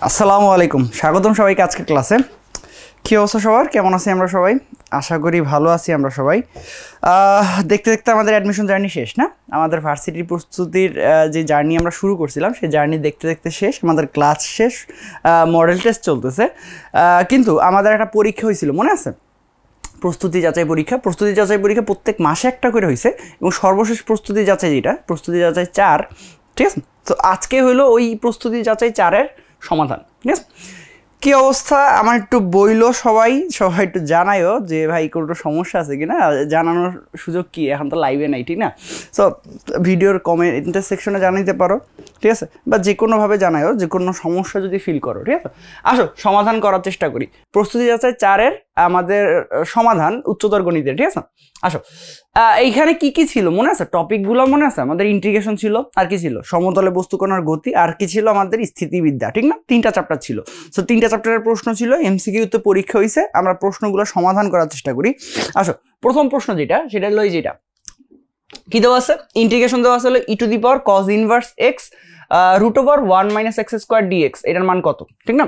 আসসালামু আলাইকুম, স্বাগতম সবাইকে আজকের ক্লাসে। কী অবস্থা সবার, কেমন আছি আমরা সবাই? আশা করি ভালো আছি আমরা সবাই। দেখতে দেখতে আমাদের অ্যাডমিশন জার্নি শেষ না? আমাদের ভার্সিটির প্রস্তুতির যে জার্নি আমরা শুরু করছিলাম সেই জার্নি দেখতে দেখতে শেষ, আমাদের ক্লাস শেষ, মডেল টেস্ট চলতেছে। কিন্তু আমাদের একটা পরীক্ষা হয়েছিল, মনে আছে? প্রস্তুতি যাচাই পরীক্ষা প্রত্যেক মাসে একটা করে হয়েছে, এবং সর্বশেষ প্রস্তুতি যাচাই যেটা প্রস্তুতি যাচাই 4, ঠিক আছে? তো আজকে হলো ওই প্রস্তুতি যাচাই 4-এর সমাধান, ঠিক আছে? কী অবস্থা আমার একটু বইলো, সবাই একটু জানায়ও যে ভাই কোনো সমস্যা আছে কি না। জানানোর সুযোগ কি, এখন তো লাইভে নাই, ঠিক না? সো ভিডিওর কমেন্ট সেকশনে জানাইতে পারো, ঠিক আছে? বা যে কোনোভাবে জানায়ও, যে কোনো সমস্যা যদি ফিল করো, ঠিক আছে? আসো সমাধান করার চেষ্টা করি। প্রস্তুতি যাচাই 4-এর আমাদের সমাধান উচ্চতর গণিতের, ঠিক আছে? আসো, এইখানে কি কি ছিল মনে আছে? টপিকগুলো মনে আছে? আমাদের ইন্টিগ্রেশন ছিল, আর কি ছিল? সমতলে বস্তুকণার গতি, আর কি ছিল? আমাদের স্থিতিবিদ্যা, ঠিক না? 3টা চ্যাপ্টার ছিল। সো 3টা চ্যাপ্টারের প্রশ্ন ছিল, এমসিকিউতে পরীক্ষা হয়েছে, আমরা প্রশ্নগুলো সমাধান করার চেষ্টা করি। আসো, প্রথম প্রশ্ন যেটা, সেটা হলো যেটা কি দেওয়া আছে, ইন্টিগ্রেশন দেওয়া আছে হলো e to the power cos inverse x √1 - x square dx, এটার মান কত, ঠিক না?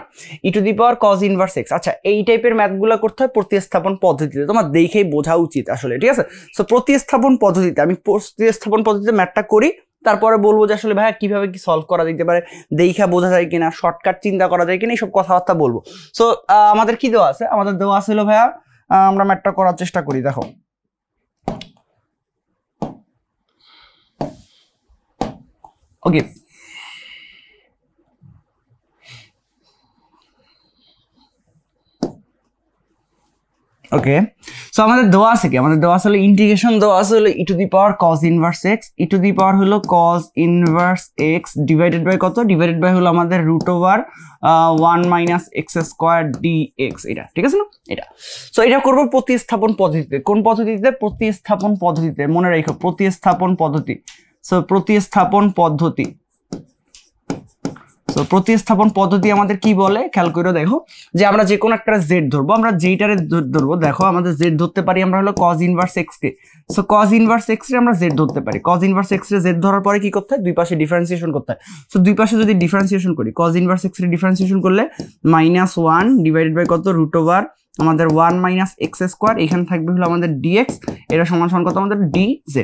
e to the power cos inverse x। আচ্ছা, এই টাইপের ম্যাথগুলো করতে হয় প্রতিস্থাপন পদ্ধতিতে, তোমার দেখেই বোঝা উচিত আসলে, ঠিক আছে? সো প্রতিস্থাপন পদ্ধতিতে, আমি প্রতিস্থাপন পদ্ধতিতে ম্যাথটা করি, তারপরে বলবো যে আসলে ভাইয়া কিভাবে কি সলভ করা যেতে পারে, দেখা বোঝা যায় কিনা, শর্টকাট চিন্তা করা যায় কিনা, এইসব কথাবার্তা বলবো। সো আমাদের কি দেওয়া আছে? আমাদের দেওয়া আছে হলো ভাইয়া, আমরা ম্যাথটা করার চেষ্টা করি। দেখো, ওকে, ওকে। সো আমাদের দেওয়া আছে কি? আমাদের দেওয়া আছে হলো ইন্টিগ্রেশন দেওয়া আছে হলো e to the power cos inverse x, e to the power হলো cos inverse x divided by কত? ডিভাইডেড বাই হলো আমাদের √1 - x স্কয়ার dx, এটা ঠিক আছে না? এটা। সো এটা করব প্রতিস্থাপন পদ্ধতিতে। কোন পদ্ধতিতে? প্রতিস্থাপন পদ্ধতিতে, মনে রাখো প্রতিস্থাপন পদ্ধতি। সো প্রতিস্থাপন পদ্ধতি, তো প্রতিস্থাপন পদ্ধতি আমাদের কি বলে খেয়াল করে দেখো, যে আমরা যে কোনো একটা জেড ধরবো, আমরা যেইটারে ধরবো, দেখো আমাদের জেড ধরতে পারি আমরা হলো cos ইনভার্স x কে। সো cos ইনভার্স x রে আমরা জেড ধরতে পারি। cos ইনভার্স x রে জেড ধরার পরে কি করতে হয়? দুই পাশে ডিফারেন্সিয়েশন করতে হয়। সো দুই পাশে যদি ডিফারেন্সিয়েশন করি, cos ইনভার্স x রে ডিফারেন্সিয়েশন করলে -1 ডিভাইডেড বাই কত? √1 আমাদের 1 - x স্কয়ার, এখানে থাকবে হলো আমাদের dx, এটা সমান সমান কত? আমাদের dz,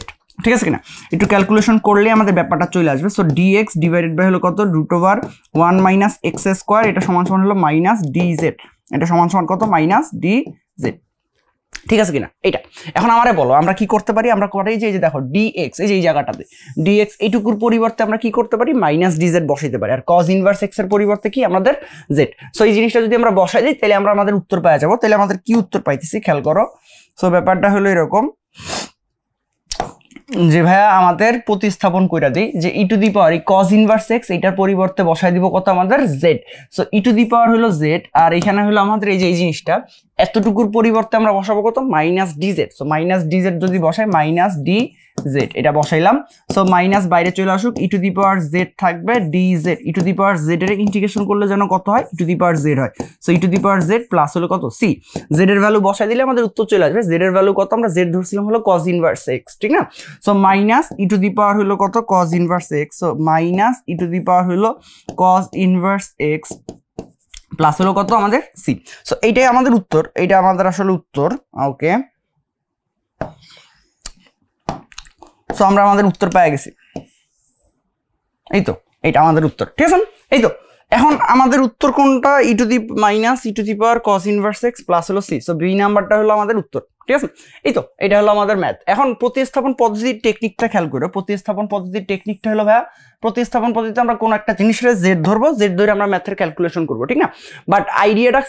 ঠিক আছে কিনা? একটু ক্যালকুলেশন করলে আমাদের ব্যাপারটা চলে আসবে। সো dx ডিভাইডেড বাই হলো কত? √1 - x স্কয়ার, এটা সমান সমান হলো -dz, এটা সমান সমান কত? -dz, ঠিক আছে কিনা? এটা এখন আমারে বলো আমরা কি করতে পারি? আমরা করি যে এই যে দেখো dx, এই যে এই জায়গাটাতে dx, এইটুকুর পরিবর্তে আমরা কি করতে পারি? -dz বসাইতে পারি। আর cos ইনভার্স x এর পরিবর্তে কি? আমাদের z। সো এই জিনিসটা যদি আমরা বসাই দিই, তাহলে আমরা আমাদের উত্তর পেয়ে যাবো। তাহলে আমাদের কি উত্তর পাইতেছি খেয়াল করো। সো ব্যাপারটা হলো এরকম যে ভাইয়া আমাদের প্রতিস্থাপন কইরা দিই, যে e টু দি পাওয়ার এই cos ইনভার্স x, এটার পরিবর্তে বসাই দিব কত? আমাদের z। So e to the power হলো z, আর এখানে হলো আমাদের এই যে এই জিনিসটা, এতটুকুর পরিবর্তে আমরা বসাবো কত? -dz। সো -dz যদি বসাই, -dz, এটা বসাইলাম। সো মাইনাস বাইরে চলে আসুক, e to the power z থাকবে dz। e to the power z এর ইন্টিগ্রেশন করলে যেন কত হয়? e to the power z হয়। So e to the power z plus হলো কত? c। z এর ভ্যালু বসাই দিলে আমাদের উত্তর চলে আসবে। z এর ভ্যালু কত? আমরা z ধরছিলাম হলো cos ইনভার্স x, ঠিক না? So minus e to the power হলো কত? cos inverse x। So minus e to the power হলো cos ইনভার্স x প্লাস হলো কত? আমাদের c। সো এইটাই আমাদের উত্তর, এইটা আমাদের আসলে উত্তর। ওকে, সো আমরা আমাদের উত্তর পেয়ে গেছি। এই তো, এইটা আমাদের উত্তর, ঠিক আছে? এই তো, এখন আমাদের উত্তর কোনটা? e to the power cos inverse x plus হলো c। সো বি নাম্বারটা হলো আমাদের উত্তর, ঠিক আছে? এই তো, এটা হলো আমাদের ম্যাথ। এখন প্রতিস্থাপন পদ্ধতির টেকনিকটা খেয়াল করো। প্রতিস্থাপন পদ্ধতির টেকনিকটা হলো ভাইয়া, প্রতিস্থাপন পদ্ধতিতে আমরা কোন একটা জিনিসের জেড ধরবো, জেড ধরে আমরা ম্যাথের ক্যালকুলেশন করবো, ঠিক না? বাট আইডিয়াটা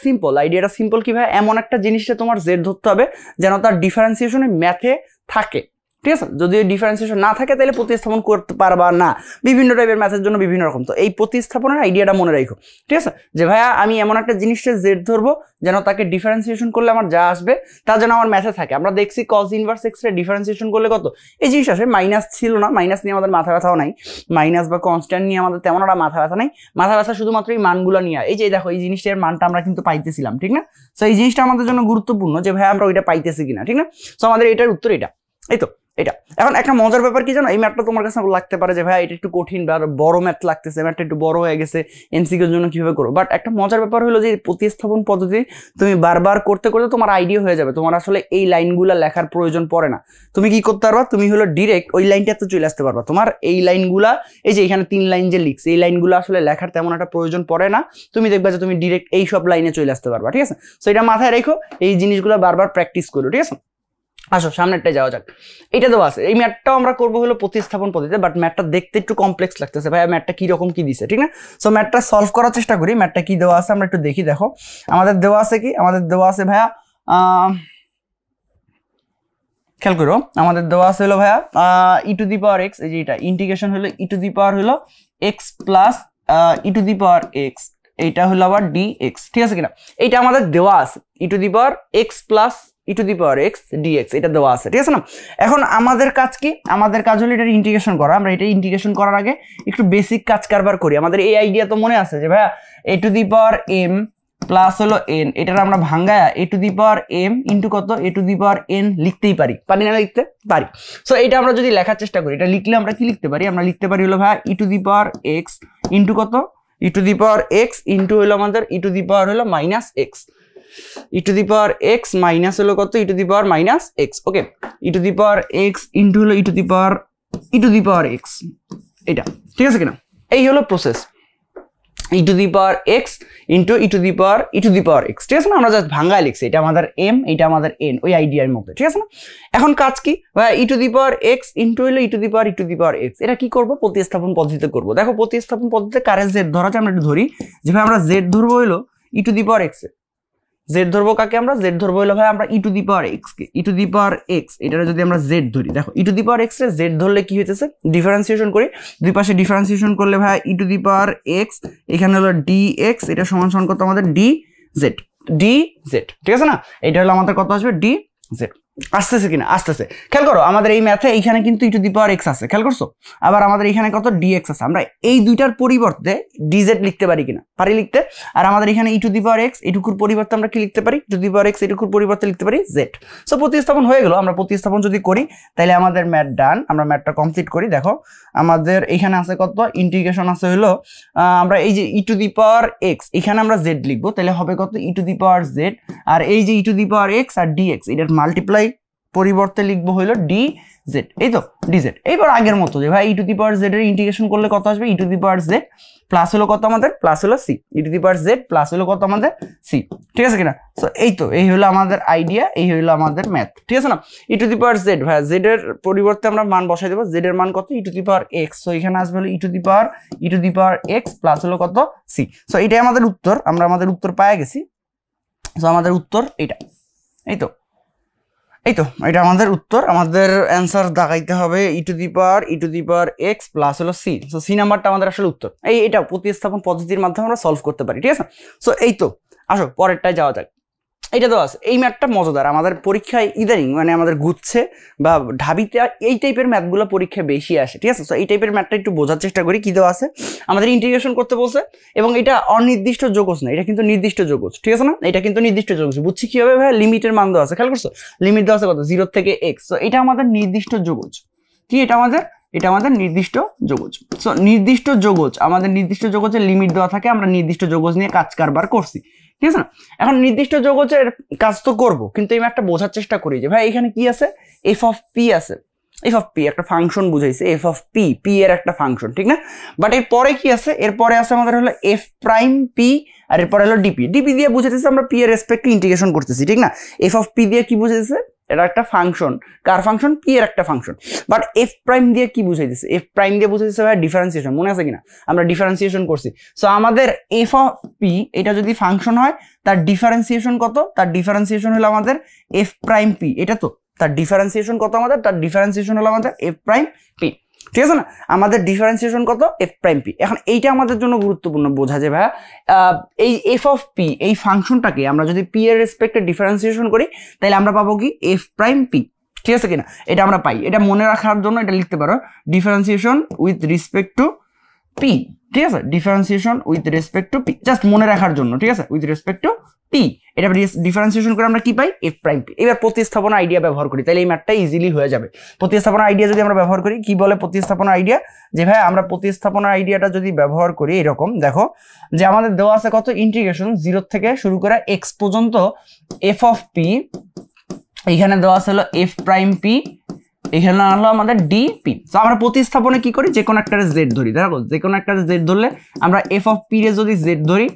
সিম্পল কি ভাই? এমন একটা জিনিসটা তোমার জেড ধরতে হবে যেন তার ডিফারেন্সিয়েশনে ম্যাথে থাকে, ঠিক আছে? যদি ডিফারেন্সিয়েশন না থাকে তাহলে প্রতিস্থাপন করতে পারবা না। বিভিন্ন টাইপের ম্যাথের জন্য বিভিন্ন রকম। তো এই প্রতিস্থাপনের আইডিয়াটা মনে রাখো, ঠিক আছে? যে ভাইয়া আমি এমন একটা জিনিসটা জেড ধরবো যেন তাকে ডিফারেন্সিয়েশন করলে আমার যা আসবে তা যেন আমার ম্যাথে থাকে। আমরা দেখছি cos ইনভার্স x এর ডিফারেন্সিয়েশন করলে কত এই জিনিস আসে? মাইনাস ছিল না, মাইনাস নিয়ে আমাদের মাথা ব্যথাও নাই, মাইনাস বা কনস্ট্যান্ট নিয়ে আমাদের তেমন একটা মাথা ব্যথা নাই। মাথা ব্যথা শুধুমাত্র এই মানগুলো নিয়ে। এই যে দেখো এই জিনিসটার মানটা আমরা কিন্তু পাইতেছিলাম, ঠিক না? সো এই জিনিসটা আমাদের জন্য গুরুত্বপূর্ণ যে ভাই আমরা ওইটা পাইতেছি কিনা, ঠিক না? সো আমাদের এটার উত্তর এটা। এই তো, এটা। এখন একটা মজার ব্যাপার কি জানো, এই ম্যাথটা তোমার কাছে লাগতে পারে যে ভাই এটা একটু কঠিন বা বড় ম্যাথ লাগতেছে, ম্যাথটা একটু বড় হয়ে গেছে, এমসিকিউর জন্য কিভাবে করো। বাট একটা মজার ব্যাপার হলো যে প্রতিস্থাপন পদ্ধতি তুমি বারবার করতে করতে তোমার আইডিয়া হয়ে যাবে, তোমার আসলে এই লাইনগুলো লেখার প্রয়োজন পড়ে না। তুমি কি করতে পারবা, তুমি হলো ডিরেক্ট ওই লাইনটাতে চলে আসতে পারবা। তোমার এই লাইনগুলা, এই যে এখানে 3 লাইন যে লিখছে, এই লাইনগুলো আসলে লেখার তেমন একটা প্রয়োজন পড়ে না। তুমি দেখবা যে তুমি ডিরেক্ট এই সব লাইনে চলে আসতে পারবা, ঠিক আছে। সো এটা মাথায় রেখো, এই জিনিসগুলো বারবার প্র্যাকটিস করো, ঠিক আছে। আসো সামনেরটা যাওয়া যাক। এটা তো আছে, এই ম্যাথটাও আমরা করবো হলো প্রতিস্থাপন পদ্ধতিতে, বাট ম্যাথটা দেখতে একটু কমপ্লেক্স লাগতেছে ভাই, ম্যাথটা কিরকম কি দিছে, ঠিক না। সো ম্যাথটা সলভ করার চেষ্টা করি। ম্যাথটা কি দেওয়া আছে আমরা একটু দেখি। দেখো আমাদের দেওয়া আছে কি, আমাদের দেওয়া আছে ভাইয়া, খেয়াল করো আমাদের দেওয়া আছে হলো ভাইয়া e to the power x, এই যে এটা ইন্টিগ্রেশন হলো ই টু দি পাওয়ার হলো x plus e to the power x, এইটা হলো আবার ডি এক্স, ঠিক আছে কিনা। এইটা আমাদের দেওয়া আছে e to the power x plus e to the power x dx, এটা দেওয়া আছে, ঠিক আছে না। এখন আমাদের কাজ কি, আমাদের কাজ হলো এটা ইন্টিগ্রেশন করা। আমরা এটা ইন্টিগ্রেশন করার আগে একটু বেসিক কাজ কারবার করি। আমাদের এই আইডিয়া তো মনে আছে যে ভাইয়া a to the power m plus হলো এন, এটার আমরা ভাঙ্গায়া a to the power m into কত a to the power N লিখতেই পারি, পারি না লিখতে পারি। সো এটা আমরা যদি লেখার চেষ্টা করি, এটা লিখলে আমরা কি লিখতে পারি, আমরা লিখতে পারি হলো ভাইয়া e to the power x into কত e to the power x into হলো আমাদের ই টু দি পাওয়ার হলো minus x, e to the power x minus হলো কত e to the power minus x, okay. E to the power x into হলো e to the power x, এটা ঠিক আছে কিনা। এই হলো process, E to the power x into E to the power x, ঠিক আছে না। আমরা জাস্ট ভাঙ্গায় লিখছি, এটা আমাদের এম, এটা আমাদের এন, ওই আইডিয়ার মধ্যে, ঠিক আছে না। এখন কাজ কি, e to the power x into হলো e to the power x, এটা কি করবো, প্রতিস্থাপন পদ্ধতিতে করবো। দেখো প্রতিস্থাপন পদ্ধতিতে কারে জেড ধরা যায়, আমরা একটু ধরি যেভাবে আমরা জেড ধরবো হলো e to the power x, z ধরবো কাকে, আমরা জেড ধরবো হলো ভাই আমরা e to the power x কে, e to the power x এটা যদি আমরা জেড ধরি, দেখো e to the power x রে জেড ধরলে কি হইতেছে, ডিফারেন্সিয়েশন করি, দুই পাশে ডিফারেন্সিয়েশন করলে ভাই e to the power x, এখানে হলো ডি এক্স, এটা সমান সমান কত আমাদের ডি জেড, ঠিক আছে না। এটা হলো আমাদের কত আসবে ডি জেড, আসতেছে কিনা, আসতেছে। খেয়াল করো আমাদের এই ম্যাথে এইখানে কিন্তু ই টু দি পাওয়ার এক্স আছে, খেয়াল করছো। আবার আমাদের এখানে কত ডিএক্স আছে, আমরা এই দুইটার পরিবর্তে ডিজেড লিখতে পারি কিনা, পারি লিখতে। আর আমাদের এখানে ই টু দি পাওয়ার এক্স এটুকুর পরিবর্তে আমরা কি লিখতে পারি, ই টু দি পাওয়ার এক্স এটুকুর পরিবর্তে লিখতে পারি জেড। সো প্রতিস্থাপন হয়ে গেল। আমরা প্রতিস্থাপন যদি করি তাহলে আমাদের ম্যাথ ডান, আমরা ম্যাথটা কমপ্লিট করি। দেখো আমাদের এখানে আছে কত ইন্টিগ্রেশন আছে হলো আমরা এই যে e to the power x এখানে আমরা জেড লিখবো, তাহলে হবে কত e to the power Z, আর এই যে e to the power x আর ডিএক্স এটার মাল্টিপ্লাই পরিবর্তে লিখবো হইলো ডি জেড, এই তো ডি জেড। এইবার আগের মতো যে ভাই e to the power z এর ইন্টিগ্রেশন করলে কত আসবে, e to the power z plus হলো কত আমাদের, প্লাস হলো c, e to the power z plus হলো কত আমাদের সি, ঠিক আছে কিনা। সো এই তো এই হলো আমাদের আইডিয়া, এই হলো আমাদের ম্যাথ, ঠিক আছে না। E to the power Z ভাই জেড এর পরিবর্তে আমরা মান বসাই দেবো, জেড এর মান কত e to the power x, so এখানে আসবে হলো e to the power x plus হলো কত সি। সো এটাই আমাদের উত্তর, আমরা আমাদের উত্তর পেয়ে গেছি। সো আমাদের উত্তর এটা, এই তো এটা আমাদের উত্তর। আমাদের অ্যান্সার দাগাইতে হবে e to the power x plus হলো সি। সো সি নাম্বারটা আমাদের আসলে উত্তর। এটা প্রতিস্থাপন পদ্ধতির মাধ্যমে আমরা সলভ করতে পারি, ঠিক আছে। সো এই তো আসো পরেরটায় যাওয়া যাক। এটা তো আছে, এই ম্যাথটা মজাদার, আমাদের পরীক্ষায় ইদানিং মানে আমাদের গুচ্ছে বা ঢাবিতে এই টাইপের ম্যাথগুলো পরীক্ষায় বেশি আসে, ঠিক আছে। সো এই টাইপের ম্যাথটা একটু বোঝার চেষ্টা করি। কি দেওয়া আছে, আমাদের ইন্টিগ্রেশন করতে বলছে এবং এটা অনির্দিষ্ট যোগজ না, এটা কিন্তু নির্দিষ্ট যোগজ, ঠিক আছে না। এটা কিন্তু নির্দিষ্ট যোগজ, বুঝছি কিভাবে ভাই, লিমিটের মান দেওয়া আছে, খেয়াল করছো লিমিট দেওয়া আছে কত 0 থেকে x। সো এটা আমাদের নির্দিষ্ট যোগজ, কি এটা আমাদের নির্দিষ্ট যোগজ। সো নির্দিষ্ট যোগজ, আমাদের নির্দিষ্ট যোগজের লিমিট দেওয়া থাকে, আমরা নির্দিষ্ট যোগজ নিয়ে কাজ কারবার করছি, ঠিক আছে না। এখন নির্দিষ্ট যোগজের কাজ তো করবো, কিন্তু আমি একটা বোঝার চেষ্টা করি যে ভাই এখানে কি আছে, এফ অফ পি আছে, এফ অফ পি একটা ফাংশন বুঝাইছে, এফ অফ পি, পি এর একটা ফাংশন, ঠিক না। বাট এরপরে কি আছে, এরপরে আছে আমাদের হলো এফ প্রাইম পি, আর এরপরে হলো ডিপি। ডিপি দিয়ে বুঝাইতেছে আমরা পি এর রেসপেক্টে ইন্টিগ্রেশন করতেছি, ঠিক না। এফ অফ পি দিয়ে কি বুঝাইছে, এটা একটা ফাংশন, কার ফাংশন, পি এর একটা ফাংশন। বাট এফ প্রাইম দিয়ে কি বুঝাইতেছে, এফ প্রাইম দিয়ে বুঝাইতেছে ভাই ডিফারেন্সিয়েশন, মনে আছে কিনা, আমরা ডিফারেন্সিয়েশন করছি। সো আমাদের এফ অফ পি এটা যদি ফাংশন হয়, তার ডিফারেন্সিয়েশন কত, তার ডিফারেন্সিয়েশন হলো আমাদের এফ প্রাইম পি, এটা তো তার ডিফারেন্সিয়েশন কত আমাদের, তার ডিফারেন্সিয়েশন হলো আমাদের এফ প্রাইম পি, ঠিক আছে না। আমাদের ডিফারেন্সিয়েশন কত, এফ প্রাইম পি। এখন এইটা আমাদের জন্য গুরুত্বপূর্ণ বোঝা যে ভাইয়া এই এফ অফ পি এই ফাংশনটাকে আমরা যদি পি এর রেসপেক্টে ডিফারেন্সিয়েশন করি তাহলে আমরা পাবো কি এফ প্রাইম পি, ঠিক আছে কিনা। এটা আমরা পাই, এটা মনে রাখার জন্য এটা লিখতে পারো differentiation with respect to P, ঠিক আছে, differentiation with respect to P, just মনে রাখার জন্য, ঠিক আছে, উইথ রেসপেক্ট টু টি, এটা ডিফারেন্সিয়েশন করে আমরা কি পাই এফ প্রাইম পি। এবার প্রতিস্থাপনা আইডিয়া ব্যবহার করি, তাহলে এই ম্যাথটা ইজিলি হয়ে যাবে। প্রতিস্থাপনা আইডিয়া যদি আমরা ব্যবহার করি, কি বলে প্রতিস্থাপনা আইডিয়া, যে ভাই আমরা প্রতিস্থাপনা আইডিয়াটা যদি ব্যবহার করি এরকম, দেখো যে আমাদের দেওয়া আছে কত ইন্টিগ্রেশন 0 থেকে শুরু করে এক্স পর্যন্ত এফ অফ পি, এখানে দেওয়া আছে হলো এফ প্রাইম পি, এখানে হলো আমাদের ডিপি। তো আমরা প্রতিস্থাপনে কি করি, যে কোনো একটা জেড ধরি, দেখো যে কোনো একটা জেড ধরলে আমরা এফ অফ পি রে যদি জেড ধরি,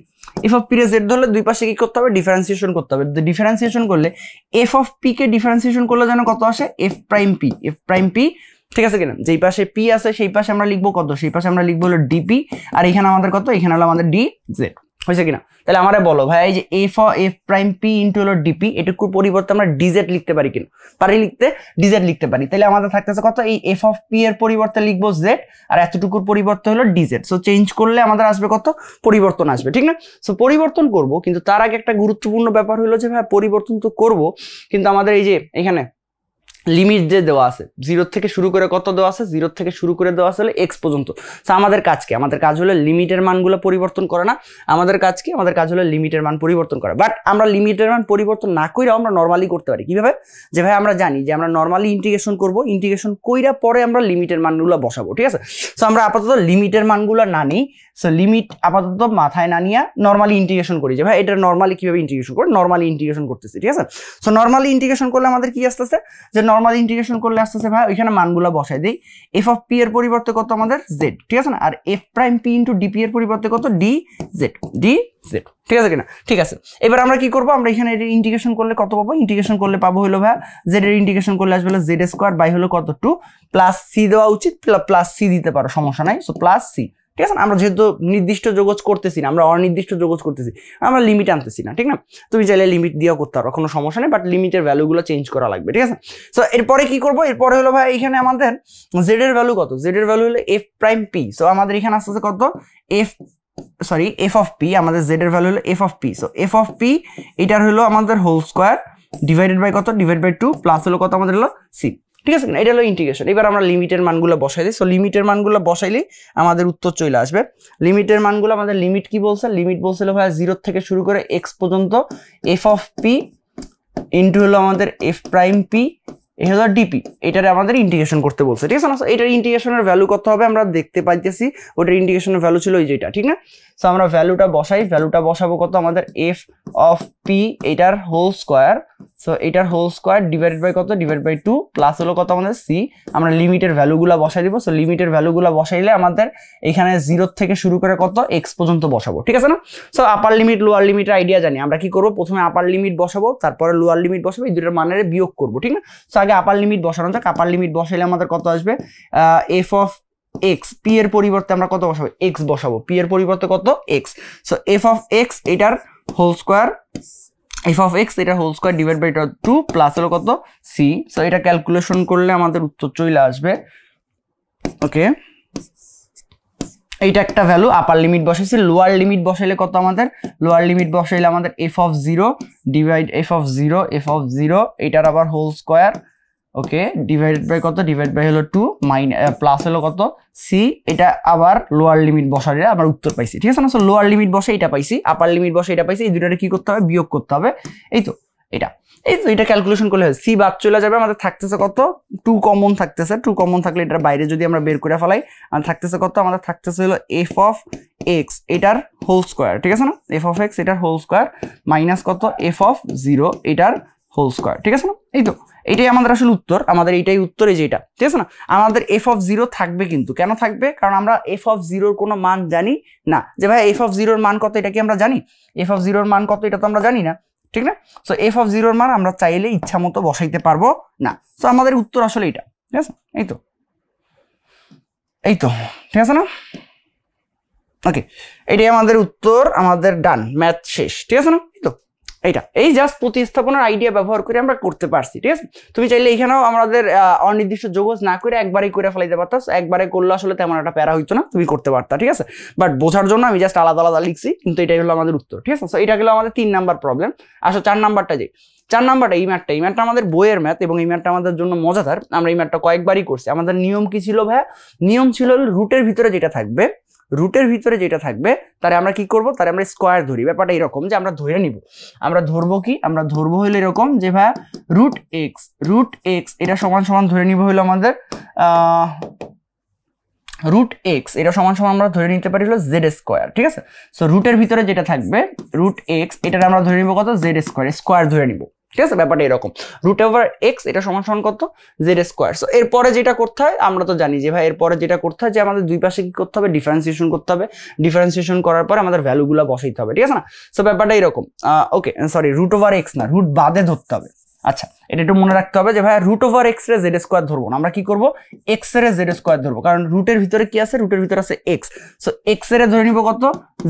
এফ অফ পি রে জেড ধরলে দুই পাশে কি করতে হবে, ডিফারেন্সিয়েশন করতে হবে। ডিফারেন্সিয়েশন করলে F of P K differentiation করলে যেন কত আসে, F prime P, F prime P, ঠিক আছে কিনা, যেই পাশে পি আছে সেই পাশে আমরা লিখবো কত, সেই পাশে আমরা লিখবো হলো ডিপি, আর এখানে আমাদের কত, এখানে হলো আমাদের ডি জেড, হয়েছে কিনা। তাহলে আমারে বলো ভাই, এই যে এফ প্রাইম পি ইন্টু হলো ডিপি, এটুকুর পরিবর্তে আমরা ডিজেড লিখতে পারি কিনা, পারি লিখতে, ডিজেড লিখতে পারি। তাহলে আমাদের থাকতেছে কত, এই এফ অফ পি এর পরিবর্তে লিখবো জেড, আর এতটুকুর পরিবর্তে হলো ডিজেড। সো চেঞ্জ করলে আমাদের আসবে কত, পরিবর্তন আসবে, ঠিক না। সো পরিবর্তন করব, কিন্তু তার আগে একটা গুরুত্বপূর্ণ ব্যাপার হলো যে ভাই পরিবর্তন তো করব, কিন্তু আমাদের এই যে এখানে লিমিট যে দেওয়া আছে 0 থেকে শুরু করে কত দেওয়া আছে, 0 থেকে শুরু করে দেওয়া আছে হলো এক্স পর্যন্ত। সো আমাদের কাজ কি, আমাদের কাজ হলো লিমিটের মানগুলো পরিবর্তন করা না, আমাদের কাজ কি, আমাদের কাজ হলো লিমিটের মান পরিবর্তন করা। বাট আমরা লিমিটের মান পরিবর্তন না কইরাও আমরা নরমালি করতে পারি। কিভাবে, যে ভাই আমরা জানি যে আমরা নরমালি ইন্টিগ্রেশন করব, ইন্টিগ্রেশন কইরা পরে আমরা লিমিটের মানগুলো বসাবো, ঠিক আছে। সো আমরা আপাতত লিমিটের মানগুলো না নিই, সো লিমিট আপাতত মাথায় না নিয়ে নরমালি ইন্টিগ্রেশন করি, যে ভাই এটা নরমালি কিভাবে ইন্টিগ্রেশন করে, নরমালি ইন্টিগ্রেশন করতেছি, ঠিক আছে। সো নরমালি ইন্টিগ্রেশন করলে আমাদের কি আসতেছে, যে নরমালি ইন্টিগ্রেশন করলে আসতেছে ভাই ওইখানে মানগুলো বসাই দেই, এফ অফ পি এর পরিবর্তে কত আমাদের জেড, ঠিক আছে না, আর f prime p into dp এর পরিবর্তে কত, ডি জেড, ডি জেড, ঠিক আছে কিনা, ঠিক আছে। এবার আমরা কি করবো, আমরা এখানে ইন্টিগ্রেশন করলে কত পাবো, ইন্টিগ্রেশন করলে পাবো হলো ভাই জেড এর ইন্টিগ্রেশন করলে আসবে হলো জেড স্কোয়ার বাই হলো কত, 2 প্লাস সি দেওয়া উচিত, প্লাস সি দিতে পারো, সমস্যা নাই। সো প্লাস সি, ঠিক আছে। আমরা যেহেতু নির্দিষ্ট যোগজ করতেছি না, আমরা অনির্দিষ্ট যোগজ করতেছি, আমরা লিমিট আনতেছি না, ঠিক না। তুমি চাইলে লিমিট দিয়েও করতে পারো, কোনো সমস্যা নেই, বাট লিমিটের ভ্যালুগুলো চেঞ্জ করা লাগবে, ঠিক আছে। সো এরপরে কি করবো, এরপরে হলো ভাই এখানে আমাদের জেড এর ভ্যালু কত, জেড এর ভ্যালু হলো এফ প্রাইম পি। সো আমাদের এখানে আসতেছে কত, এফ অফ পি, আমাদের জেড এর ভ্যালু হলো F of P. So f of P এটার হলো আমাদের হোল স্কোয়ার ডিভাইডেড বাই কত, ডিভাইড বাই 2 প্লাস হলো কত আমাদের হলো সি, ঠিক আছে, এটা হলো ইন্টিগ্রেশন। এবার আমরা লিমিটের মানগুলো বসাই দিই। সো লিমিটের মানগুলো বসাইলে আমাদের উত্তর চলে আসবে। লিমিটের মানগুলো আমাদের লিমিট কি বলছে, লিমিট বলছিল ভাই 0 থেকে শুরু করে এক্স পর্যন্ত এফ অফ পি ইন্টু হলো আমাদের এফ প্রাইম পি, এই হলো ডিপি, এটারে আমাদের ইন্টিগ্রেশন করতে বলছে, ঠিক আছে না। এটার ইন্টিগ্রেশনের ভ্যালু কত হবে আমরা দেখতে পাইতেছি, ওটার ইন্টিগ্রেশনের ভ্যালু ছিল এই যেটা, ঠিক না। সো আমরা ভ্যালুটা বসাই, ভ্যালুটা বসাবো কত, আমাদের এফ অফ পি এটার হোল স্কোয়ার, সো এটার হোল স্কোয়ার ডিভাইডেড বাই কত, ডিভাইড বাই 2 প্লাস হলো কত আমাদের সি, আমরা লিমিটের ভ্যালুগুলো বসাই দিব। সো লিমিটের ভ্যালুগুলো বসাইলে আমাদের এখানে 0 থেকে শুরু করে কত এক্স পর্যন্ত বসাবো, ঠিক আছে না। সো আপার লিমিট লোয়ার লিমিটের আইডিয়া জানি, আমরা কি করবো, প্রথমে আপার লিমিট বসাবো, তারপরে লোয়ার লিমিট বসাবো, এই দুটোর মানের বিয়োগ করবো, ঠিক না। সো আগে আপার লিমিট বসানো যাক। আপার লিমিট বসাইলে আমাদের কত আসবে, এফ অফ এক্স, পি এর পরিবর্তে আমরা কত বসাবো, এক্স বসাবো, পি এর পরিবর্তে কত, x. So f of x এটার whole square, f of x এটার whole square divide by 2 plus হলো কত সি। সো এটা ক্যালকুলেশন করলে আমাদের উত্তর চলে আসবে, ওকে। এইটা একটা ভ্যালু, আপার লিমিট বসাইছি। লোয়ার লিমিট বসাইলে কত আমাদের, লোয়ার লিমিট বসাইলে আমাদের F of 0 divide F of 0 এটার আবার whole square, okay, divided by কত, ডিভাইড বাই হলো 2 প্লাস হলো কত সি, এটা আবার লোয়ার লিমিট বসালে আমার উত্তর পাইছি, ঠিক আছে না। সো লোয়ার লিমিট বসে এটা পাইছি, আপার লিমিট বসে এটা পাইছি, এই দুটারে কি করতে হবে, বিয়োগ করতে হবে, এই তো এটা ক্যালকুলেশন করলে হয়, সি বাদ চলে যাবে, আমাদের থাকতেছে কত, 2 কমন থাকতেছে, 2 কমন থাকলে এটার বাইরে যদি আমরা বের করে ফেলাই, আর থাকতেছে কত, আমাদের থাকতেছে হলো এফ অফ এক্স এটার হোল স্কোয়ার, ঠিক আছে না, এফ অফ এক্স এটার হোল স্কোয়ার মাইনাস কত, এফ অফ 0 এটার হোল স্কোয়ার, ঠিক আছে না। এই তো এটাই আমাদের আসলে উত্তর, আমাদের এইটাই উত্তর, এই যে এটা, ঠিক আছে না। আমাদের এফ অফ 0 থাকবে, কিন্তু কেন থাকবে, কারণ আমরা এফ অফ 0 কোনো মান জানি না, যে ভাই এফ অফ 0 মান কত, এটা কি আমরা জানি, এফ অফ 0 মান কত এটা তো আমরা জানি না, ঠিক না। সো এফ অফ 0 মান আমরা চাইলে ইচ্ছা মতো বসাইতে পারবো না। সো আমাদের উত্তর আসলে এটা, ঠিক আছে, এই তো ঠিক আছে না। ওকে, এটাই আমাদের উত্তর, আমাদের ডান, ম্যাথ শেষ, ঠিক আছে না। এইটা এই জাস্ট প্রতিস্থাপনার আইডিয়া ব্যবহার করে আমরা করতে পারছি, ঠিক আছে। তুমি চাইলে এখানেও আমাদের অনির্দিষ্ট যোগজ না করে একবারই করে ফেলাইতে পারতাস, একবারে করলে আসলে তেমন একটা প্যারা হইতো না, তুমি করতে পারতা, ঠিক আছে। বাট বোঝার জন্য আমি জাস্ট আলাদা আলাদা লিখছি, কিন্তু এটাই হলো আমাদের উত্তর, ঠিক আছে। সো এটা হলো আমাদের 3 নাম্বার প্রবলেম। আসো 4 নাম্বারটা, যে 4 নাম্বারটা এই ম্যাথটা আমাদের বইয়ের ম্যাথ, এবং এই ম্যাথটা আমাদের জন্য মজাদার। আমরা এই ম্যাথটা কয়েকবারই করছি। আমাদের নিয়ম কি ছিল ভাইয়া, নিয়ম ছিল রুটের ভিতরে যেটা থাকবে, রুটের ভিতরে যেটা থাকবে তারে আমরা কি করব, তারে আমরা স্কোয়ার ধরি। ব্যাপারটা এরকম যে আমরা ধরে নিব, আমরা ধরবো কি, আমরা ধরবো হইলো এরকম যে ভাই রুট এক্স এটা সমান সমান ধরে নিব হইলো আমাদের রুট এক্স এটা সমান সমান আমরা ধরে নিতে পারি হলো জেড স্কোয়ার। ঠিক আছে, সো রুটের ভিতরে যেটা থাকবে রুট এক্স এটা আমরা ধরে নিব কত, জেড স্কোয়ার, স্কোয়ার ধরে নিব। ঠিক আছে, ব্যাপারটা এরকম, রুট ওভার এক্স এটা সমান সমান কত, জেড স্কোয়ার। সো এরপরে যেটা করতে হয় আমরা তো জানি যে ভাই এরপরে যেটা করতে হয় যে আমাদের দুই পাশে কি করতে হবে, ডিফারেন্সিয়েশন করতে হবে। ডিফারেন্সিয়েশন করার পর আমাদের ভ্যালুগুলো বসাইতে হবে। ঠিক আছে না, সো ব্যাপারটা এরকম। Okay sorry, root over X না, রুট বাদে ধরতে হবে। আচ্ছা, এটা একটু মনে রাখতে হবে যে ভাই রুট ওভার এক্স রে জেড স্কোয়ার ধরবো না, আমরা কি করবো, এক্স এর জেড স্কোয়ার ধরবো, কারণ রুটের ভিতরে কি আছে, রুটের ভিতরে আছে এক্স। সো এক্স এর ধরে নিব কত,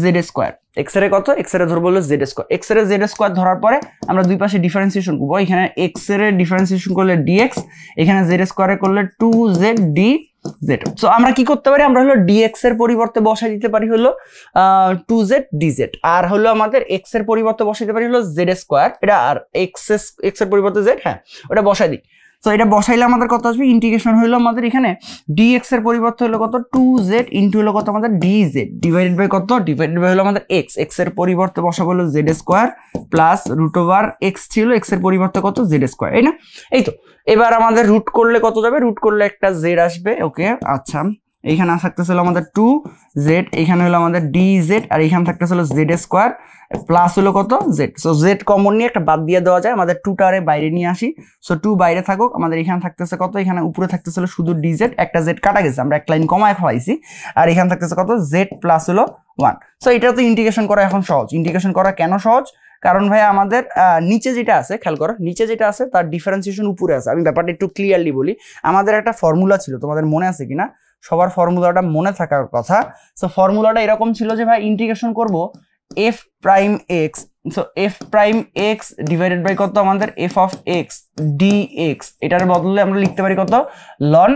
জেড স্কোয়ার। এক্স এর কত, এক্স এর ধরবো হলো জেড স্কোয়ার। এক্স এর জেড স্কোয়ার ধরার পরে আমরা দুই পাশে ডিফারেন্সিয়েশন করবো। এখানে এক্স এর ডিফারেন্সিয়েশন করলে ডিএক্স, এখানে জেড স্কোয়ারে করলে 2z ডি জেড। সো আমরা কি করতে পারি, আমরা হলো ডিএক্স এর পরিবর্তে বসাই দিতে পারি হলো 2z dz, আর হলো আমাদের এক্স এর পরিবর্তে বসাই দিতে পারি হলো জেড স্কোয়ার এটা, আর এক্স এর পরিবর্তে জেড, হ্যাঁ ওটা বসাই দিই। তো এটা বসাইলে আমাদের কত আসবে, ইন্টিগ্রেশন হইলো আমাদের এখানে dx এর পরিবর্তে হলো কত, 2z ইনটু হলো কত আমাদের dz ডিভাইডেড বাই কত, ডিভাইডেড বাই হলো আমাদের x, x এর পরিবর্তে বসাবো হলো z square plus root over x ছিল, x এর পরিবর্তে কত, z স্কোয়ার। এই না, এই তো। এবার আমাদের রুট করলে কত যাবে, রুট করলে একটা z আসবে। ওকে আচ্ছা, এইখানে থাকতেছিল আমাদের 2z, এখানে হলো আমাদের dz, আর এখানে থাকতেছিল z স্কোয়ার প্লাস হলো কত, z। সো z কমন নিয়ে একটা বাদ দিয়ে দেওয়া যায়, আমাদের 2টারে বাইরে নিয়ে আসি। সো 2 বাইরে থাকুক, আমাদের এখানে থাকতেছে কত, এখানে উপরে থাকতেছিল শুধু dz, একটা z কাটা গেছে, আমরা এক লাইন কমায় খাওয়াইছি, আর এখানে থাকতেছে কত, z প্লাস হলো 1। সো এটা তো ইন্টিগ্রেশন করা এখন সহজ। ইন্টিগ্রেশন করা কেন সহজ, কারণ ভাই আমাদের নিচে যেটা আছে, খেয়াল করো নিচে যেটা আছে তার ডিফারেন্সিয়েশন উপরে আছে। আমি ব্যাপারটা একটু ক্লিয়ারলি বলি, আমাদের একটা ফর্মুলা ছিল, তোমাদের মনে আছে কিনা, সবার ফর্মুলাটা মনে থাকার কথা। সো ফর্মুলাটা এরকম ছিল যে ভাই ইন্টিগ্রেশন করব f prime x, so f prime x divided by কত আমাদের f অফ x dx, এটার বদলে আমরা লিখতে পারি কত, ln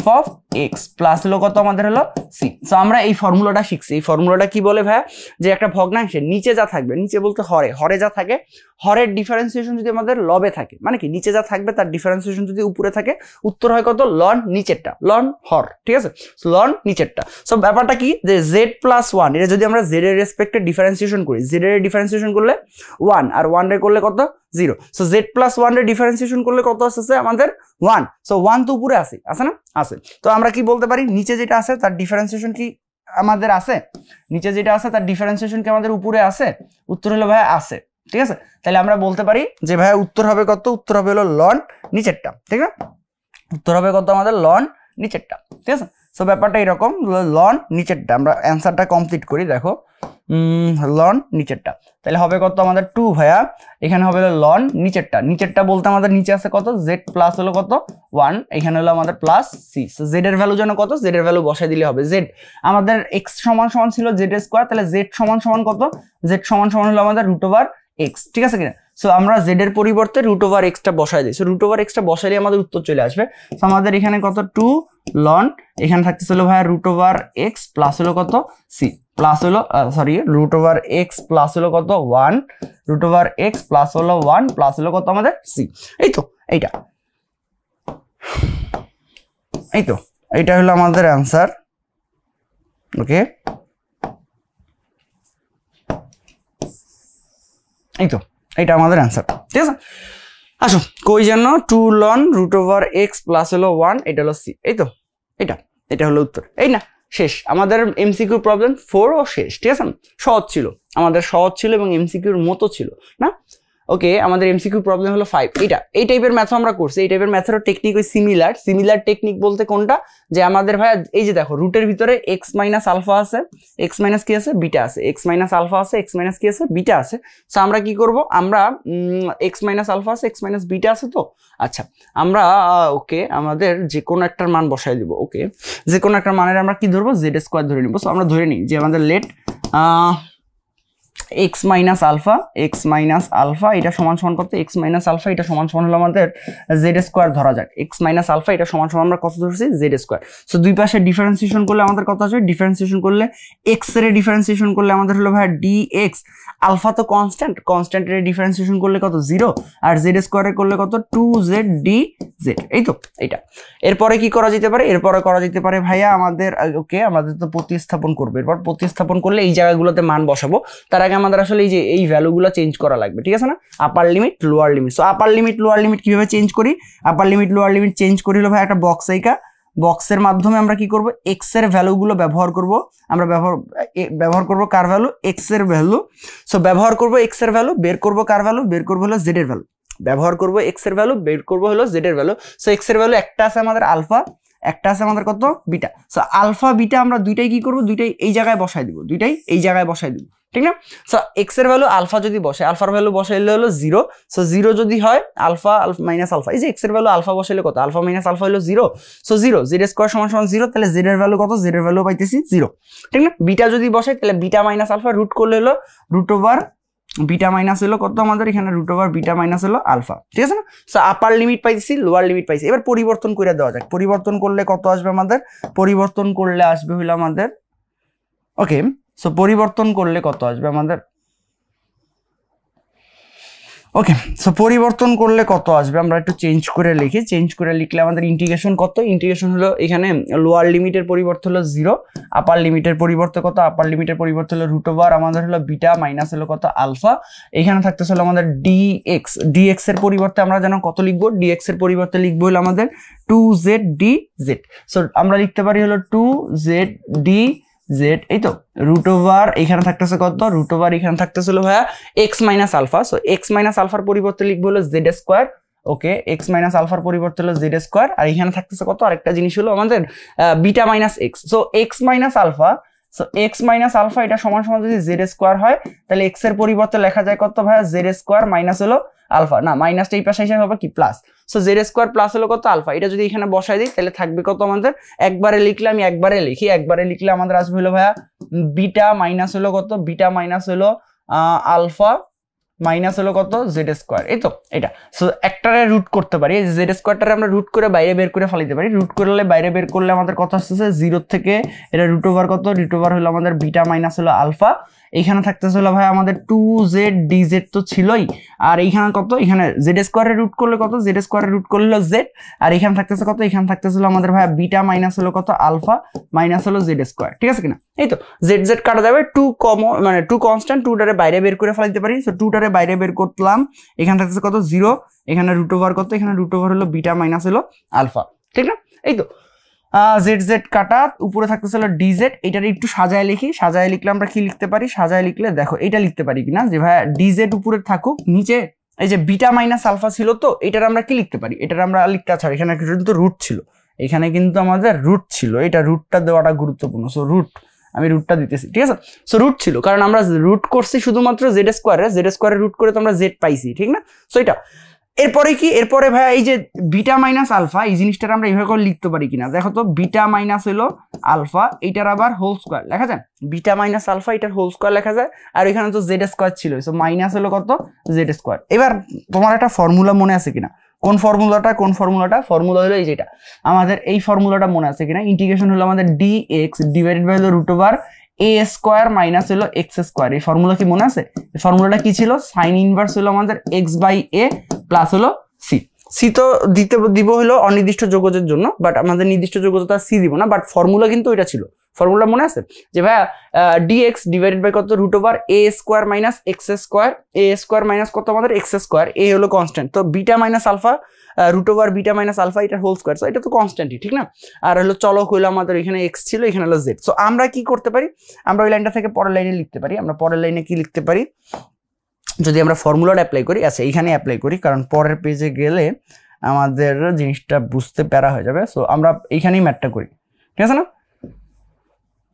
f of x plus হলো কত আমাদের হলো c। সো আমরা এই ফর্মুলাটা শিখছি। এই ফর্মুলাটা কি বলে ভাই, যে একটা ভগ্নাংশের নিচে যা থাকবে, নিচে বলতে হরে, হরে যা থাকে, হরের ডিফারেন্সিয়েশন যদি আমাদের লবে থাকে, মানে কি নিচে যা থাকবে তার ডিফারেন্সিয়েশন যদি উপরে থাকে, উত্তর হয় কত, লন নিচেরটা, লন হর। ঠিক আছে, লন নিচেরটা। সো ব্যাপারটা কি, যে z প্লাস 1 এটা যদি আমরা z এর রেসপেক্টে ডিফারেন্সিয়েশন করি, z এর ডিফারেন্সিয়েশন করলে 1, আর 1 এর করলে কত, 0। সো z প্লাস 1 এর ডিফারেন্সিয়েশন করলে কত আসছে আমাদের 1। সো 1 তো উপরে আছে না, আছে। তো আমরা কি বলতে পারি, নিচে যেটা আছে তার ডিফারেন্সিয়েশন কি আমাদের আছে, নিচে যেটা আছে তার ডিফারেন্সিয়েশন কি আমাদের উপরে আছে, উত্তর হলো ভাই আছে। ঠিক আছে, তাহলে আমরা বলতে পারি যে ভাই উত্তর হবে কত, উত্তর হবে হলো লন নিচেরটা। ঠিক আছে, উত্তর হবে কত আমাদের, লন নিচেরটা। ঠিক আছে, সো ব্যাপারটা এরকম, লন নিচেরটা। আমরা অ্যান্সারটা কমপ্লিট করি, দেখো লন নিচেরটা, তাহলে হবে কত আমাদের 2 ভাইয়া, এখানে হবে লন নিচেরটা। নিচেরটা বলতে আমাদের নিচে আছে কত, z প্লাস হলো কত 1, এখানে হলো আমাদের প্লাস c। সো z এর ভ্যালু যেন কত, z এর ভ্যালু বসাই দিলে হবে, z আমাদের x সমান সমান ছিল z স্কোয়ার, তাহলে z সমান সমান কত, z সমান সমান হলো আমাদের রুট ওভার x। ঠিক আছে কিনা, সো আমরা z এর পরিবর্তে রুট ওভার x টা বসাই দিই। সো রুট ওভার x টা বসাইলে আমাদের উত্তর চলে আসবে। সো আমাদের এখানে কত, 2 লন, এখানে থাকতেছিল ভাই রুট ওভার x প্লাস হলো কত, c প্লাস হলো sorry root over x plus হলো কত 1, রুট ওভার x প্লাস হলো 1 প্লাস হলো কত আমাদের c। এই তো এইটা, এই তো এইটা হলো আমাদের অ্যান্সার। ওকে, এই তো এইটা আমাদের অ্যান্সার। ঠিক আছে, আসো কই যেন 2 লন রুট ওভার x প্লাস হলো 1, এটা হলো c। এই তো এটা হলো উত্তর। এই না, শেষ আমাদের এমসিকিউ প্রবলেম 4 ও শেষ। ঠিক আছে, সহজ ছিল, আমাদের সহজ ছিল এবং এমসিকিউর মতো ছিল না। ওকে, আমাদের এমসিকিউ প্রবলেম হলো 5। এই টাইপের ম্যাথও আমরা করছি। এই টাইপের ম্যাথেরও টেকনিক ওই সিমিলার টেকনিক বলতে কোনটা, যে আমাদের ভাই এই যে দেখো রুটের ভিতরে x মাইনাস আলফা আছে, x মাইনাস কি আছে, বিটা আছে, x মাইনাস আলফা আছে, x মাইনাস কি আছে, বিটা আছে। সো আমরা কি করব, আমরা x মাইনাস আলফা আছে, x মাইনাস বিটা আছে। তো আচ্ছা, আমরা ওকে আমাদের যে কোনো একটার মান বসাই দিব। ওকে, যে কোনো একটা মানের আমরা কি ধরবো, z স্কোয়ার ধরে নিব। সো আমরা ধরে নিই যে আমাদের লেট এক্স মাইনাস আলফা এটা সমান সমান কত, এক্স মাইনাস আলফা এটা সমান সমান হলো আমাদের জেড স্কোয়ার ধরা যাক, এক্স মাইনাস আলফা এটা সমান সমান আমরা কত ধরছি, জেড স্কোয়ার। সো দুই পাশে ডিফারেন্সিয়েশন করলে আমাদের কত আসবে, ডিফারেন্সিয়েশন করলে এক্স এর ডিফারেন্সিয়েশন করলে আমাদের হলো ভাই ডি এক্স, আলফা তো কনস্ট্যান্ট, কনস্ট্যান্টের ডিফারেন্সিয়েশন করলে কত, জিরো, আর জেড স্কোয়ারে করলে কত, 2z dz, এই তো এইটা। এরপরে কি করা যেতে পারে, এরপরে করা যেতে পারে ভাইয়া আমাদের ওকে আমাদের তো প্রতিস্থাপন করবে, এরপর প্রতিস্থাপন করলে এই জায়গাগুলোতে মান বসাবো, তার আগে আমাদের আসলে এই যে এই ভ্যালুগুলো চেঞ্জ করা লাগবে, ঠিক আছে না, আপার লিমিট লোয়ার লিমিট। সো আপার লিমিট লোয়ার লিমিট কিভাবে চেঞ্জ করি, আপার লিমিট লোয়ার লিমিট চেঞ্জ করি হলো ভাই একটা বক্স আইকা, বক্সের মাধ্যমে আমরা কি করব, এক্স এর ভ্যালুগুলো ব্যবহার করব, আমরা ব্যবহার করব কার ভ্যালু, এক্স এর ভ্যালু। সো ব্যবহার করব এক্স এর ভ্যালু, বের করব কার ভ্যালু, বের করব হলো জেড এর ভ্যালু, ব্যবহার করব এক্স এর ভ্যালু, বের করব হলো জেড এর ভ্যালু। সো এক্স এর ভ্যালু একটা আছে আমাদের আলফা, একটা আছে আমাদের কত, বিটা। সো আলফা বিটা আমরা দুইটাই কি করব, দুইটাই এই জায়গায় বসাই দিব, দুইটাই এই জায়গায় বসাই দিব, ঠিক না। সো এক্স এর ভ্যালু আলফা যদি বসে, আলফার ভ্যালু বসাইলে হলো 0। সো 0 যদি হয় আলফা মাইনাস আলফা, এই যে এক্স এর ভ্যালু আলফা বসাইলে কত, আলফা মাইনাস আলফা হলো 0। সো 0 জেড স্কোয়ার সমান সমান 0, তাহলে জেড এর ভ্যালু কত, জেড এর ভ্যালু পাইতেছি 0, ঠিক না। বিটা যদি বসাই তাহলে বিটা মাইনাস আলফা, রুট করলে হলো রুট ওভার বিটা মাইনাস হলো কত আমাদের এখানে, রুট ওভার বিটা মাইনাস হলো আলফা, ঠিক আছে না। সো আপার লিমিট পাইছি, লোয়ার লিমিট পাইছি, এবার পরিবর্তন করে দেওয়া যাক, পরিবর্তন করলে কত আসবে আমাদের, পরিবর্তন করলে আসবে হইলো আমাদের ওকে। সো পরিবর্তন করলে কত আসবে আমাদের, ওকে। সো পরিবর্তন করলে কত আসবে, আমরা একটু চেঞ্জ করে লিখি, চেঞ্জ করে লিখলে আমাদের ইন্টিগ্রেশন কত, ইন্টিগ্রেশন হলো এখানে লোয়ার লিমিটের পরিবর্তে হলো 0, আপার লিমিটের পরিবর্তে কত, আপার লিমিটের পরিবর্তে হলো রুট ওভার আমাদের হলো বিটা মাইনাস হলো কত আলফা, এখানে থাকতেছিল আমাদের ডিএক্স, ডিএক্স এর পরিবর্তে আমরা যেন কত লিখবো, ডিএক্স এর পরিবর্তে লিখবো হলো আমাদের 2z dz। সো আমরা লিখতে পারি হলো 2z dz, এই তো রুট ওভার এখানে থাকতেছে কত, রুট ওভার এখানে থাকতেছিল ভাইয়া x minus alpha. So x minus আলফার পরিবর্তে লিখবো হলো z square, okay, x minus আলফার পরিবর্তে হলো জেড স্কোয়ার, আর এখানে থাকতেছে কত, আরেকটা জিনিস হলো আমাদের beta minus x. So x minus alpha, so x minus alpha এটা সমান সমান যদি জেড স্কোয়ার হয়, তাহলে এক্স এর পরিবর্তে লেখা যায় কত ভাইয়া, জেড স্কোয়ার মাইনাস হলো আলফা, না মাইনাসটা এই পাশে হিসাবে হবে কি plus. So Z square plus হলো কত আলফা, এটা যদি এখানে বসাই দিই তাহলে থাকবে কত আমাদের, একবারে লিখলে আমি একবারে লিখি, একবারে লিখলে আমাদের আসবে হলো ভাইয়া বিটা মাইনাস হলো কত, বিটা মাইনাস হলো আলফা মাইনাস হলো কত, জেড স্কোয়ার, এই তো এটা। সো একটারে রুট করতে পারি, এই জেড স্কোয়ারটারে আমরা রুট করে বাইরে বের করে ফেলাইতে পারি, রুট করলে বাইরে বের করলে আমাদের কত আসতেছে, 0 থেকে এটা রুট ওভার কত, রুট ওভার হলো আমাদের বিটা মাইনাস হলো আলফা, এইখানে থাকতেছে হলো ভাই আমাদের 2z dz তো ছিলই, আর এইখানে কত, এখানে জেড স্কোয়ারে রুট করলে কত, জেড স্কোয়ারে রুট করলে হলো জেড, আর এখানে থাকতেছে কত, এখানে থাকতেছে হলো আমাদের ভাই বিটা মাইনাস হলো কত আলফা মাইনাস হলো জেড স্কোয়ার, ঠিক আছে কিনা। এই তো জেড জেড কাটা যাবে, 2 কমন মানে 2 কনস্ট্যান্ট, 2টারে বাইরে বের করে ফেলাইতে পারি। সো 2টারে বাইরে বের করলাম, এখানে থাকতেছে কত 0, এখানে রুট ওভার কত, এখানে রুট ওভার হলো বিটা মাইনাস হলো আলফা, ঠিক না। এই তো জেড জেড কাটা, উপরে থাকতেছিল ডিজেড, এটার একটু সাজায় লিখি, সাজায় লিখলে আমরা কি লিখতে পারি, সাজায় লিখলে দেখো এটা লিখতে পারি কিনা যে ভাই ডিজেড উপরে থাকুক, নিচে এই যে বিটা মাইনাস আলফা ছিল, তো এটার আমরা কি লিখতে পারি, এটার আমরা লিখতে ছাড়ি, এখানে কিন্তু রুট ছিল, এখানে কিন্তু আমাদের রুট ছিল, এটা রুটটা দেওয়াটা গুরুত্বপূর্ণ। সো রুট আমি রুটটা দিতেছি, ঠিক আছে। সো রুট ছিল কারণ আমরা রুট করছি শুধুমাত্র জেড স্কোয়ারে রুট করে তো আমরা জেড পাইছি, ঠিক না। সো এটা এরপরে কি, এরপরে ভাইয়া এই যে বিটা মাইনাস আলফা এই জিনিসটা আমরা এইভাবে করে লিখতে পারি কিনা, দেখো তো বিটা মাইনাস হলো আলফা, এইটার আবার হোল স্কোয়ার লেখা যায়, বিটা মাইনাস আলফা এটার হোল স্কোয়ার লেখা যায়, আর এখানে তো জেড স্কোয়ার ছিল, সো মাইনাস হলো কত, জেড স্কোয়ার। এবার তোমার একটা ফর্মুলা মনে আছে কিনা, কোন ফর্মুলাটা, কোন ফর্মুলাটা, ফর্মুলা হলো এই যেটা আমাদের, এই ফর্মুলাটা মনে আছে কিনা, ইন্টিগ্রেশন হলো আমাদের dx divided by root over a square minus হলো এক্স স্কোয়ার, এই ফর্মুলা কি মনে আছে, এই ফর্মুলাটা কি ছিল, সাইন ইনভার্স হলো আমাদের এক্স বাই এ প্লাস হলো সি, সি তো দিব হলো অনির্দিষ্ট যোগজের জন্য, বাট আমাদের নির্দিষ্ট যোগজটা সি দিব না, বাট ফর্মুলা কিন্তু এটা ছিল, ফর্মুলা মনে আছে যে ভাইয়া dx ডিভাইডেড বাই কত, root over a square minus x square, a square minus কত আমাদের এক্স স্কোয়ার, a হলো কনস্ট্যান্ট, তো beta minus alpha root over beta minus alpha এটার হোল স্কোয়ার, সো এটা তো কনস্ট্যান্টই, ঠিক না। আর হলো চলক হইলো আমাদের এখানে এক্স ছিল, এখানে হলো জেড। সো আমরা কি করতে পারি, আমরা ওই লাইনটা থেকে পরের লাইনে লিখতে পারি, আমরা পরের লাইনে কি লিখতে পারি, যদি আমরা ফর্মুলাটা অ্যাপ্লাই করি, আচ্ছা এইখানে অ্যাপ্লাই করি কারণ পরের পেজে গেলে আমাদের জিনিসটা বুঝতে প্যারা হয়ে যাবে। সো আমরা এইখানেই ম্যাথটা করি, ঠিক আছে না।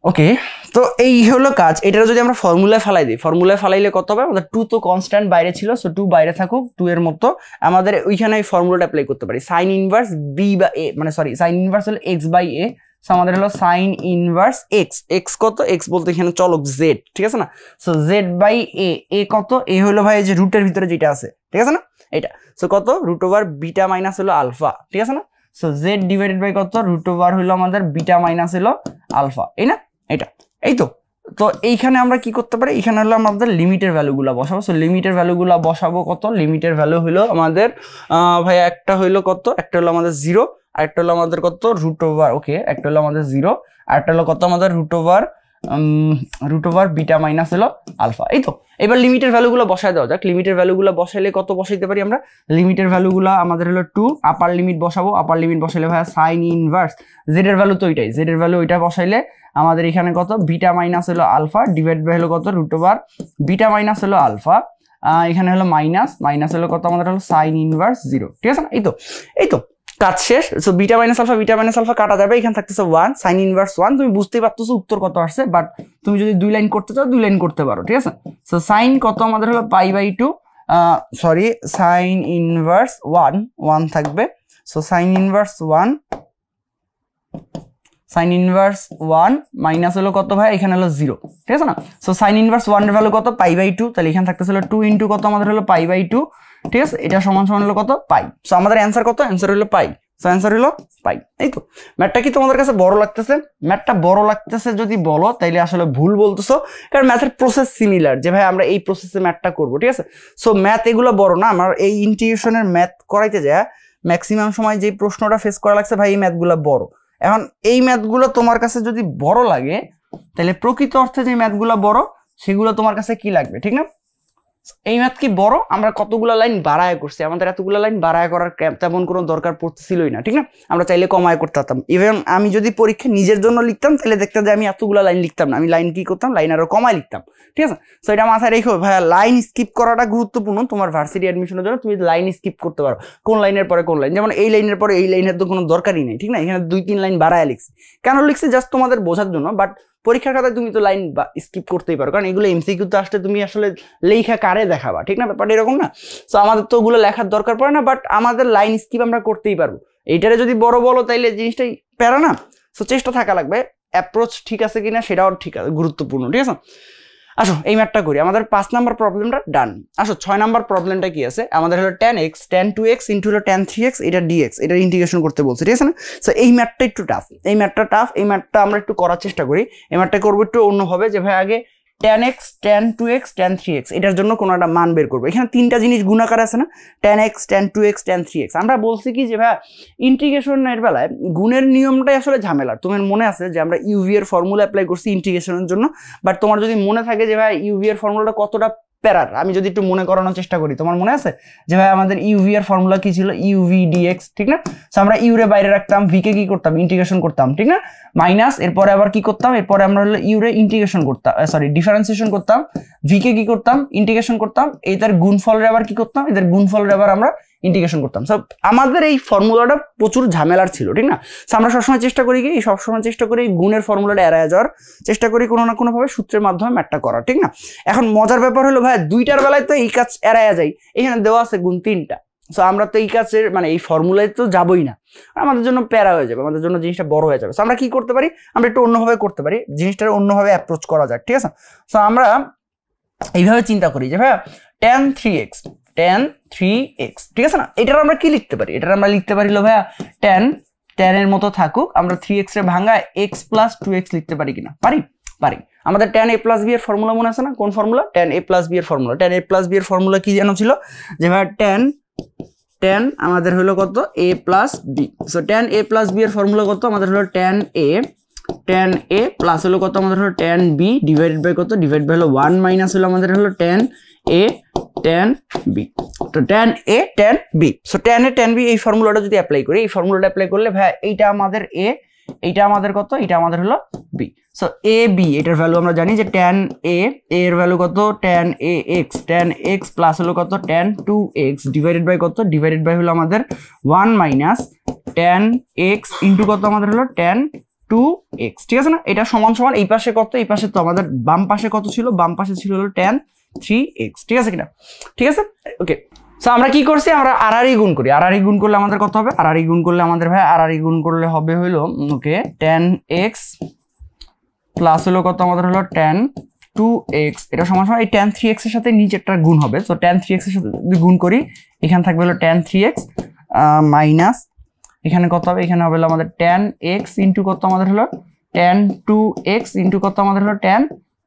ওকে, তো এই হলো কাজ, এটা যদি আমরা ফর্মুলায় ফেলাই দিই, ফর্মুলায় ফেলাইলে কত হবে, আমাদের 2 তো কনস্ট্যান্ট বাইরে ছিল, সো 2 বাইরে থাকুক, 2 এর মতো আমাদের ওইখানে এই ফর্মুলাটা অ্যাপ্লাই করতে পারি, সাইন ইনভার্স বি বা এ, মানে সরি সাইন ইনভার্স হলো এক্স বাই এ সো আমাদের হলো সাইন ইনভার্স এক্স, এক্স কত, এক্স বলতে এখানে চলক জেড, ঠিক আছে না। সো জেড বাই এ, এ কত, এ হলো ভাই যে রুটের ভিতরে যেটা আছে, ঠিক আছে না এটা। সো কত রুট ওভার বিটা মাইনাস হলো আলফা, ঠিক আছে না। সো জেড ডিভাইডেড বাই কত রুট ওভার হলো আমাদের বিটা মাইনাস হলো আলফা, এই না এটা, এই তো। তো এইখানে আমরা কি করতে পারি, এখানে হলো আমাদের লিমিটের ভ্যালুগুলো বসাবো। সো লিমিটের ভ্যালুগুলো বসাবো কত, লিমিটের ভ্যালু হলো আমাদের ভাই একটা হইলো কত, একটা হলো আমাদের 0, আরেকটা হলো আমাদের কত রুট ওভার, ওকে একটা হলো আমাদের 0, আরেকটা হলো কত আমাদের রুট ওভার বিটা মাইনাস হলো আলফা, এই তো। এবার লিমিটের ভ্যালুগুলো বসায় দেওয়া যাক। লিমিটের ভ্যালুগুলো বসাইলে কত বসাইতে পারি আমরা, লিমিটের ভ্যালুগুলো আমাদের হলো 2, আপার লিমিট বসাবো, আপার লিমিট বসাইলে ভাইয়া সাইন ইনভার্স জেড এর ভ্যালু তো ওইটাই, জেড এর ভ্যালু ওইটা বসাইলে আমাদের এখানে কত বিটা মাইনাস হলো আলফা ডিভাইড বাই হলো কত রুট ওভার বিটা মাইনাস হলো আলফা, এখানে হলো মাইনাস হলো কত আমাদের হলো সাইন ইনভার্স 0, ঠিক আছে না, এই তো, এই তো কাজ শেষ। সো বিটা মাইনাস আলফা কাটা যাবে, এখানে থাকতেছে 1 সাইন ইনভার্স 1, তুমি বুঝতেই পারতেছো উত্তর কত আসছে, বাট তুমি যদি 2 লাইন করতে চাও 2 লাইন করতে পারো, ঠিক আছে। সো সাইন কত আমাদের হলো pi by 2, sorry sine inverse 1 থাকবে। সো সাইন ইনভার্স 1 মাইনাস হলো কত ভাই, এখানে হলো 0, ঠিক আছে না। সো সাইন ইনভার্স 1 এর ভ্যালু কত পাই বাই 2, তাহলে এখানে থাকতেছে হলো 2 ইনটু কত আমাদের হলো পাই বাই 2, ঠিক আছে, এটা সমান হলো কত পাই। সো আমাদের অ্যান্সার কত, অ্যান্সার হলো পাই। সো অ্যান্সার হলো পাই, এই তো। ম্যাথটা কি তোমাদের কাছে বড় লাগতেছে, ম্যাথটা বড় লাগতেছে যদি বলো তাইলে আসলে ভুল বলতেছো, কারণ ম্যাথের প্রসেস সিমিলার, যে ভাই আমরা এই প্রসেসে ম্যাথটা করবো, ঠিক আছে। সো ম্যাথ এগুলো বড় না, আমার এই ইন্টিগ্রেশনের ম্যাথ করাইতে যায় ম্যাক্সিমাম সময় যে প্রশ্নটা ফেস করা লাগছে ভাই এই ম্যাথগুলো বড়। এখন এই ম্যাথগুলো তোমার কাছে যদি বড় লাগে তাহলে প্রকৃত অর্থে যে ম্যাথগুলো বড় সেগুলো তোমার কাছে কি লাগবে, ঠিক না। এই ম্যাথ কি বড়, আমরা কতগুলো লাইন বাড়ায় করছি, আমাদের এতগুলো লাইন বাড়ায় করার তেমন কোনো দরকার পড়তেছিলই না, ঠিক না। আমরা চাইলে কমায় করতে পারতাম। ইভেন আমি যদি পরীক্ষা নিজের জন্য লিখতাম তাহলে দেখতাম যে আমি এতগুলো লাইন লিখতাম না, আমি লাইন কি করতাম, লাইন আরো কমায় লিখতাম, ঠিক আছে। সো এটা মাথায় রেখো ভাইয়া, লাইন স্কিপ করাটা গুরুত্বপূর্ণ তোমার ভার্সিটি অ্যাডমিশনের জন্য। তুমি লাইন স্কিপ করতে পারো, কোন লাইনের পরে কোন লাইন, যেমন এই লাইনের পরে এই লাইনের তো কোনো দরকারই নেই, ঠিক না। এখানে 2-3 লাইন বাড়ায় লিখছি, কেন লিখছি জাস্ট তোমাদের বোঝার জন্য, বাট পরীক্ষার খাতায় তুমি তো লাইন স্কিপ করতেই পারো, কারণ এগুলো এমসিকিউতে আসলে তুমি আসলে লেখা কারে দেখাবা, ঠিক না, ব্যাপারটা এরকম না। সো আমাদের তো ওগুলো লেখার দরকার পড়ে না, বাট আমাদের লাইন স্কিপ আমরা করতেই পারবো। এইটারে যদি বড় বলো তাইলে জিনিসটাই প্যারা না। সো চেষ্টা থাকা লাগবে, অ্যাপ্রোচ ঠিক আছে কিনা সেটাও ঠিক আছে, গুরুত্বপূর্ণ, ঠিক আছে। আসো এই ম্যাথটা করি, আমাদের 5 নাম্বার প্রবলেমটা ডান। আসো 6 নাম্বার প্রবলেমটা কি আছে, আমাদের হলো tan x tan 2x into হলো tan 3x এটা dx, এটা ইন্টিগ্রেশন করতে বলছে, ঠিক আছে না। সো এই ম্যাথটা একটু টাফ, এই ম্যাথটা আমরা একটু করার চেষ্টা করি। এই ম্যাথটা করবো একটু অন্যভাবে, যে ভাই আগে tan x tan 2x tan 3x এটার জন্য কোনো একটা মান বের করবো। এখানে 3টা জিনিস গুণাকার আছে না, tan x tan 2x tan 3x। আমরা বলছি কি যে ভাই ইন্টিগ্রেশনের বেলায় গুণের নিয়মটাই আসলে ঝামেলার। তোমার মনে আছে যে আমরা ইউভি এর ফর্মুলা অ্যাপ্লাই করছি ইন্টিগ্রেশনের জন্য, বাট তোমার যদি মনে থাকে যে ভাই ইউভি এর ফর্মুলাটা কতটা প্যারার, আমি যদি একটু মনে করানোর চেষ্টা করি, তোমার মনে আছে যে ভাই আমাদের ইউভি এর ফর্মুলা কি ছিল, ইউভি ডিএক্স, ঠিক না। সো আমরা ইউরে বাইরে রাখতাম, ভি কে কি করতাম ইন্টিগ্রেশন করতাম, ঠিক না, মাইনাস এরপরে আবার কি করতাম, এরপরে আমরা হলো ইউরে ইন্টিগ্রেশন করতাম, সরি ডিফারেন্সিয়েশন করতাম, ভি কে কি করতাম ইন্টিগ্রেশন করতাম, এটার গুণফলের আবার কি করতাম, এদের গুণফলের আবার আমরা ইন্টিগ্রেশন করতাম। সো আমাদের এই ফর্মুলাটা প্রচুর ঝামেলার ছিল, ঠিক না। সো আমরা সবসময় চেষ্টা করি কি, সবসময় চেষ্টা করি গুণের ফর্মুলাটা এড়ায় যাওয়ার চেষ্টা করি, কোনো না কোনো ভাবে সূত্রের মাধ্যমে ম্যাথটা করা, ঠিক না। এখন মজার ব্যাপার হলো ভাই 2টার বেলায় তো এই কাজ এড়ায় যায়, এখানে দেওয়া আছে গুণ 3টা। সো আমরা তো এই কাজের মানে এই ফর্মুলায় তো যাবোই না, আমাদের জন্য প্যারা হয়ে যাবে, আমাদের জন্য জিনিসটা বড় হয়ে যাবে। সো আমরা কি করতে পারি, আমরা একটু অন্যভাবে করতে পারি, জিনিসটার অন্যভাবে অ্যাপ্রোচ করা যাক, ঠিক আছে। সো আমরা এইভাবে চিন্তা করি যে ভাইয়া tan 3x, ঠিক আছে না। এটার আমরা কি লিখতে পারি, এটার আমরা লিখতে পারি ভাইয়া tan এর মতো থাকুক, আমরা 3x এর ভাঙা x প্লাস 2x লিখতে পারি কিনা, পারি। আমাদের tan a প্লাস b এর ফর্মুলা মনে আছে না, কোন formula, tan a plus b এর formula. tan a plus b এর ফর্মুলা কি জানো ছিল, যে ভাইয়া tan আমাদের হলো কত a plus b। So tan a plus b এর ফর্মুলা কত, আমাদের হলো tan a প্লাস হলো কত, আমাদের হলো tan b ডিভাইডেড বাই কত, ডিভাইড বাই হলো 1 মাইনাস হলো আমাদের হলো tan a tan b। তো tan a tan b, so tan a tan b এই ফর্মুলাটা যদি অ্যাপ্লাই করি, এই ফর্মুলাটা অ্যাপ্লাই করলে ভাই এইটা আমাদের a, এইটা আমাদের কত, এটা আমাদের হলো b। সো a b এটার ভ্যালু আমরা জানি যে tan a এর ভ্যালু কত, tan x প্লাস হলো কত tan 2x ডিভাইডেড বাই কত, ডিভাইডেড বাই হলো আমাদের 1 মাইনাস tan x ইনটু কত আমাদের হলো tan 2x, ঠিক আছে না। এটা সমান এই পাশে কত, এই পাশে তো আমাদের বাম পাশে কত ছিল, বাম পাশে ছিল হলো tan 3x, ঠিক আছে কিনা, ঠিক আছে ওকে। সো আমরা কি করছি, আমরা আড়াআড়ি গুণ করি। আড়াআড়ি গুণ করলে আমাদের কত হবে, আড়াআড়ি গুণ করলে আমাদের ভাই আড়াআড়ি গুণ করলে হবে হলো ওকে tan x প্লাস হলো কত আমাদের হলো tan 2x, এটা সমান সমান এই tan 3x এর সাথে নিচেরটা গুণ হবে। তো tan 3x এর সাথে যদি গুণ করি এখানে থাকবে হলো tan 3x মাইনাস এখানে কত হবে, এখানে হবে হলো আমাদের tan x ইনটু কত আমাদের হলো tan 2x ইনটু কত আমাদের হলো tan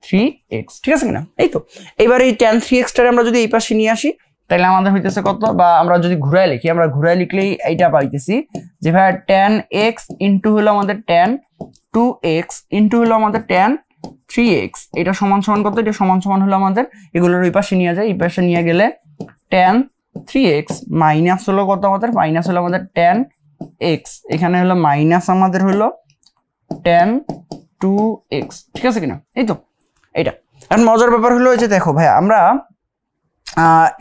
3x, ঠিক আছে কিনা? এই তো এবার এই tan 3x টারে আমরা যদি এই পাশে নিয়ে আসি তাহলে আমাদের হইতেছে কত, বা আমরা যদি ঘুরায় লিখি, আমরা ঘুরায় লিখলেই এইটা পাইতেছি যে ভাই tan x ইনটু হলো আমাদের tan 2x ইনটু হলো আমাদের tan 3x, এটা সমান সমান কত, এটা সমান সমান হলো আমাদের এগুলোর ওই পাশে নিয়ে যায়, এই পাশে নিয়ে গেলে tan 3x মাইনাস হলো কত আমাদের, মাইনাস হলো আমাদের tan x, এখানে হলো মাইনাস আমাদের হলো tan 2x, ঠিক আছে কিনা? এই তো এটা। আর মজার ব্যাপার হলো যে দেখো ভাই আমরা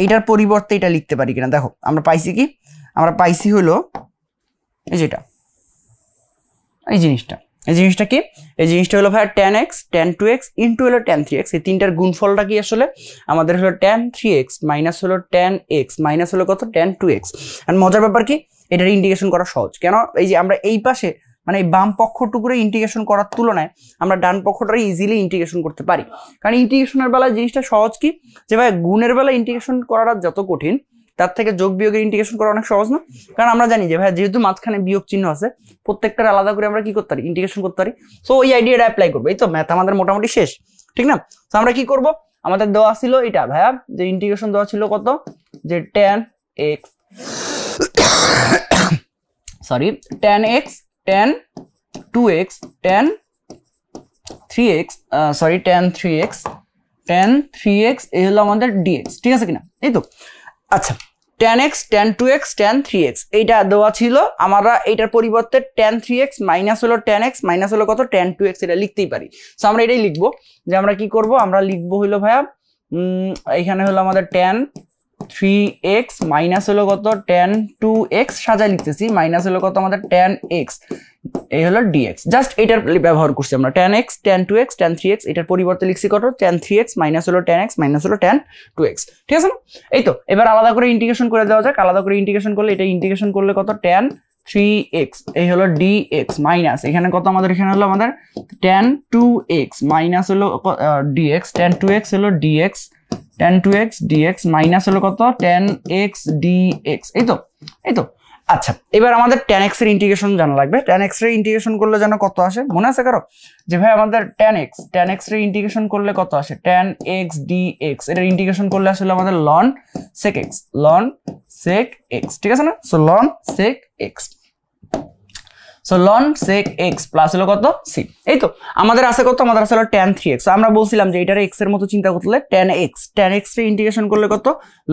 এটার পরিবর্তে এটা লিখতে পারি কিনা, দেখো আমরা পাইছি কি, আমরা পাইছি হলো এই যেটা, এই জিনিসটা কি, এই জিনিসটা হলো ভাই tan x tan 2x into হলো tan 3x, এই তিনটার গুণফলটা কি আসলে আমাদের হলো tan 3x মাইনাস হলো tan x মাইনাস হলো কত tan 2x। আর মজার ব্যাপার কি, এটার ইন্টিগ্রেশন করা সহজ কেন, এই যে আমরা এই পাশে মানে এই বাম পক্ষটুকুরে ইন্টিগ্রেশন করার তুলনায় আমরা ডান পক্ষটারে ইজিলি ইন্টিগ্রেশন করতে পারি। কারণ ইন্টিগ্রেশনের বেলায় জিনিসটা সহজ কি, যে ভাই গুণের বেলায় ইন্টিগ্রেশন করাটা যত কঠিন তার থেকে যোগ বিয়োগের ইন্টিগ্রেশন করা অনেক সহজ না? কারণ আমরা জানি যে ভাই যেহেতু মাঝখানে বিয়োগ চিহ্ন আছে প্রত্যেকটার আলাদা করে আমরা কি করতে পারি, ইন্টিগ্রেশন করতে পারি। সো ওই আইডিয়াটা অ্যাপ্লাই করবো। এই তো ম্যাথ আমাদের মোটামুটি শেষ, ঠিক না? তো আমরা কি করব, আমাদের দেওয়া ছিল এটা ভাইয়া, যে ইন্টিগ্রেশন দেওয়া ছিল কত, যে tan x sorry tan x tan 2x tan 3x sorry tan 3x এই হলো আমাদের dx, ঠিক আছে কিনা? এই তো আচ্ছা, tan x tan 2x tan 3x এইটা দেওয়া ছিল, আমরা এইটার পরিবর্তে tan 3x মাইনাস হলো tan x মাইনাস হলো কত tan 2x এটা লিখতেই পারি। সো আমরা এটাই লিখবো, যে আমরা কি করব, আমরা লিখবো হলো ভাইয়া এখানে হলো আমাদের tan 3x মাইনাস হলো কত tan 2x সাজায় লিখতেছি, মাইনাস হলো কত আমাদের tan x এই হলো dx, জাস্ট এটার ব্যবহার করছি আমরা tan x tan 2x tan 3x, এটার পরিবর্তে লিখছি কত tan 3x মাইনাস হলো tan x মাইনাস হলো tan 2x, ঠিক আছে না? এই তো এবার আলাদা করে ইন্টিগ্রেশন করে দেওয়া যাক। আলাদা করে ইন্টিগ্রেশন করলে এটা ইন্টিগ্রেশন করলে কত tan 3x এই হলো dx মাইনাস এখানে কত আমাদের, এখানে হলো আমাদের tan 2x মাইনাস হলো dx tan 2x হলো dx tan 2x dx minus হলো কত tan x dx, এই তো আচ্ছা, এবার আমাদের tan x এর ইন্টিগ্রেশন জানা লাগবে। tan x এর ইন্টিগ্রেশন করলে যেন কত আসে মনে আছে কারো, যে ভাই আমাদের tan x এর ইন্টিগ্রেশন করলে কত আসে, tan x dx এর ইন্টিগ্রেশন করলে আসলে আমাদের ln sec x, ঠিক আছে না? So ln sec x, so ln sec x plus হলো কত c, এই তো আমাদের আছে কত, আমাদের আছে হলো tan 3x। আমরা বলছিলাম যে এটারে x এর মতো চিন্তা করলে tan x এর ইন্টিগ্রেশন করলে কত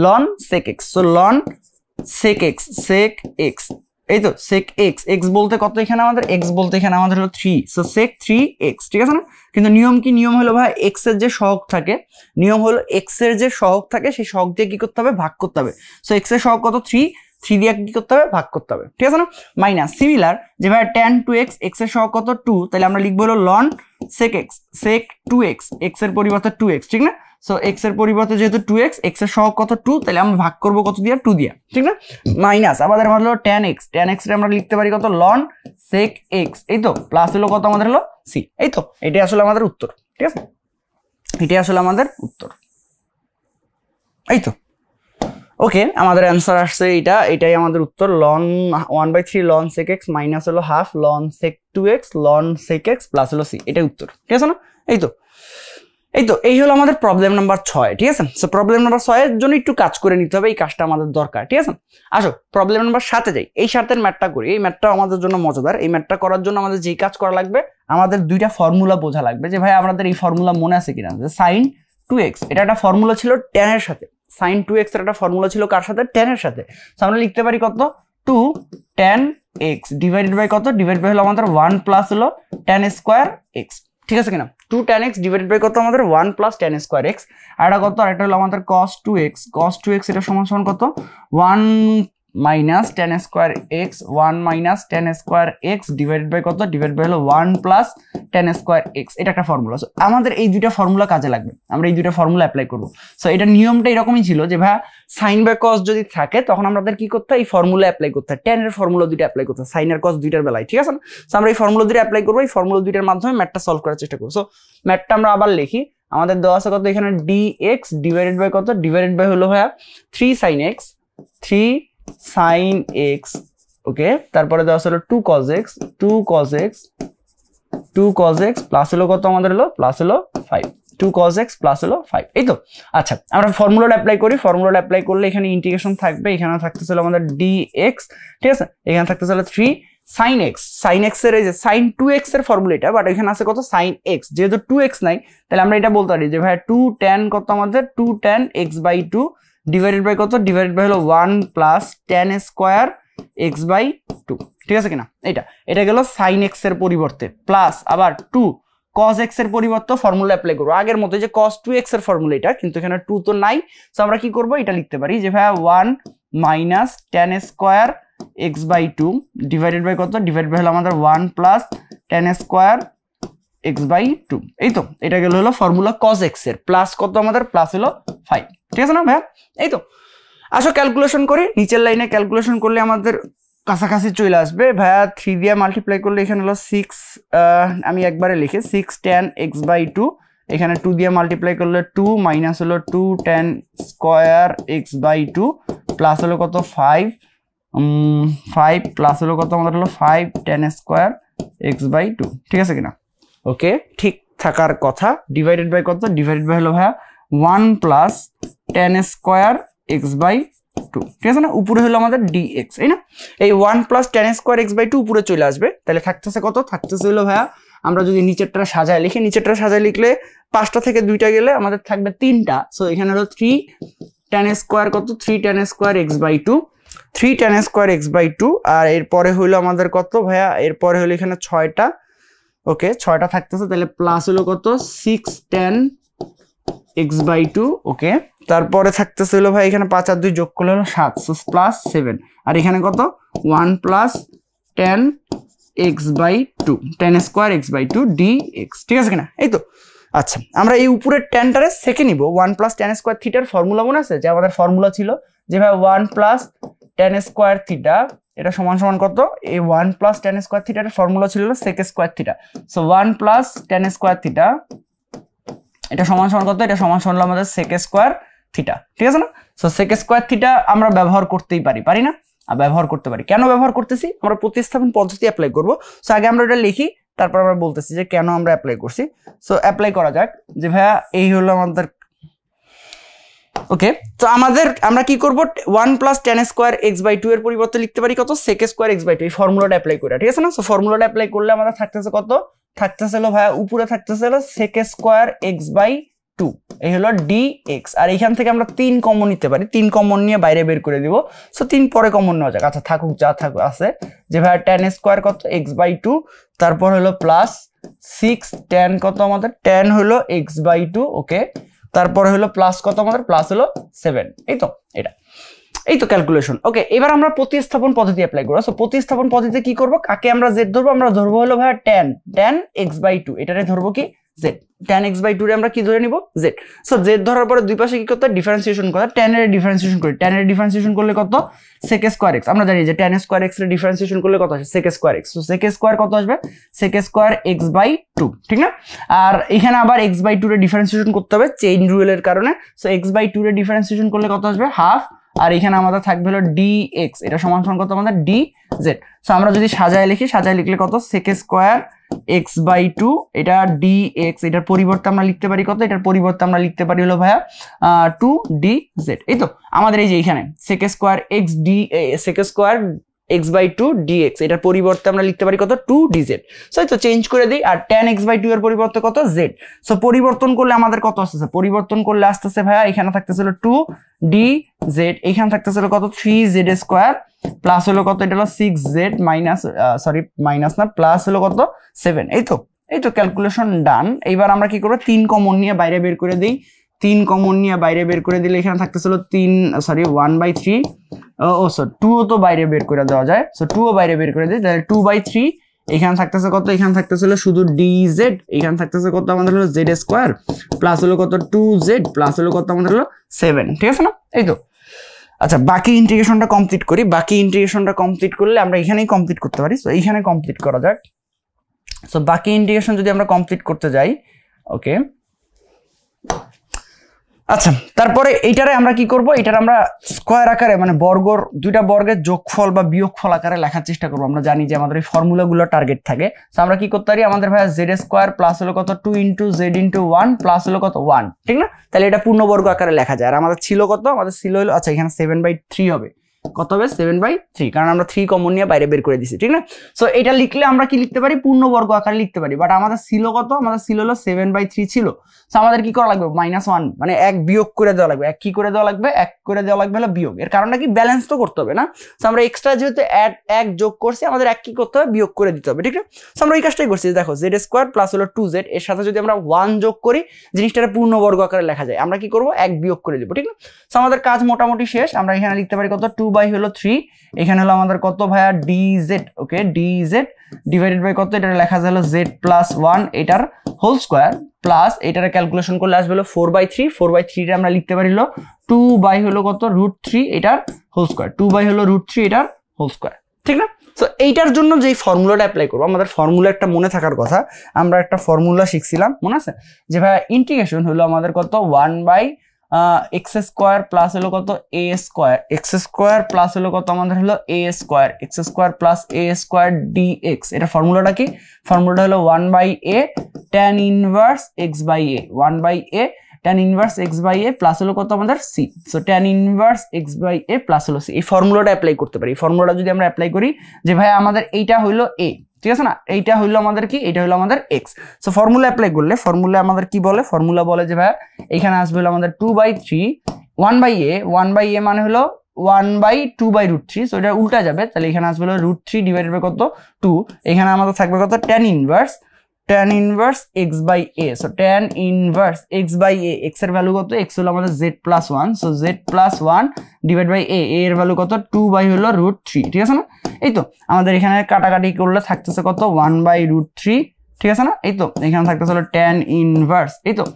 ln sec x, so ln sec x এই তো sec x বলতে কত, এখানে আমাদের x বলতে এখানে আমাদের হলো 3, সো sec 3x, ঠিক আছে না? কিন্তু নিয়ম কি, নিয়ম হলো ভাই x এর যে সহগ থাকে, নিয়ম হলো x এর যে সহগ থাকে সেই সহগ দিয়ে কি করতে হবে, ভাগ করতে হবে। সো x এর সহগ কত 3 দিয়ে কি করতে হবে, ভাগ করতে হবে, ঠিক আছে না? মাইনাস সিমিলার যে ভাই tan 2x x এর সহগ কত 2, তাহলে আমরা লিখবো হলো ln sec 2x x এর পরিবর্তে 2x, ঠিক না? সো x এর পরিবর্তে যেহেতু 2x x এর সহগ কত 2, তাহলে আমরা ভাগ করব কত দিয়ে, 2 দিয়ে, ঠিক না? মাইনাস আমাদের হলো tan x এর আমরা লিখতে পারি কত ln sec x, এই তো প্লাস হলো কত আমাদের হলো c, এই তো এটাই আসলে আমাদের উত্তর, ঠিক আছে? এটাই আসলে আমাদের উত্তর, এই তো ওকে আমাদের অ্যান্সার আসছে এটাই আমাদের উত্তর, ln 1/3 ln sec x minus হলো half ln sec 2x ln sec x plus হলো c, এটাই উত্তর, ঠিক আছে না? এই হলো আমাদের প্রবলেম নাম্বার 6, ঠিক আছে? সো প্রবলেম নাম্বার 6 এর জন্য একটু কাজ করে নিতে হবে, এই কাজটা আমাদের দরকার, ঠিক আছে? আসো প্রবলেম নাম্বার 7 এ যাই। এই 7 এর ম্যাথটা করি, এই ম্যাথটা আমাদের জন্য মজাদার। এই ম্যাথটা করার জন্য আমাদের যেই কাজ করা লাগবে, আমাদের দুইটা ফর্মুলা বোঝা লাগবে, যে ভাই আমাদের এই ফর্মুলা মনে আছে কিনা, যে sin 2x এটা একটা ফর্মুলা ছিল tan এর সাথে, sin 2x এর একটা ফর্মুলা ছিল কার সাথে, tan এর সাথে। সো আমরা লিখতে পারি কত 2 tan x ডিভাইডেড বাই কত, ডিভাইড বাই হলো আমাদের 1 প্লাস হলো tan স্কয়ার x, ঠিক আছে কিনা? 2 tan x ডিভাইডেড বাই কত আমাদের 1 প্লাস tan স্কয়ার x, আর এটা কত, আর এটা হলো আমাদের cos 2x এটা সমান সমান কত 1 minus tan square x, 1 minus tan square x divided by কত, ডিভাইড বাই হলো 1 প্লাস টেন স্কোয়ার এক্স। এটা একটা ফর্মুলা। সো আমাদের এই দুইটা ফর্মুলা কাজে লাগবে, আমরা এই দুইটা ফর্মুলা অ্যাপ্লাই করবো। সো এটা নিয়মটা এরকমই ছিল যে ভাই সাইন বাই কস যদি থাকে তখন আমাদের কি করতে হয়, এই ফর্মুলা অ্যাপ্লাই করতে হয়, টেনের ফর্মুলা দুইটা অ্যাপ্লাই করতে হয় সাইন আর কস দুইটার বেলায়, ঠিক আছে না? সো আমরা এই ফর্মুলা দুইটা অ্যাপ্লাই করবো, এই ফর্মুলা দুইটার মাধ্যমে ম্যাথটা সলভ করার চেষ্টা করবো। সো ম্যাথটা আমরা আবার লিখি, আমাদের দেওয়া আছে কত এখানে dx ডিভাইডেড বাই কত, ডিভাইডেড বাই হলো ভাইয়া 3 sin x, 3 sin x, ওকে। তারপরে দেওয়া হলো 2 cos x, 2 cos x, 2 cos x plus হলো কত আমাদের হলো, প্লাস হলো 5, 2 cos x প্লাস হলো 5। এই তো আচ্ছা, আমরা ফর্মুলাটা অ্যাপ্লাই করি। ফর্মুলাটা অ্যাপ্লাই করলে এখানে ইন্টিগ্রেশন থাকবে, এখানে থাকতেছিল আমাদের dx, ঠিক আছে, এখানে থাকতেছিল 3 sin x, sin x এর এই যে sin 2x এর ফর্মুলা এটা, বাট এখানে আছে কত sin x, যেহেতু 2x নাই তাহলে আমরা এটা বলতে পারি যে ভাই 2 tan কত আমাদের 2 tan x by 2 divided by কত, ডিভাইডেড বাই হলো 1 plus tan square x by 2, ঠিক আছে কিনা? এটা গেল sin x এর পরিবর্তে, প্লাস আবার 2 cos x এর পরিবর্তে ফর্মুলা অ্যাপ্লাই করব আগের মতো যে cos 2x এর ফর্মুলা এটা, কিন্তু এখানে 2 তো নাই। সো আমরা কি করব, এটা লিখতে পারি যে ভাই 1 minus tan square x by 2 divided by কত, ডিভাইড বাই হলো আমাদের 1 plus tan square x by 2। এই তো এটা গেল হলো ফর্মুলা cos x এর, প্লাস কত আমাদের, প্লাস হলো 5, ঠিক আছে না ভাই? এই তো আসো ক্যালকুলেশন করি, নিচের লাইনে ক্যালকুলেশন করলে আমাদের কাছাকাছি চলে আসবে ভাইয়া। 3 দিয়ে মাল্টিপ্লাই করলে এখানে হলো 6, আমি একবারে লিখি 6 tan x বাই 2, এখানে 2 দিয়ে মাল্টিপ্লাই করলে 2 মাইনাস হলো 2 tan square x by 2 plus হলো কত 5 প্লাস হলো কত আমাদের হলো 5 tan স্কয়ার x বাই 2, ঠিক আছে কিনা? ওকে, ঠিক থাকার কথা। ডিভাইডেড বাই কত, ডিভাইডেড বাই হলো ভাইয়া 1 plus tan square x by 2, ঠিক আছে না? উপরে হলো আমাদের dx, এই না? এই 1 plus tan square x by 2 উপরে চলে আসবে, তাহলে থাকতেছে কত, থাকতেছে হলো ভাইয়া, আমরা যদি নিচেরটা সাজায় লিখি, নিচেরটা সাজায় লিখলে 5টা থেকে 2টা গেলে আমাদের থাকবে 3টা। সো এখানে হলো 3 tan স্কয়ার কত, 3 tan square x by 2, 3 tan square x by 2, আর এরপরে হলো আমাদের কত ভাইয়া, এরপরে হলো এখানে 6টা, ওকে 6টা থাকতেছে, তাহলে প্লাস হলো কত 6 tan x বাই 2, ওকে। তারপরে থাকতেছে হলো ভাই এখানে 5 আর 2 যোগ করলে হলো 7, সো প্লাস 7, আর এখানে কত 1 plus tan x by 2, tan square x by 2 dx, ঠিক আছে কিনা? এই তো আচ্ছা, আমরা এই উপরের ট্যানটারে সেকে নিব। 1 প্লাস tan স্কয়ার থিটার ফর্মুলা মনে আছে, যে আমাদের ফর্মুলা ছিল যে ভাই 1 প্লাস tan স্কয়ার থিটা এটা সমান সমান কত, এই 1 প্লাস tan স্কয়ার থিটার ফর্মুলা ছিল sec square theta. So 1 plus tan square theta এটা সমান সমান কত, এটা সমান সমান আমাদের sec স্কয়ার থিটা, ঠিক আছে না? সো sec স্কয়ার থিটা আমরা ব্যবহার করতেই পারি না? ব্যবহার করতে পারি। কেন ব্যবহার করতেছি, আমরা প্রতিস্থাপন পদ্ধতি অ্যাপ্লাই করব। সো আগে আমরা এটা লিখি, তারপর আমরা বলতেছি যে কেন আমরা অ্যাপ্লাই করছি। সো অ্যাপ্লাই করা যাক যে ভাইয়া এই হলো আমাদের, ওকে। তো আমরা কি করব, 1 plus tan square x by 2 এর পরিবর্তে লিখতে পারি কত, sec স্কয়ার x বাই 2, এই ফর্মুলাটা অ্যাপ্লাই করে, ঠিক আছে না? সো ফর্মুলাটা অ্যাপ্লাই করলে আমাদের থাকতেছে কত, থাকতেছে হলো ভাইয়া উপরে থাকতেছে হলো sec স্কয়ার x বাই 2, এই হলো dx, আর এখান থেকে আমরা 3 কমন নিতে পারি, 3 কমন নিয়ে বাইরে বের করে দিব। সো 3 পরে কমন নেওয়া যাক, আচ্ছা থাকুক যা থাকুক আছে, যে ভাইয়া tan স্কয়ার কত x বাই 2, তারপর হলো প্লাস 6 tan কত আমাদের, tan হলো x বাই 2, ওকে। তারপরে হলো প্লাস কত আমাদের, প্লাস হলো 7, এই তো এই তো ক্যালকুলেশন, ওকে। এবার আমরা প্রতিস্থাপন পদ্ধতি অ্যাপ্লাই করব। সো প্রতিস্থাপন পদ্ধতিতে কি করব, কাকে আমরা z ধরবো, আমরা ধরবো হলো ভাইয়া tan x বাই 2, এটারে ধরবো কি z, tan x বাই 2 রে আমরা কি ধরে নিব z। সো z ধরার পরে দুই পাশে কি করতে, ডিফারেন্সিয়েশন করতে, tan এর ডিফারেন্সিয়েশন করি, tan এর ডিফারেন্সিয়েশন করলে কত, sec স্কয়ার x, আমরা জানি যে tan স্কয়ার x এর ডিফারেন্সিয়েশন করলে কত আসে, sec square x। So sec square কত আসবে, sec স্কয়ার x বাই 2, ঠিক না? আর এখানে আবার x বাই 2 এর ডিফারেন্সিয়েশন করতে হবে চেইন রুলের কারণে। সো x বাই 2 এর ডিফারেন্সিয়েশন করলে কত আসবে, হাফ, আর এখানে আমাদের থাকবে হলো dx, এটা সমান সমান কত আমাদের dz। সো আমরা যদি সাজায় লিখি, সাজায় লিখলে কত, sec স্কয়ার x বাই 2, এটা dx, এটার পরিবর্তে আমরা লিখতে পারি কত, এটার পরিবর্তে আমরা লিখতে পারি হলো ভাইয়া 2dz। এই তো আমাদের এই যে এখানে sec square sec square x by 2 dx, এটার পরিবর্তে আমরা লিখতে পারি কত, 2dz। সো এই তো চেঞ্জ করে দিই, আর tan x বাই 2 এর পরিবর্তে কত, z। সো পরিবর্তন করলে আমাদের কত আসতেছে, পরিবর্তন করলে আসতেছে ভাইয়া এখানে থাকতেছিল 2dz, এখানে থাকতেছিল কত, 3z স্কয়ার, প্লাস হলো কত, এটা হলো 6z মাইনাস, সরি মাইনাস না, প্লাস হলো কত 7। এই তো ক্যালকুলেশন ডান। এইবার আমরা কি করব, 3 কমন নিয়ে বাইরে বের করে দিই, 3 কমন নিয়ে বাইরে বের করে দিলে এখানে থাকতেছিল 1/3 2 তো বাইরে বের করে দেওয়া যায়, সো 2 ও বাইরে বের করে দিই, তাহলে 2/3 এখানে থাকতেছে কত, এখানে থাকতেছিল শুধু dz, এখানে থাকতেছে কত আমাদের হলো z স্কয়ার প্লাস হলো কত 2z প্লাস হলো কত আমাদের হলো 7, ঠিক আছে না? এই তো আচ্ছা, বাকি ইন্টিগ্রেশনটা কমপ্লিট করি। বাকি ইন্টিগ্রেশনটা কমপ্লিট করলে আমরা এখানেই কমপ্লিট করতে পারি, সো এইখানে কমপ্লিট করা যাক। সো বাকি ইন্টিগ্রেশন যদি আমরা কমপ্লিট করতে যাই, ওকে আচ্ছা, তারপরে এইটারে আমরা কি করব, এটার আমরা স্কয়ার আকারে মানে বর্গর দুইটা বর্গের যোগফল বা বিয়োগফল আকারে লেখার চেষ্টা করব। আমরা জানি যে আমাদের এই ফর্মুলাগুলো টার্গেট থাকে, সো আমরা কি করতে পারি, আমাদের ভাই z স্কয়ার প্লাস হলো কত 2 * z * 1 প্লাস হলো কত 1, ঠিক না? তাহলে এটা পূর্ণবর্গ আকারে লেখা যায়। আর আমাদের ছিল কত, আমাদের ছিল হলো আচ্ছা এখানে 7/3 হবে, কত হবে 7/3, কারণ আমরা 3 কমন নিয়ে বাইরে বের করে দিছি, ঠিক না? সো এটা লিখলে আমরা কি লিখতে পারি, পূর্ণবর্গ আকারে লিখতে পারি, বাট আমাদের ছিল কত, আমাদের ছিল হলো 7/3 ছিল। সো আমাদের কি করা লাগবে, -1 মানে 1 বিয়োগ করে দেওয়া লাগবে। 1 কি করে দেওয়া লাগবে, 1 করে দেওয়া লাগবে হলো বিয়োগ। এর কারণটা কি, ব্যালেন্স তো করতে হবে না? সো আমরা এক্সট্রা যেহেতু 1 যোগ করছি, আমাদের 1 কি করতে হবে, বিয়োগ করে দিতে হবে, ঠিক না? সো আমরা এই কাজটাই করছি। দেখো z স্কয়ার প্লাস হলো 2z এর সাথে যদি আমরা 1 যোগ করি, জিনিসটা পূর্ণবর্গ আকারে লেখা যায়। আমরা কি করব, 1 বিয়োগ করে দিব, ঠিক না? সো আমাদের কাজ মোটামুটি শেষ। আমরা এখানে লিখতে পারি কত 2/3, এখানে হলো আমাদের কত ভাইয়া dz, okay dz divided by কত, এটা লেখা যায় হলো z প্লাস 1 এটার হোল স্কয়ার প্লাস এটার ক্যালকুলেশন করলে আসবে হলো 4/3, 4/3 টা আমরা লিখতে পারি হলো 2 হলো কত √3 এটার হোল স্কয়ার, 2 হলো √3 এটার হোল স্কয়ার, ঠিক না? সো এইটার জন্য যেই ফর্মুলাটা অ্যাপ্লাই করবো, আমাদের ফর্মুলা একটা মনে থাকার কথা। আমরা একটা ফর্মুলা শিখছিলাম, মনে আছে যে ভাইয়া ইন্টিগ্রেশন হলো আমাদের কত 1/x স্কয়ার প্লাস হলো কত a square, x square plus হলো কত আমাদের হলো a square, x square plus a square dx। এটা ফর্মুলাটা কি, ফর্মুলাটা হলো 1/a tan inverse x/a, 1/a tan inverse x/a plus হলো কত আমাদের c। So tan inverse x/a plus হলো c, এই ফর্মুলাটা অ্যাপ্লাই করতে পারি। এই ফর্মুলাটা যদি আমরা অ্যাপ্লাই করি যে ভাই আমাদের এইটা হইলো a, ঠিক আছে না, এইটা হইলো আমাদের কি, এটা হলো আমাদের x। সো ফর্মুলা অ্যাপ্লাই করলে ফর্মুলা আমাদের কি বলে, ফর্মুলা বলে যে ভাই এখানে আসবে হলো আমাদের 2/3 1/a মানে হলো 1/2/√3, সো এটা উল্টা যাবে, তাহলে এখানে আসবে হলো √3 ডিভাইডেড বাই কত 2, এখানে আমাদের থাকবে কত tan inverse x/a, so tan inverse x/a, x এর ভ্যালু কত, x হলো আমাদের z plus 1, so z plus 1 divide by a এর ভ্যালু কত 2 হলো √3, ঠিক আছে না? এই তো আমাদের এখানে কাটাকাটি করলে থাকতেছে কত 1/√3, ঠিক আছে না? এই তো এখানে থাকতেছে হলো tan ইনভার্স, এই তো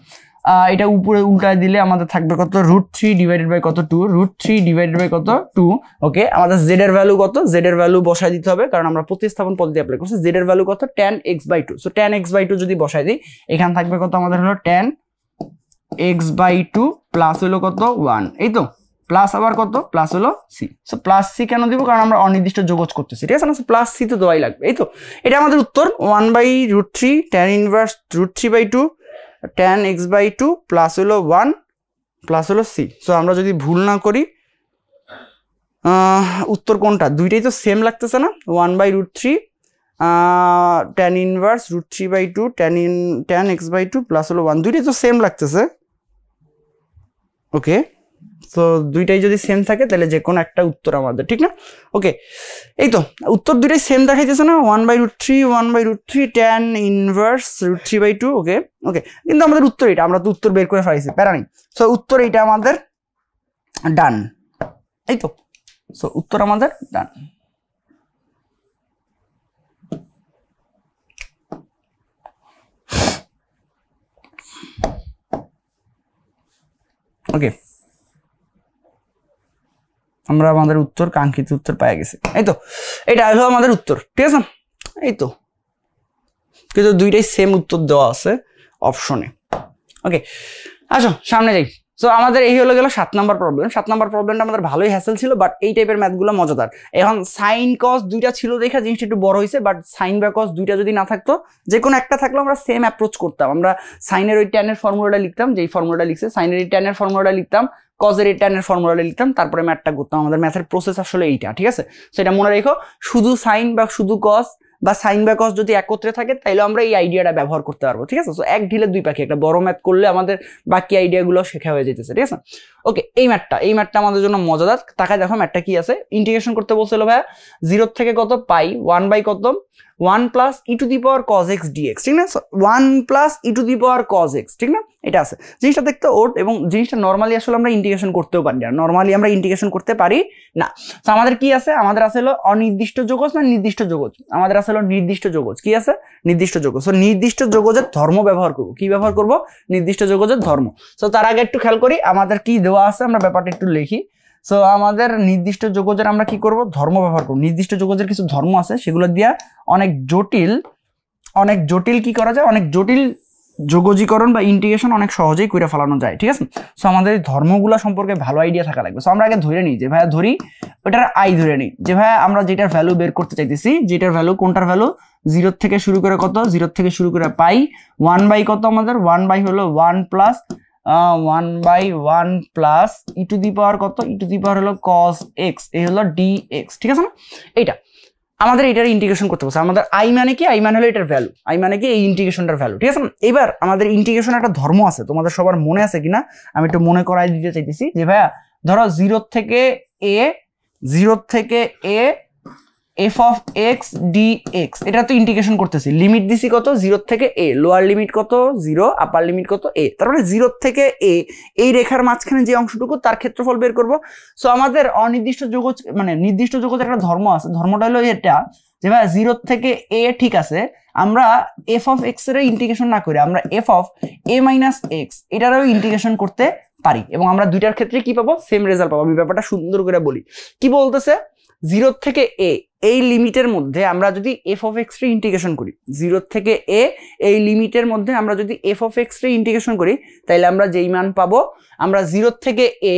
এটা উপরে উল্টায় দিলে আমাদের থাকবে কত √3 ডিভাইডেড বাই কত 2, √3 ডিভাইডেড বাই কত 2, ওকে। আমাদের z এর ভ্যালু কত, z এর ভ্যালু বসাই দিতে হবে, কারণ আমরা প্রতিস্থাপন পদ্ধতি অ্যাপ্লাই করছি। z এর ভ্যালু কত tan x/2, so tan x/2 যদি বসাই দিই, এখানে থাকবে কত আমাদের হলো tan x/2 প্লাস হলো কত 1, এই তো প্লাস আবার কত প্লাস হলো c। সো প্লাস c কেন দিব, কারণ আমরা অনির্দিষ্ট যোগজ করতেছি, ঠিক আছে না? সো প্লাস c তো দেওয়াই লাগবে, এই তো এটা আমাদের উত্তর 1/√3 tan inverse √3/2 tan x/2 plus হলো 1 প্লাস হলো c। সো আমরা যদি ভুল না করি উত্তর কোনটা, দুইটাই তো সেম লাগতেছে না, 1/√3 tan inverse √3/2 tan x/2 plus হলো 1, দুইটাই তো সেম লাগতেছে, ওকে। তো দুইটাই যদি সেম থাকে তাহলে যে কোনো একটা উত্তর আমাদের, ঠিক না? ওকে, এই তো উত্তর দুইটাই সেম দেখাইতেছে না, 1/√3 tan ইনভার্স √3/2, ওকে ওকে। কিন্তু আমাদের উত্তর এটা, আমরা তো উত্তর বের করে ফেলাইছি, প্যারা নেই। সো উত্তর এইটা আমাদের ডান, এই তো। সো উত্তর আমাদের ডান। ওকে, আমরা আমাদের উত্তর, কাঙ্ক্ষিত উত্তর পেয়ে গেছি, এই তো এটা হলো আমাদের উত্তর, ঠিক আছে? এই তো, কিন্তু দুইটাই সেম উত্তর দেওয়া আছে অপশনে, ওকে। আসো সামনে যাই। সো আমাদের এই হলো গেল 7 নম্বর প্রবলেম। 7 নম্বর প্রবলেমটা আমাদের ভালোই হ্যাসেল ছিল, বাট এই টাইপের ম্যাথগুলো মজাদার। এখন সাইন কস দুইটা ছিল দেখা জিনিসটা একটু বড় হয়েছে, বাট সাইন বা কস দুইটা যদি না থাকতো, যে কোনো একটা থাকলে আমরা সেম অ্যাপ্রোচ করতাম। আমরা সাইনের ওই ট্যানের ফর্মুলাটা লিখতাম, যেই ফর্মুলাটা লিখছে, সাইনের এই ট্যানের ফর্মুলাটা লিখতাম, কজের এই ট্যানের ফর্মুলাটা লিখতাম, তারপরে ম্যাথটা করতাম। আমাদের ম্যাথের প্রসেস আসলে এইটা, ঠিক আছে? সেটা মনে রেখো, শুধু সাইন বা শুধু কস বা সাইন বা কস যদি একত্রে থাকে তাহলে আমরা এই আইডিয়াটা ব্যবহার করতে পারবো, ঠিক আছে? সো এক ঢিলে দুই পাখি, একটা বড় ম্যাথ করলে আমাদের বাকি আইডিয়াগুলো শেখা হয়ে যেতেছে, ঠিক আছে? ওকে, এই ম্যাথটা আমাদের জন্য মজাদার। তাকায় দেখো ম্যাথটা কি আছে। ইন্টিগ্রেশন করতে বলছিল ভাইয়া 0 থেকে কত পাই 1 বাই কত 1 plus e to the power cos x dx, ঠিক না? 1 plus e to the power cos x, ঠিক না? এটা আছে। জিনিসটা দেখতে ওট, এবং জিনিসটা নর্মালি আসলে আমরা ইন্টিগ্রেশন করতেও পারি না, নর্মালি আমরা ইন্টিগ্রেশন করতে পারি না। তো আমাদের কি আছে? আমাদের আছে হলো অনির্দিষ্ট যোগজ না নির্দিষ্ট যোগজ? আমাদের আছে হলো নির্দিষ্ট যোগজ। কি আছে? নির্দিষ্ট যোগজ। সো নির্দিষ্ট যোগজের ধর্ম ব্যবহার করব। কি ব্যবহার করব? নির্দিষ্ট যোগজের ধর্ম। সো তার আগে একটু খেয়াল করি আমাদের কি দেওয়া আছে, আমরা ব্যাপারটা একটু লিখি। সো আমাদের নির্দিষ্ট যোগজের আমরা কি করব? ধর্ম ব্যবহার করব। নির্দিষ্ট যোগজের কিছু ধর্ম আছে, সেগুলো দিয়ে অনেক জটিল কি করা যায়? অনেক জটিল যোগজীকরণ বা ইন্টিগ্রেশন অনেক সহজেই করে ফেলানো যায়, ঠিক আছে? সো আমাদের এই ধর্মগুলো সম্পর্কে ভালো আইডিয়া থাকা লাগবে। সো আমরা আগে ধরে নিই যে ভাইয়া ধরি ওটার আই ধরে নিই যে ভাইয়া আমরা যেটার ভ্যালু বের করতে চাইতেছি, যেটার ভ্যালু কোনটার ভ্যালু 0 থেকে শুরু করে কত? 0 থেকে শুরু করে পাই 1 বাই কত? আমাদের 1 বাই হলো 1 plus 1/1 plus e to the power কত? ই টু দি পাওয়ার হলো cos x, এই হলো dx, ঠিক আছে না? এইটা আমাদের এটার ইন্টিগ্রেশন করতে হবে। আমাদের আই মানে কি? আই মানে হলো এটার ভ্যালু, আই মানে কি? এই ইন্টিগ্রেশনটার ভ্যালু, ঠিক আছে? এবার আমাদের ইন্টিগ্রেশন একটা ধর্ম আছে, তোমাদের সবার মনে আছে কিনা আমি একটু মনে করাই দিতে চাইতেছি যে ভাইয়া ধরো 0 থেকে a f of x dx, এটা তো ইন্টিগ্রেশন করতেছি, লিমিট দিছি কত? 0 থেকে a, লোয়ার লিমিট কত? 0, আপার লিমিট কত? a। তার মানে 0 থেকে a এই রেখার মাঝখানে যে অংশটুকু তার ক্ষেত্রফল বের করব। সো আমাদের অনির্দিষ্ট যোগজ মানে নির্দিষ্ট যোগজের একটা ধর্ম আছে, ধর্মটা হলো এটা যে ভাই 0 থেকে a, ঠিক আছে, আমরা f of x এর ইন্টিগ্রেশন না করে আমরা f of a minus x এটারও ইন্টিগ্রেশন করতে পারি, এবং আমরা দুইটার ক্ষেত্রে কি পাবো? সেম রেজাল্ট পাবো। আমি ব্যাপারটা সুন্দর করে বলি। কি বলতেছে? 0 থেকে a এই লিমিটের মধ্যে আমরা যদি f of x এর ইন্টিগ্রেশন করি, 0 থেকে a এই লিমিটের মধ্যে আমরা যদি f of x এর ইন্টিগ্রেশন করি, তাহলে আমরা যেই মান পাবো, আমরা 0 থেকে a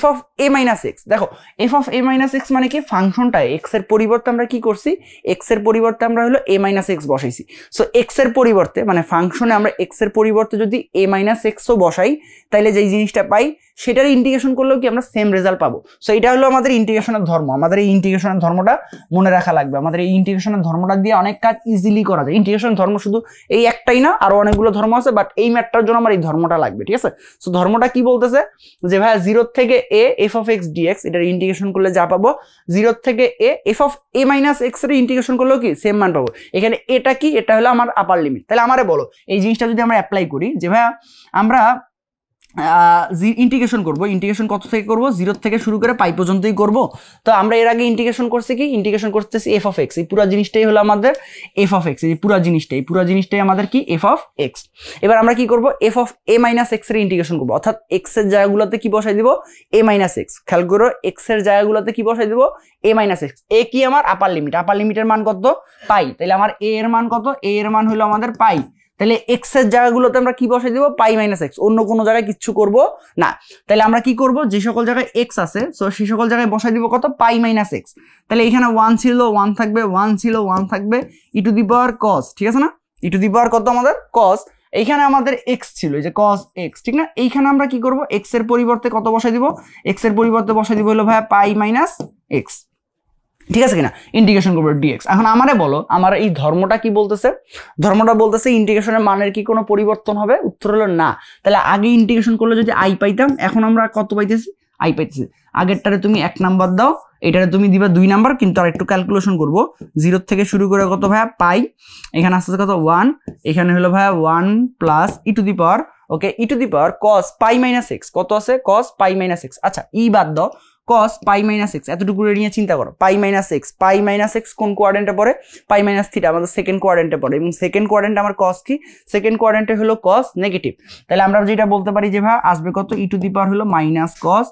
f of a minus x, দেখো f of a minus x মানে কি? ফাংশনটা x এর পরিবর্তে আমরা কি করছি? x এর পরিবর্তে আমরা হলো a minus x বসাইছি। সো x এর পরিবর্তে মানে ফাংশনে আমরা x এর পরিবর্তে যদি a minus x ও বসাই, তাহলে যেই জিনিসটা পাই সেটার ইন্টিগ্রেশন করলেও কি আমরা সেম রেজাল্ট পাবো। সো এটা হলো আমাদের ইন্টিগ্রেশনের ধর্ম। আমাদের এই ইন্টিগ্রেশনের ধর্মটা মনে রাখা লাগবে। আমাদের এই ইন্টিগ্রেশনের ধর্মটা দিয়ে অনেক কাজ ইজিলি করা যায়। ইন্টিগ্রেশন ধর্ম শুধু এই একটাই না, আরো অনেকগুলো ধর্ম আছে, বাট এই ম্যাটটার জন্য আমার এই ধর্মটা লাগবে, ঠিক আছে? সো ধর্মটা কি বলতেছে যে ভাইয়া 0 থেকে a f of x dx এটার ইন্টিগ্রেশন করলে যা পাবো, 0 থেকে a f of a minus x এর ইন্টিগ্রেশন করলেও কি সেম মান পাবো। এখানে এটা কি? এটা হলো আমার আপার লিমিট। তাহলে আমারে বলো এই জিনিসটা যদি আমরা অ্যাপ্লাই করি যে ভাইয়া আমরা ইন্টিগ্রেশন করব, ইন্টিগ্রেশন কত থেকে করব? 0 থেকে শুরু করে পাই পর্যন্তই করব। তো আমরা এর আগে ইন্টিগ্রেশন করছি কি? ইন্টিগ্রেশন করতেছি f of x, এই পুরো জিনিসটাই হলো আমাদের f of x, এই পুরো জিনিসটাই আমাদের কি? f of x। এবার আমরা কি করব? f of a minus x এর ইন্টিগ্রেশন করব, অর্থাৎ x এর জায়গাগুলোতে কি বসাই দিব? a minus x। খেয়াল করো x এর জায়গাগুলোতে কি বসাই দিব? a minus x। a কি? আমার আপার লিমিট, আপার লিমিটের মান কত? পাই। তাহলে আমার a এর মান কত? a এর মান হলো আমাদের পাই। তাহলে x এর জায়গাগুলোতে আমরা কি বসাই দিব? পাই মাইনাস x, অন্য কোনো জায়গায় কিচ্ছু করব না। তাহলে আমরা কি করব? যে সকল জায়গায় x আছে সো সেই সকল জায়গায় বসাই দিব কত? পাই মাইনাস x। তাহলে এখানে 1 ছিল 1 থাকবে, 1 ছিল 1 থাকবে, ই টু দি পাওয়ার cos, ঠিক আছে না? ই টু দি পাওয়ার কত আমাদের? cos। এইখানে আমাদের x ছিল, এই যে cos x, ঠিক না? এইখানে আমরা কি করব? x এর পরিবর্তে কত বসাই দিব? x এর পরিবর্তে বসাই দিব হলো ভাই পাই মাইনাস x, ঠিক আছে কিনা? ইন্টিগ্রেশন করবো dx। এখন আমারে বলো আমার এই ধর্মটা কি বলতেছে? ধর্মটা বলতেছে ইন্টিগ্রেশনের মানের কি কোনো পরিবর্তন হবে? উত্তর হলো না। তাহলে আগে ইন্টিগ্রেশন করলে যদি আই পাইতাম, এখন আমরা কত পাইতেছি? আই পাইতেছি। আগেরটারে তুমি 1 নাম্বার দাও, এটারে তুমি দিবা 2 নাম্বার, কিন্তু আর একটু ক্যালকুলেশন করবো। 0 থেকে শুরু করে কত ভাইয়া? পাই, এখানে আসছে কত? 1, এখানে হলো ভাইয়া 1 plus e to the power, okay, e to the power cos pi minus x, কত আছে? cos পাই মাইনাস x। আচ্ছা ই বাদ দাও, cos পাই মাইনাস x, এতটুকু নিয়ে চিন্তা করো। পাই মাইনাস x কোন কোয়াড্রেন্টে পড়ে? পাই মাইনাস থিটা আমাদের সেকেন্ড কোয়াড্রেন্টে পড়ে, এবং সেকেন্ড কোয়াড্রেন্টে আমার cos কি? সেকেন্ড কোয়াড্রেন্টে হলো cos নেগেটিভ। তাহলে আমরা যেটা বলতে পারি যে ভাই আসবে কত? ই টু দি পাওয়ার হলো মাইনাস cos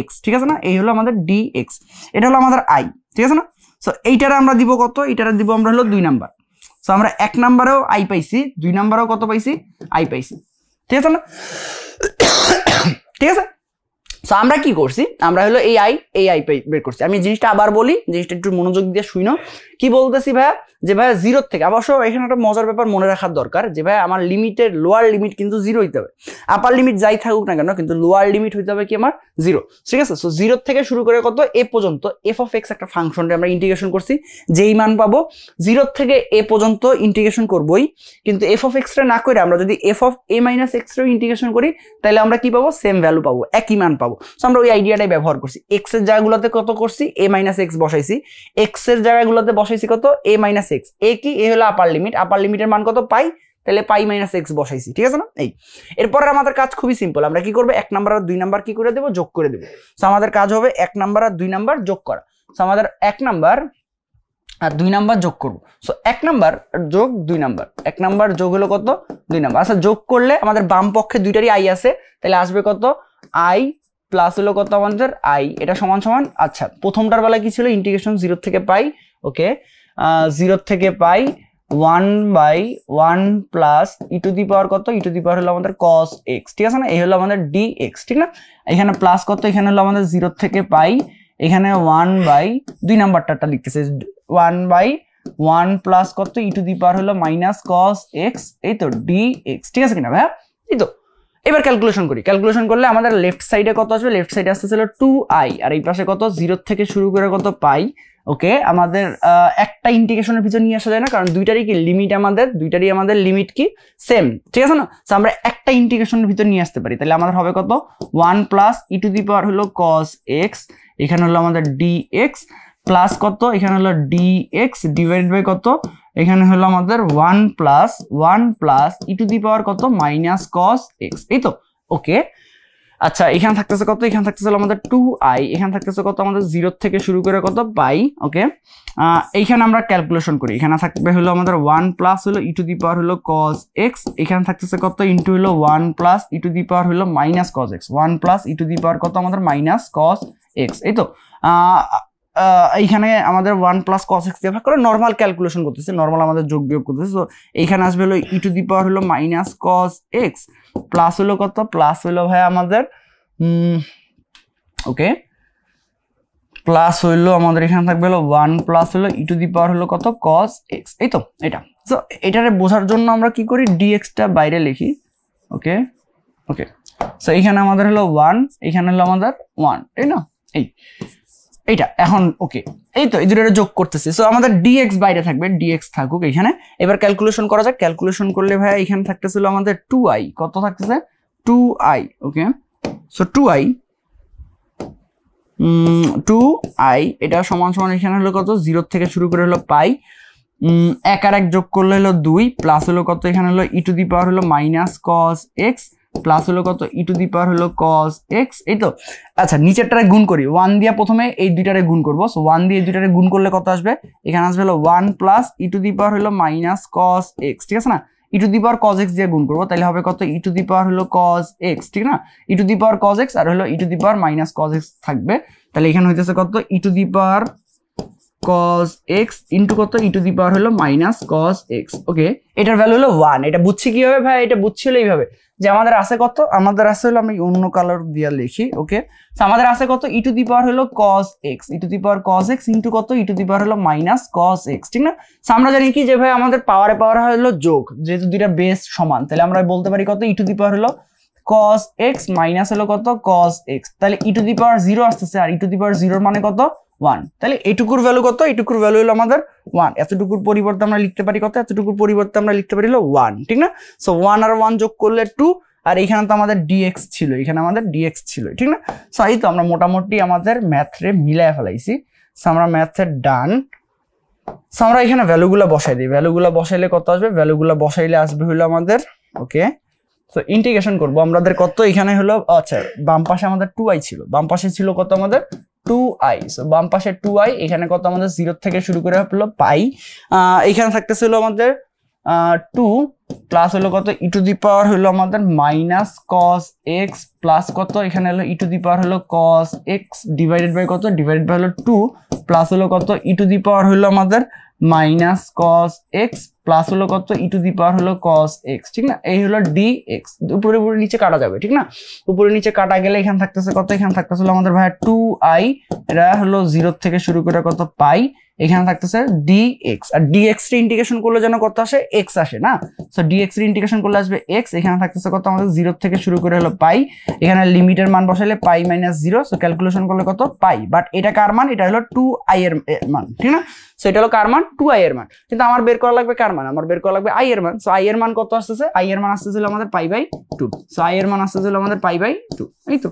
x, ঠিক আছে না? এই হলো আমাদের dx, এটা হলো আমাদের i, ঠিক আছে না? সো এইটারে আমরা দিব কত? এইটারে দিব আমরা হলো 2 নাম্বার। সো আমরা 1 নাম্বারেও i পাইছি, 2 নাম্বারেও কত পাইছি? i পাইছি, ঠিক আছে না? ঠিক আছে। সো আমরা কি করছি? আমরা হলো এই আই বের করছি। আমি জিনিসটা আবার বলি, জিনিসটা একটু মনোযোগ দিয়ে শুনো। কি বলতেছি ভাইয়া? যে ভাইয়া 0 থেকে, অবশ্য এখানে একটা মজার ব্যাপার মনে রাখার দরকার যে ভাইয়া আমার লিমিটের লোয়ার লিমিট কিন্তু 0 হইতে হবে। আপার লিমিট যাই থাকুক না কেন, কিন্তু লোয়ার লিমিট হইতে হবে কি আমার? 0, ঠিক আছে? সো 0 থেকে শুরু করে কত? a পর্যন্ত f of x একটা ফাংশনটা আমরা ইন্টিগ্রেশন করছি, যেই মান পাবো 0 থেকে a পর্যন্ত ইন্টিগ্রেশন করবই, কিন্তু f of x টা না করে আমরা যদি f of a minus x এর ইন্টিগ্রেশন করি, তাহলে আমরা কি পাবো? সেম ভ্যালু পাবো, একই মান পাবো। পাবো। সো আমরা ওই আইডিয়াটাই ব্যবহার করছি। এক্স এর জায়গাগুলোতে কত করছি, a মাইনাস এক্স বসাইছি, এক্স এর জায়গাগুলোতে বসাইছি কত, a মাইনাস এক্স। এ কি, এ হলো আপার লিমিট, আপার লিমিটের মান কত পাই, তাহলে পাই মাইনাস এক্স বসাইছি, ঠিক আছে না। এই এরপরে আমাদের কাজ খুবই সিম্পল, আমরা কি করবো 1 নাম্বার আর 2 নাম্বার কি করে দেবো, যোগ করে দেবো। সো আমাদের কাজ হবে 1 নাম্বার আর 2 নাম্বার যোগ করা। সো আমাদের 1 নাম্বার আর 2 নাম্বার যোগ করবো। সো 1 নাম্বার যোগ 2 নাম্বার, 1 নাম্বার যোগ হলো কত, 2 নাম্বার। আচ্ছা যোগ করলে আমাদের বাম পক্ষে দুইটারই আই আছে, তাহলে আসবে কত, আই প্লাস হলো কত আমাদের আই, এটা সমান সমান, আচ্ছা প্রথমটার বেলা কি ছিল, ইন্টিগ্রেশন 0 থেকে পাই, ওকে 0 থেকে পাই 1/1 plus e to the power কত, ই টু দি পাওয়ার হলো আমাদের cos x, ঠিক আছে না, এই হলো আমাদের dx, ঠিক না। এখানে প্লাস কত, এখানে হলো আমাদের 0 থেকে পাই, এখানে 1/2 নাম্বারটা লিখতেছে 1/1 প্লাস কত ই টু দি পাওয়ার হলো মাইনাস cos x, এই তো dx, ঠিক আছে কিনা ভাইয়া, এই তো। এবার ক্যালকুলেশন করি, ক্যালকুলেশন করলে আমাদের লেফট সাইডে কত আসবে, লেফট সাইডে আসতেছিল 2i, আর এই পাশে কত 0 থেকে শুরু করে কত পাই, ওকে। আমাদের একটা ইন্টিগ্রেশনের ভিতর নিয়ে আসা যায় না, কারণ দুইটারই কি লিমিট, দুইটারই আমাদের লিমিট কি সেম, ঠিক আছে না। তো আমরা একটা ইন্টিগ্রেশনের ভিতর নিয়ে আসতে পারি, তাহলে আমাদের হবে কত 1 plus e to the power হলো cos x, এখানে হলো আমাদের dx প্লাস কত, এখানে হলো dx ডিভাইডেড বাই কত, এখানে হলো আমাদের 1 plus e to the power কত মাইনাস cos x, এই তো, ওকে। আচ্ছা এখানে থাকতেছে কত, এখানে থাকতেছে আমাদের 2i, এখানে থাকতেছে কত আমাদের 0 থেকে শুরু করে কত পাই, ওকে। এইখানে আমরা ক্যালকুলেশন করি, এখানে থাকবে হলো আমাদের 1 প্লাস হলো ই টু দি পাওয়ার হলো cos x, এখানে থাকতেছে কত ইনটু হলো 1 plus e to the power হলো minus cos x, 1 plus e to the power কত আমাদের মাইনাস cos x, এই তো। এইখানে আমাদের 1 প্লাস cos x দিয়ে ভাগ করে নর্মাল ক্যালকুলেশন করতেছে, নর্মাল আমাদের যোগ বিয়োগ করতেছে। তো এইখানে আসবে হলো ই টু দি পাওয়ার হলো মাইনাস cos x প্লাস হলো কত, প্লাস হলো ভাই আমাদের ওকে, প্লাস হইলো আমাদের এখানে থাকবে হলো 1 প্লাস হলো ই টু দি পাওয়ার হলো কত cos x, এই তো এটা। তো এটারে বোঝার জন্য আমরা কি করি, dx টা বাইরে লিখি, ওকে ওকে। সো এখানে আমাদের হলো 1, এখানে হলো আমাদের 1, তাই না, এইটা এখন ওকে, এই তো এই দুটোরে যোগ করতেছি। সো আমাদের dx বাইরে থাকবে, dx থাকুক এখানে। এবার ক্যালকুলেশন করা যাক, ক্যালকুলেশন করলে ভাই এখানে থাকতেছিল আমাদের 2i, কত থাকতেছে 2i, ওকে। সো 2i এটা সমান সমান এখানে হলো কত 0 থেকে শুরু করে হলো পাই, 1 আর 1 যোগ করলে হলো 2 প্লাস হলো কত এখানে হলো ই টু দি পাওয়ার হলো মাইনাস cos x প্লাস হলো কত ই টু দি পাওয়ার হলো cos x, এই তো। আচ্ছা নিচেরটারে গুণ করি, 1 দিয়ে প্রথমে এই দুইটারে গুণ করবো। সো 1 দিয়ে এই দুইটারে গুণ করলে কত আসবে, এখানে আসবে হলো 1 plus e to the power হলো মাইনাস cos x, ঠিক আছে না। E to the power cos x দিয়ে গুণ করবো, তাহলে হবে কত ই টু দি পাওয়ার হলো cos x, ঠিক না। E to the power cos x আর হলো e to the power minus cos x থাকবে, তাহলে এখানে হইতেছে কত e to the power cos x into কত ই টু দি পাওয়ার হলো মাইনাস cos x, ওকে। এটার ভ্যালু হলো 1। এটা বুঝছি কিভাবে ভাই, এটা বুঝছি হলো এইভাবে যে আমাদের আছে কত, আমাদের আছে হলো, আমি অন্য কালার দিয়ে লিখি, ওকে। তো আমাদের আছে কত ই টু দি পাওয়ার হলো cos x, E to the power cos x into কত ই টু দি পাওয়ার হলো মাইনাস cos x, ঠিক না। তো আমরা জানি কি যে ভাই আমাদের পাওয়ারে পাওয়ার হলো যোগ, যেহেতু দুইটা বেস সমান, তাহলে আমরা বলতে পারি কত ই টু দি পাওয়ার হলো cos x মাইনাস হলো কত cos x, তাহলে ই টু দি পাওয়ার 0 আসতেছে, আর ই টু দি পাওয়ার 0 মানে কত 1, তাহলে এইটুকুর ভ্যালু কত, এইটুকুর ভ্যালু হলো আমাদের 1। এতটুকুর পরিবর্তে আমরা লিখতে পারি কত, এতটুকুর পরিবর্তে আমরা লিখতে পারি হলো 1, ঠিক না। সো 1 আর 1 যোগ করলে 2, আর এখানে তো আমাদের dx ছিল, এখানে আমাদের dx ছিল, ঠিক না। সো এই তো আমরা মোটামুটি আমাদের ম্যাথরে মিলায় ফেলাইছি। সো আমরা ম্যাথের ডান। সো আমরা এখানে ভ্যালুগুলো বসাই দিই, ভ্যালুগুলো বসাইলে কত আসবে, ভ্যালুগুলো বসাইলে আসবে হলো আমাদের ওকে। সো ইন্টিগ্রেশন করবো আমাদের কত, এখানে হলো আচ্ছা বাম পাশে আমাদের 2i ছিল, বাম পাশে ছিল কত আমাদের 2i, সো বাম পাশে 2i, এখানে কত আমাদের 0 থেকে শুরু করে হলো পাই, এখানে থাকতেছিল আমাদের 2 প্লাস হলো কত ই টু দি পাওয়ার হলো আমাদের মাইনাস cos x প্লাস কত এখানে হলো ই টু দি পাওয়ার হলো cos x ডিভাইডেড বাই কত, ডিভাইডেড বাই হলো 2 প্লাস হলো কত ই টু দি পাওয়ার হলো আমাদের মাইনাস cos x প্লাস হলো কত ই টু দি পাওয়ার হলো cos x, ঠিক না। এই হলো dx, উপরে উপরে নিচে কাটা যাবে, ঠিক না। উপরে নিচে কাটা গেলে এখানে থাকতেছে কত, এখানে থাকতেছিল আমাদের ভাই 2i, এটা হলো 0 থেকে শুরু করে কত পাই, এখানে থাকতেছে dx, আর dx এর ইন্টিগ্রেশন করলে যেন কত আসে x আসে না। সো dx এর ইন্টিগ্রেশন করলে আসবে x, এখানে থাকতেছে কত আমাদের 0 থেকে শুরু করে হলো পাই, এখানে লিমিটের মান বসাইলে পাই মাইনাস 0, সো ক্যালকুলেশন করলে কত পাই, বাট এটা কার মান, এটা হলো 2i এর মান, ঠিক না। সো এটা হলো কার মান, 2i এর মান, কিন্তু আমার বের করা লাগবে কার মান, আমার বের করা লাগবে i এর মান। সো i এর মান কত আসতেছে, i এর মান আসতেছিল আমাদের পাই বাই 2, সো i এর মান আসতেছিল আমাদের পাই বাই 2, এই তো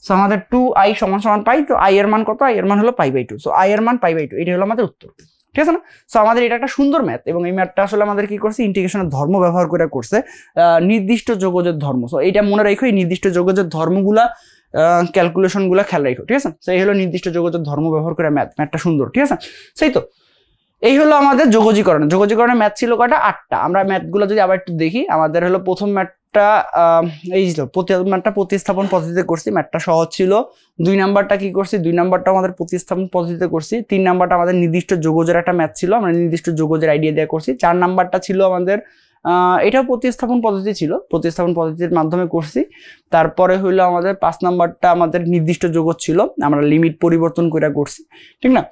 সো আমাদের 2i সমান সমান পাই, তো i এর মান কত, i এর মান হলো π/2, সো i এর মান π/2, এটা হলো আমাদের উত্তর, ঠিক আছে না। সো আমাদের এটা একটা সুন্দর ম্যাথ, এবং এই ম্যাথটা আসলে আমাদের কি করছে, ইন্টিগ্রেশনের ধর্ম ব্যবহার করে করছে, নির্দিষ্ট যোগজের ধর্ম। সো এটা মনে রাখো, এই নির্দিষ্ট যোগজের ধর্মগুলা ক্যালকুলেশন গুলা খেয়াল রাখো, ঠিক আছে। সেই হলো নির্দিষ্ট যোগজের ধর্ম ব্যবহার করে ম্যাথটা সুন্দর, ঠিক আছে। সেই তো এই হলো আমাদের যোগজীকরণের ম্যাথ ছিল কয়টা, 8টা। আমরা ম্যাথগুলো যদি আবার একটু দেখি, আমাদের হলো প্রথম ম্যাথটা এই ছিল ম্যাথটা প্রতিস্থাপন পদ্ধতিতে করছি, ম্যাথটা সহজ ছিল। 2 নাম্বারটা কি করছি, 2 নাম্বারটা আমাদের প্রতিস্থাপন পদ্ধতিতে করছি। 3 নাম্বারটা আমাদের নির্দিষ্ট যোগজের একটা ম্যাথ ছিল, আমরা নির্দিষ্ট যোগজের আইডিয়া দিয়ে করছি। 4 নাম্বারটা ছিল আমাদের এটাও প্রতিস্থাপন পদ্ধতি ছিল, প্রতিস্থাপন পদ্ধতির মাধ্যমে করছি। তারপরে হইলো আমাদের 5 নাম্বারটা আমাদের নির্দিষ্ট যোগজ ছিল, আমরা লিমিট পরিবর্তন করে করছি, ঠিক না।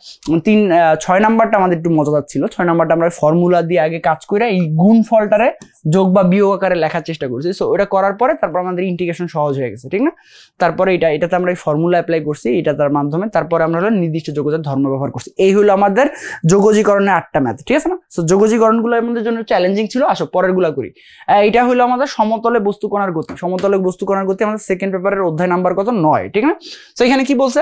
6 নাম্বারটা আমাদের একটু মজাদার ছিল। 6 নাম্বারটা আমরা ফর্মুলা দিয়ে আগে কাজ করে এই গুণফলটারে যোগ বা বিয়োগ আকারে লেখার চেষ্টা করছি। সো ওটা করার পরে তারপর আমাদের ইন্টিগ্রেশন সহজ হয়ে গেছে, ঠিক না। তারপরে এটাতে আমরা এই ফর্মুলা অ্যাপ্লাই করছি, এটা তার মাধ্যমে তারপরে আমরা হলো নির্দিষ্ট যোগজের ধর্ম ব্যবহার করছি। এই হলো আমাদের যোগজীকরণের 8টা ম্যাথ, ঠিক আছে না। সো যোগজীকরণগুলো আমাদের জন্য চ্যালেঞ্জিং ছিল। আসো পরের গুলা করি। এটা হলো আমাদের সমতলে বস্তুকণার গতি। সমতলে বস্তুকণার গতি আমাদের সেকেন্ড পেপারের অধ্যায় নাম্বার কত, 9, ঠিক না। তো এখানে কি বলছে,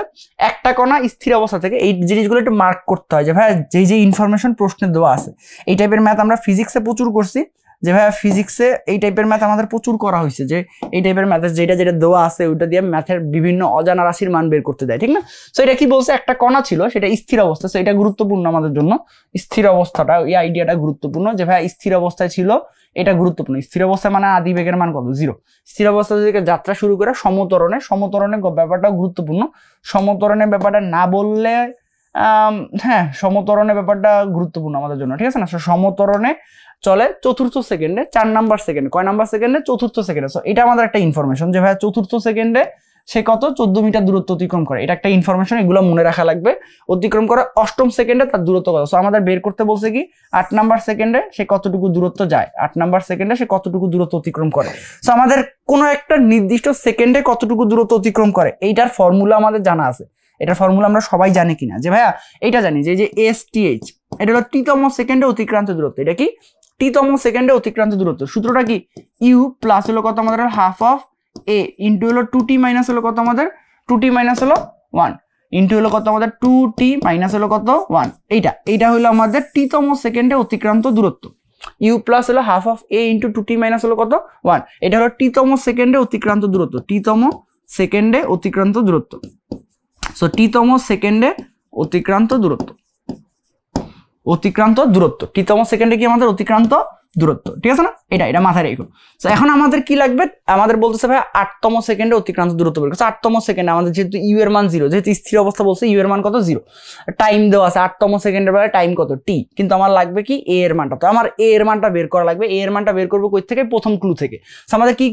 একটা কণা স্থির অবস্থা থেকে, এই জিনিসগুলো একটু মার্ক করতে হয় যে ভাই যে ইনফরমেশন প্রশ্নে দেওয়া আছে। এই টাইপের ম্যাথ আমরা ফিজিক্সে প্রচুর করছি, যে ভাই ফিজিক্সে এই টাইপের ম্যাথ আমাদের প্রচুর করা হয়েছে, যে এই টাইপের ম্যাথের যেটা দেওয়া আছে ওইটা দিয়ে ম্যাথের বিভিন্ন অজানা রাশির মান বের করতে দেয়, ঠিক না। তো এটা কি বলছে, একটা কণা ছিল, সেটা স্থির অবস্থা। তো এটা গুরুত্বপূর্ণ আমাদের জন্য, স্থির অবস্থাটা, এই আইডিয়াটা গুরুত্বপূর্ণ, যে ভাই স্থির অবস্থায় ছিল, এটা গুরুত্বপূর্ণ। স্থির অবস্থায় মানে আদি বেগের মান কত, 0। স্থির অবস্থা থেকে যাত্রা শুরু করে সমতরণে ব্যাপারটা গুরুত্বপূর্ণ। সমতরণের ব্যাপারটা না বললে হ্যাঁ, সমতরণের ব্যাপারটা গুরুত্বপূর্ণ আমাদের জন্য, ঠিক আছে না। সমতরণে চলে চতুর্থ সেকেন্ডে, 4 নাম্বার সেকেন্ডে, কয় নাম্বার সেকেন্ডে, চতুর্থ সেকেন্ডে। সো এটা আমাদের একটা ইনফরমেশন, যে ভাই চতুর্থ সেকেন্ডে সে কত, 14 মিটার দূরত্ব অতিক্রম করে। এটা একটা ইনফরমেশন, এগুলো মনে রাখা লাগবে। অতিক্রম করে অষ্টম সেকেন্ডে তার দূরত্ব কত। সো আমাদের বের করতে বলছে কি, 8 নাম্বার সেকেন্ডে সে কতটুকু দূরত্ব যায়, 8 নাম্বার সেকেন্ডে সে কতটুকু দূরত্ব অতিক্রম করে। সো আমাদের কোনো একটা নির্দিষ্ট সেকেন্ডে কতটুকু দূরত্ব অতিক্রম করে, এইটার ফর্মুলা আমাদের জানা আছে। এটার ফর্মুলা আমরা সবাই জানি কিনা, যে ভাইয়া এইটা জানি যে STH, এটা হলো টিতম সেকেন্ডে অতিক্রান্ত দূরত্ব। এটা কি, টিতম সেকেন্ডে অতিক্রান্ত দূরত্ব। সূত্রটা কি, ইউ প্লাস হলো কত আমাদের, হাফ অফ এ ইন্টু হলো 2t মাইনাস হলো কত আমাদের, 2t মাইনাস হলো 1 ইন্টু হলো কত আমাদের, 2t মাইনাস হলো কত 1। এইটা হলো আমাদের টিতম সেকেন্ডে অতিক্রান্ত দূরত্ব। ইউ প্লাস হলো half of A into 2t minus হলো কত 1। এটা হলো টিতম সেকেন্ডে অতিক্রান্ত দূরত্ব, টিতম সেকেন্ডে অতিক্রান্ত দূরত্ব। সো টিতম সেকেন্ডে অতিক্রান্ত দূরত্ব, টিতম সেকেন্ডে কি আমাদের অতিক্রান্ত দূরত্ব, ঠিক আছে না। এটা মাথায় রেখো। তো এখন আমাদের কি লাগবে, আমাদের বলতেছে ভাই 8তম সেকেন্ডে অতিক্রান্ত দূরত্ব বের করছে। 8তম সেকেন্ডে আমাদের যেহেতু ইউ এর মান 0, যেহেতু স্থির অবস্থা বলছে, ইউ এর মান কত, 0। টাইম দেওয়া আছে 8তম সেকেন্ডের বেলায় টাইম কত, টি। কিন্তু আমার লাগবে কি, এ এর মানটা। তো আমার এ এর মানটা বের করা লাগবে। এ এর মানটা বের করবো কই থেকে, প্রথম ক্লু থেকে। তো আমাদের কি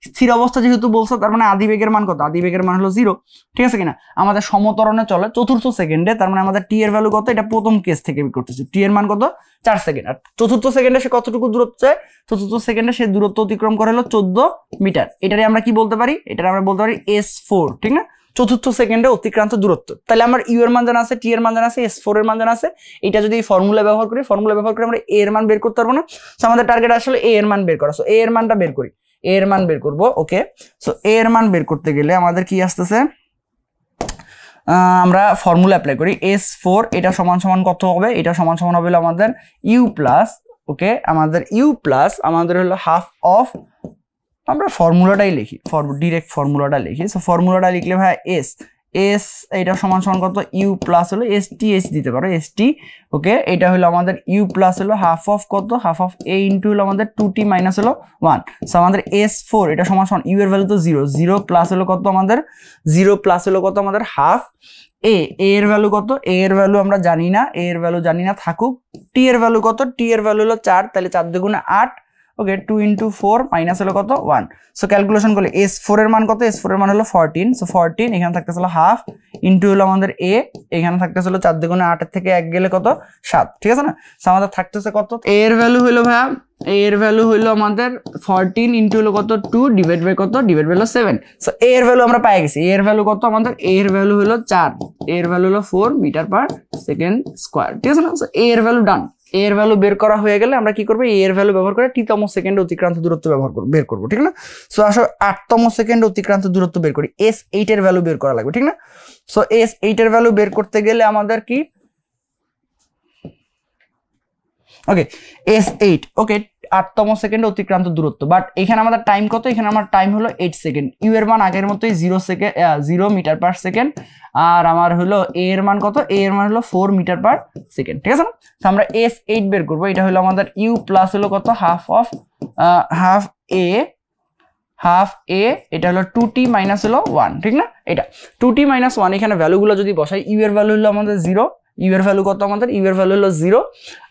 স্থির অবস্থা যেহেতু বলছে, তার মানে আদি বেগের মান কত, আদি বেগের মান হলো 0, ঠিক আছে কিনা। আমাদের সমতরণে চলে চতুর্থ সেকেন্ডে, তার মানে আমাদের টি এর ভ্যালু কত, এটা প্রথম কেস থেকে বের করতেছি। টি এর মান কত, 4 সেকেন্ড। আর চতুর্থ সেকেন্ডে সে কতটুকু দূরত্ব যায়, চতুর্থ সেকেন্ডে সে দূরত্ব অতিক্রম করে হলো 14 মিটার। এটারে আমরা কি বলতে পারি, এটারে আমরা বলতে পারি S4, ঠিক না। চতুর্থ সেকেন্ডে অতিক্রান্ত দূরত্ব। তাহলে আমার ইউ এর মান জানা আছে, টি এর মান জানা আছে, S4 এর মান জানা আছে। এটা যদি ফর্মুলা ব্যবহার করি, আমরা এ এর মান বের করতে পারবো না। সো আমাদের টার্গেট আসলে এ এর মান বের করা। সো এ এর মানটা বের করি, এ এর মান বের করবো। ওকে, সো এ এর মান বের করতে গেলে আমাদের কি আসতেছে, আমরা ফর্মুলা অ্যাপ্লাই করি। S4 এটা সমান সমান কত হবে, এটা সমান সমান হবে আমাদের ইউ প্লাস, ওকে, আমাদের ইউ প্লাস আমাদের হলো হাফ অফ, আমরা ফর্মুলাটাই লিখি, ডিরেক্ট ফর্মুলাটা লিখি। সো ফর্মুলাটা লিখলে ভাই এস এটা সমান সমান কত, ইউ প্লাস হলো STH দিতে পারো, ST। ওকে, এটা হলো আমাদের ইউ প্লাস হলো হাফ অফ কত, হাফ অফ এ ইন্টু হলো আমাদের 2t মাইনাস হলো 1। সো আমাদের S4 এটা সমান সমান, ইউ এর ভ্যালু তো 0 প্লাস হলো কত আমাদের, 0 প্লাস হলো কত আমাদের হাফ এ এর ভ্যালু কত, এ এর ভ্যালু আমরা জানি না, এ এর ভ্যালু জানি না, থাকুক। টি এর ভ্যালু কত, টি এর ভ্যালু হলো 4, তাহলে 4 দুগুণে 8। ওকে, 2 × 4 মাইনাস হলো কত 1। সো ক্যালকুলেশন করলে S4 এর মান কত, S4 এর মান হলো 14। সো 14 এখানে থাকতেছিল হাফ ইন্টু হলো আমাদের এ, এখানে থাকতেছিল 4 দুগুণে 8 এর থেকে 1 গেলে কত 7, ঠিক আছে না। সো আমাদের থাকতেছে কত, এ এর ভ্যালু হলো ভাইয়া, এ এর ভ্যালু হলো আমাদের 14 ইন্টু হলো কত 2 ডিভাইড বাই কত, ডিভাইড বাই হলো 7। সো এ এর ভ্যালু আমরা পেয়ে গেছি। এ এর ভ্যালু কত আমাদের, এ এর ভ্যালু হলো 4, এ এর ভ্যালু হলো 4 মিটার পার সেকেন্ড স্কয়ার, ঠিক আছে না। সো এ এর ভ্যালু ডান। এ এর ভ্যালু বের করা হয়ে গেলে আমরা কি করবো, এ এর ভ্যালু ব্যবহার করে টি-তম সেকেন্ডে অতিক্রান্ত দূরত্ব বের করবো, ঠিক না? সো আসো 8তম সেকেন্ডে অতিক্রান্ত দূরত্ব বের করি, S8 এর ভ্যালু বের করা লাগবে, ঠিক না? সো S8 এর ভ্যালু বের করতে গেলে আমাদের কি, ওকে S8, ওকে 8তম সেকেন্ডে অতিক্রান্ত দূরত্ব, বাট এখানে আমাদের টাইম কত, এখানে আমার টাইম হলো 8 সেকেন্ড, ইউ এর মান আগের মতোই 0 মিটার পার সেকেন্ড, আর আমার হলো এ এর মান কত, এ এর মান হলো 4 মিটার পার সেকেন্ড, ঠিক আছে না? তো আমরা S8 বের করবো, এটা হলো আমাদের ইউ প্লাস হলো কত, হাফ এ, এটা হলো 2t মাইনাস হলো 1, ঠিক না? এটা 2t মাইনাস 1, এখানে ভ্যালুগুলো যদি বসাই, ইউ এর ভ্যালু হলো আমাদের 0, ইউ এর ভ্যালু কত আমাদের, ইউ এর ভ্যালু হলো 0,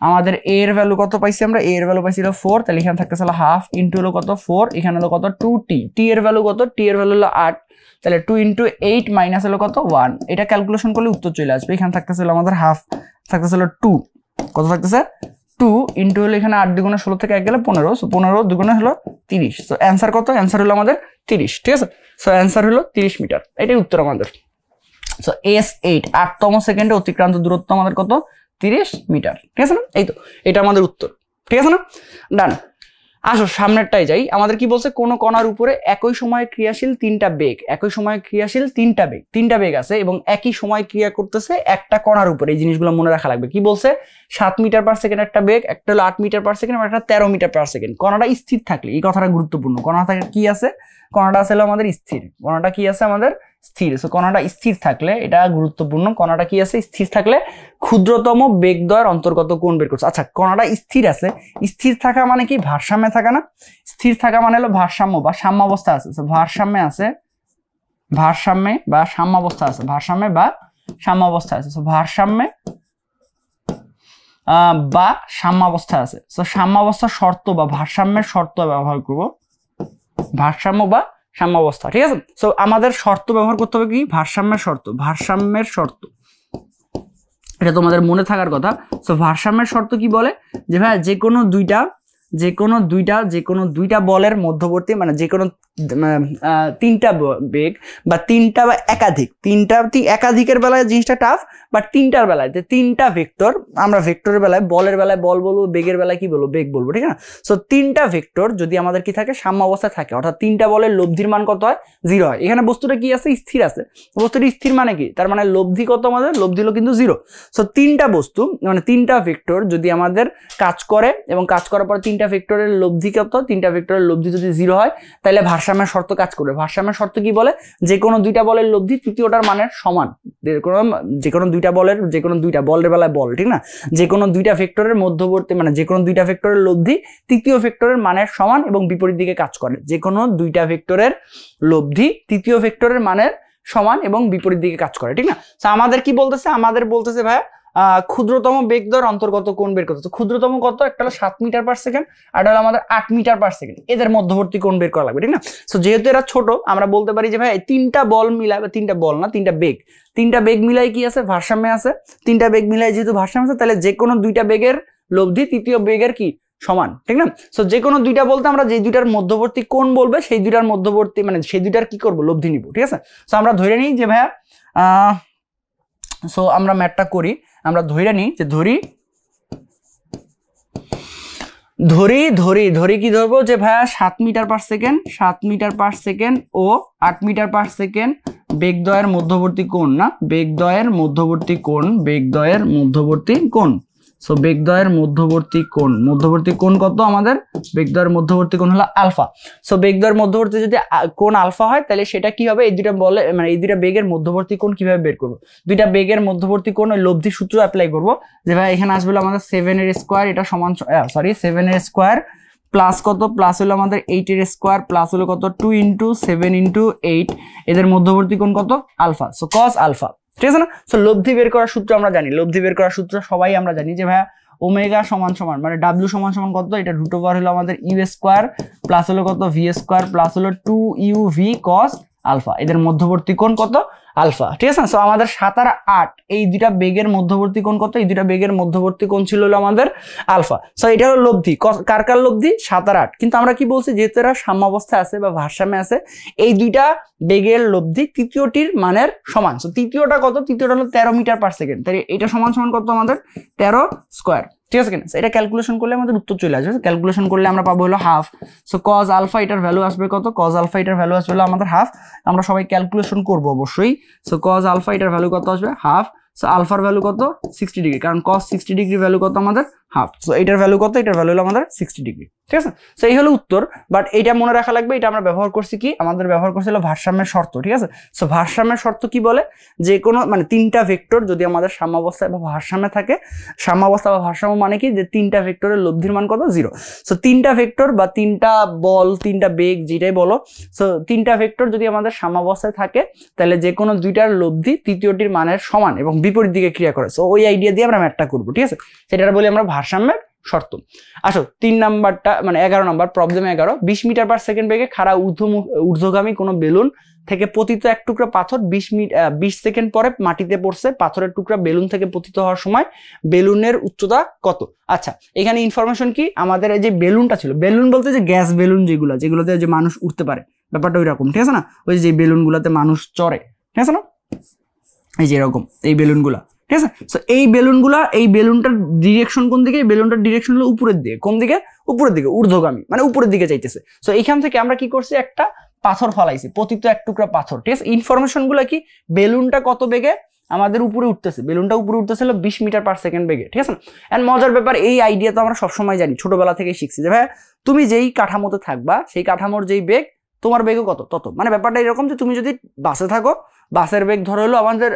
আমাদের এ এর ভ্যালু কত পাইছি আমরা, এ এর ভ্যালু পাইছি হলো 4, তাহলে এখানে থাকতেছে হলো হাফ ইন্টু হলো কত 4, এখানে হলো কত 2t, টি এর ভ্যালু কত, টি এর ভ্যালু হলো 8, তাহলে 2 ইন্টু 8 মাইনাস হলো কত 1, এটা ক্যালকুলেশন করলে উত্তর চলে আসবে, এখানে থাকতেছে হলো আমাদের হাফ, থাকতেছে হলো 2, কত থাকতেছে 2 ইন্টু হলো এখানে 8 দুগুণে 16 থেকে 1 গেলে 15, সো 15 দুগুণে হলো 30, সো অ্যান্সার কত, অ্যান্সার হলো আমাদের 30, ঠিক আছে? সো অ্যান্সার হলো 30 মিটার, এটাই উত্তর আমাদের। সো S8 8তম সেকেন্ডে অতিক্রান্ত দূরত্ব আমাদের কত, 30 মিটার, ঠিক আছে না? এই তো এটা আমাদের উত্তর, ঠিক আছে না? ডান। আসো সামনেরটাই যাই, আমাদের কি বলছে, কোন কণার উপরে একই সময়ে ক্রিয়াশীল তিনটা বেগ, একই সময়ে ক্রিয়াশীল তিনটা বেগ আছে এবং একই সময় ক্রিয়া করতেছে একটা কণার উপরে, এই জিনিসগুলো মনে রাখা লাগবে। কি বলছে, 7 মিটার পার সেকেন্ড একটা বেগ, একটা হলো 8 মিটার পার সেকেন্ড, একটা 13 মিটার পার সেকেন্ড। কণাটা স্থির থাকলে, এই কথাটা গুরুত্বপূর্ণ, কণাটা কি আছে, কণাটা আছে আমাদের স্থির, কণাটা কি আছে আমাদের স্থির। সো কণাটা স্থির থাকলে, এটা গুরুত্বপূর্ণ, কণাটা কি আছে স্থির থাকলে ক্ষুদ্রতম বেগদ্বয়ের অন্তর্গত কোণ বের করছে। আচ্ছা, কণাটা স্থির আছে, স্থির থাকা মানে কি, ভারসাম্যে থাকা না? স্থির থাকা মানে হলো ভারসাম্য বা সাম্যাবস্থা আছে, ভারসাম্যে আছে, ভারসাম্যে বা সাম্যাবস্থা আছে, ভারসাম্যে বা সাম্যাবস্থা আছে, সো ভারসাম্যে বা সাম্যাবস্থা আছে। সো সাম্যাবস্থার শর্ত বা ভারসাম্যের শর্ত ব্যবহার করব, ভারসাম্য বা সাম্যাবস্থা, ঠিক আছে? সো আমাদের শর্ত ব্যবহার করতে হবে কি, ভারসাম্যের শর্ত, ভারসাম্যের শর্ত, এটা তোমাদের মনে থাকার কথা। সো ভারসাম্যের শর্ত কি বলে, যে ভাই যে কোনো দুইটা বলের মধ্যবর্তী, মানে যে কোনো তিনটা বেগ বা তিনটা বা একাধিকের বেলায় জিনিসটা টাফ, বাট তিনটার বেলায়, যে তিনটা ভেক্টর, আমরা ভেক্টরের বেলায়, বলের বেলায় বল বলবো, বেগের বেলায় কি বলবো, বেগ বলবো, ঠিক না? সো তিনটা ভেক্টর যদি আমাদের কি থাকে, সাম্য অবস্থায় থাকে, অর্থাৎ তিনটা বলের লব্ধির মান কত হয়, 0 হয়। এখানে বস্তুটা কি আছে, স্থির আছে, বস্তুটি স্থির মানে কি, তার মানে লব্ধি কত, আমাদের লব্ধি হলো কিন্তু 0। সো তিনটা বস্তু মানে তিনটা ভেক্টর যদি আমাদের কাজ করে এবং কাজ করার পর তিনটা ভেক্টরের লব্ধি কত, তিনটা ভেক্টরের লব্ধি যদি 0 হয়, তাহলে ভারসাম্যের শর্ত কাজ করবে। ভারসাম্যের শর্ত কি বলে, যে কোনো দুইটা বলের লব্ধি তৃতীয়টার মানের সমান, যে কোনো দুইটা বলের বেলায় বল, ঠিক না? যে কোনো দুইটা ভেক্টরের মধ্যবর্তী, মানে যে কোনো দুইটা ভেক্টরের লব্ধি তৃতীয় ভেক্টরের মানের সমান এবং বিপরীত দিকে কাজ করে। যে কোনো দুইটা ভেক্টরের লব্ধি তৃতীয় ভেক্টরের মানের সমান এবং বিপরীত দিকে কাজ করে, ঠিক না? তো আমাদের কি বলতেছে, আমাদের বলতেছে ভাই ক্ষুদ্রতম বেগদ্বয়ের অন্তর্গত কোণ বের করতে। ক্ষুদ্রতম কত, একটা হলো 7 মিটার পার সেকেন্ড, আর হলো আমাদের 8 মিটার পার সেকেন্ড, এদের মধ্যবর্তী কোণ বের করা লাগবে, ঠিক না? সো যেহেতু এরা ছোট, আমরা বলতে পারি যে ভাই তিনটা বল মিলায়, তিনটা বল না, তিনটা বেগ মিলাই কি আছে, ভারসাম্যে আছে। তিনটা বেগ মিলাই যেহেতু ভারসাম্য আছে, তাহলে যে কোনো দুইটা বেগের লব্ধি তৃতীয় বেগের কি সমান, ঠিক না? সো যে কোনো দুইটা বলতে আমরা যে দুইটার মধ্যবর্তী কোণ বলবে, সেই দুইটার মধ্যবর্তী, মানে সেই দুইটার কি করব, লব্ধি নিব, ঠিক আছে? সো আমরা ধরে নিই যে ভাইয়া, সো আমরা ম্যাথটা করি, আমরা ধরে নিই যে ধরি কি ধরবো, যে ভাইয়া 7 মিটার পার সেকেন্ড ও 8 মিটার পার সেকেন্ড বেগদ্বয়ের মধ্যবর্তী কোণ, না বেগদ্বয়ের মধ্যবর্তী কোণ। সো বেগদ্বয়ের মধ্যবর্তী কোণ কত আমাদের, বেগদ্বয়ের মধ্যবর্তী কোণ হলো আলফা। সো বেগদ্বয়ের মধ্যবর্তী যদি কোণ আলফা হয়, তাহলে সেটা কি হবে, এই দুইটা বলে, মানে এই দুইটা বেগের মধ্যবর্তী কোণ কিভাবে বের করবো, দুইটা বেগের মধ্যবর্তী কোণ ওই লব্ধি সূত্র অ্যাপ্লাই করবো, যে ভাই এখানে আসবে আমাদের 7 এর স্কোয়ার, এটা সমান 7 এর স্কোয়ার প্লাস কত, প্লাস হলো আমাদের 8 এর স্কোয়ার প্লাস হলো কত 2 ইন্টু 7 ইন্টু 8, এদের মধ্যবর্তী কোণ কত, আলফা। সো কস আলফা, ঠিক আছে না? সো লব্ধি বের করার সূত্র আমরা জানি, লব্ধি বের করার সূত্র সবাই আমরা জানি, যে ভাইয়া ওমেগা সমান মানে ডাব্লিউ সমান কত, এটা রুট ওভার হলো আমাদের ইউ স্কোয়ার প্লাস হলো কত ভি স্কোয়ার প্লাস হলো 2u v cos আলফা, এদের মধ্যবর্তী কোণ কত, আলফা, ঠিক আছে? সো আমাদের 7 আর 8 এই দুইটা বেগের মধ্যবর্তী কোণ কত, এই দুইটা বেগের মধ্যবর্তী কোণ ছিল হলো আমাদের আলফা। সো এটা হলো লব্ধি, কার লব্ধি, 7 আর 8। কিন্তু আমরা কি বলছি, যেহেতু এরা সাম্যাবস্থায় আছে বা ভারসাম্যে আছে, এই দুইটা বেগের লব্ধি তৃতীয়টির মানের সমান। সো তৃতীয়টা কত, তৃতীয়টা হলো 13 মিটার পার সেকেন্ড, তাই এটা সমান কত আমাদের 13 স্কোয়ার। ঠিক আছে কিনা? এটা ক্যালকুলেশন করলে আমাদের উত্তর চলে আসবে। ক্যালকুলেশন করলে আমরা পাবো হলো হাফ। সো কজ আলফা এটার ভ্যালু আসবে কত? কজ আলফা এটার ভ্যালু আসবে হলো আমাদের হাফ। আমরা সবাই ক্যালকুলেশন করবো অবশ্যই। সো কজ আলফা এটার ভ্যালু কত আসবে? হাফ। সো আলফার ভ্যালু কত? 60 ডিগ্রি, কারণ cos 60 ডিগ্রি ভ্যালু কত আমাদের? হাফ। সো এটার ভ্যালু কত? এটার ভ্যালু হলো আমাদের 60 ডিগ্রি। ঠিক আছে? সো এই হলো উত্তর। বাট এটা মনে রাখা লাগবে, এটা আমরা ব্যবহার করছি কি? আমাদের ব্যবহার করছিল ভারসাম্যের শর্ত। ঠিক আছে? সো ভারসাম্যের শর্ত কি বলে? যে কোনো মানে তিনটা ভেক্টর যদি আমাদের সাম্যাবস্থায় বা ভারসাম্যে থাকে, সাম্যাবস্থা বা ভারসাম্য মানে কি? যে তিনটা ভেক্টরের লব্ধির মান কত? 0। সো তিনটা ভেক্টর বা তিনটা বল, তিনটা বেগ যেটাই বলো, সো তিনটা ভেক্টর যদি আমাদের সাম্যাবস্থায় থাকে, তাহলে যে কোনো দুইটার লব্ধি তৃতীয়টির মানের সমান এবং বিপরীত দিকে ক্রিয়া করে। সো ওই আইডিয়া দিয়ে আমরা ম্যাথটা করবো। ঠিক আছে? সেটা বলি আমরা ভারসাম্যের শর্ত। আসো 3 নাম্বারটা মানে 11 number problem 11। 20 metre per second বেগে খাড়া ঊর্ধ্বগামী কোনো বেলুন থেকে পতিত এক টুকরা পাথর 20 সেকেন্ড পরে মাটিতে পড়ছে। পাথরের টুকরা বেলুন থেকে পতিত হওয়ার সময় বেলুনের উচ্চতা কত? আচ্ছা, এখানে ইনফরমেশন কি? আমাদের এই যে বেলুনটা ছিল, বেলুন বলতে যে গ্যাস বেলুন যেগুলোতে যে মানুষ উঠতে পারে, ব্যাপারটা ওই রকম। ঠিক আছে না? ওই যে বেলুনগুলোতে মানুষ চড়ে, ঠিক আছে না? এই যে এরকম এই বেলুনগুলা, ঠিক আছে? সো এই বেলুনটার ডিরেকশন কোন দিকে? বেলুনটার ডিরেকশন হলো উপরের দিকে। কোন দিকে? উপরের দিকে, ঊর্ধ্বগামী, মানে উপরের দিকে যাইতেছে। সো এইখান থেকে আমরা কি করছি? একটা পাথর ফলাইছি, পতিত এক টুকরা পাথর। ঠিক আছে? ইনফরমেশন গুলা কি? বেলুনটা কত বেগে আমাদের উপরে উঠতেছে? বেলুনটা উপরে উঠতেছিল 20 মিটার পার সেকেন্ড বেগে। ঠিক আছে না? এন্ড মজার ব্যাপার, এই আইডিয়া তো আমরা সবসময় জানি, ছোটবেলা থেকেই শিখছি যে ভাই তুমি যেই কাঠামোতে থাকবা সেই কাঠামোর যেই বেগ, তোমার বেগও কত তত। মানে ব্যাপারটা এরকম যে তুমি যদি বাসে থাকো, বাসের বেগ ধরো হলো আমাদের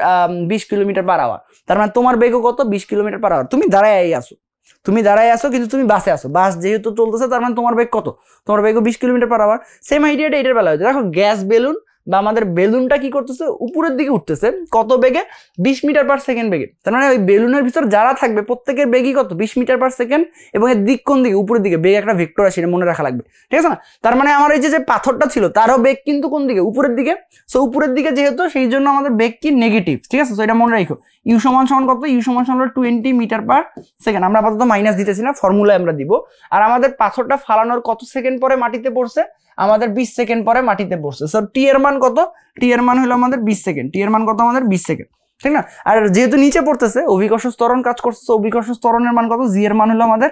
20 কিলোমিটার পার আওয়ার, তার মানে তোমার বেগও কত? 20 কিলোমিটার পার আওয়ার। তুমি দাঁড়ায় আসো কিন্তু তুমি বাসে আসো, বাস যেহেতু চলতেছে তার মানে তোমার বেগ কত? তোমার বেগও 20 কিলোমিটার পার আওয়ার। সেম আইডিয়াটা এটার বেলা হচ্ছে। দেখো গ্যাস বেলুন বা আমাদের বেলুনটা কি করতেছে? উপরের দিকে উঠতেছে কত বেগে? 20 মিটার পার সেকেন্ড বেগে। তার মানে ওই বেলুনের ভিতর যারা থাকবে প্রত্যেকের বেগই কত? 20 মিটার পার সেকেন্ড। এবং এর দিক কোন দিকে? উপরের দিকে। বেগ একটা ভেক্টর আছে, এটা মনে রাখা লাগবে। ঠিক আছে না? তার মানে আমার এই যে পাথরটা ছিল তারও বেগ কিন্তু কোন দিকে? উপরের দিকে। সো উপরের দিকে যেহেতু, সেই জন্য আমাদের বেগ কি? নেগেটিভ। ঠিক আছে? সো এটা মনে রাখো। ইউ সমান কত? ইউ সমান 20 মিটার পার সেকেন্ড। আমরা আপাতত মাইনাস দিতেছি না, ফর্মুলায় আমরা দিব। আর আমাদের পাথরটা ফালানোর কত সেকেন্ড পরে মাটিতে পড়ছে? আমাদের 20 সেকেন্ড পরে মাটিতে পড়ছে। সো টি এর মান কত? টি এর মান হলো আমাদের 20 সেকেন্ড। টি এর মান কত আমাদের? 20 সেকেন্ড। ঠিক না? আর যেহেতু নিচে পড়তেছে, অভিকর্ষ ত্বরণ কাজ করতেছে, অভিকর্ষ ত্বরণের মান কত? জি এর মান হলো আমাদের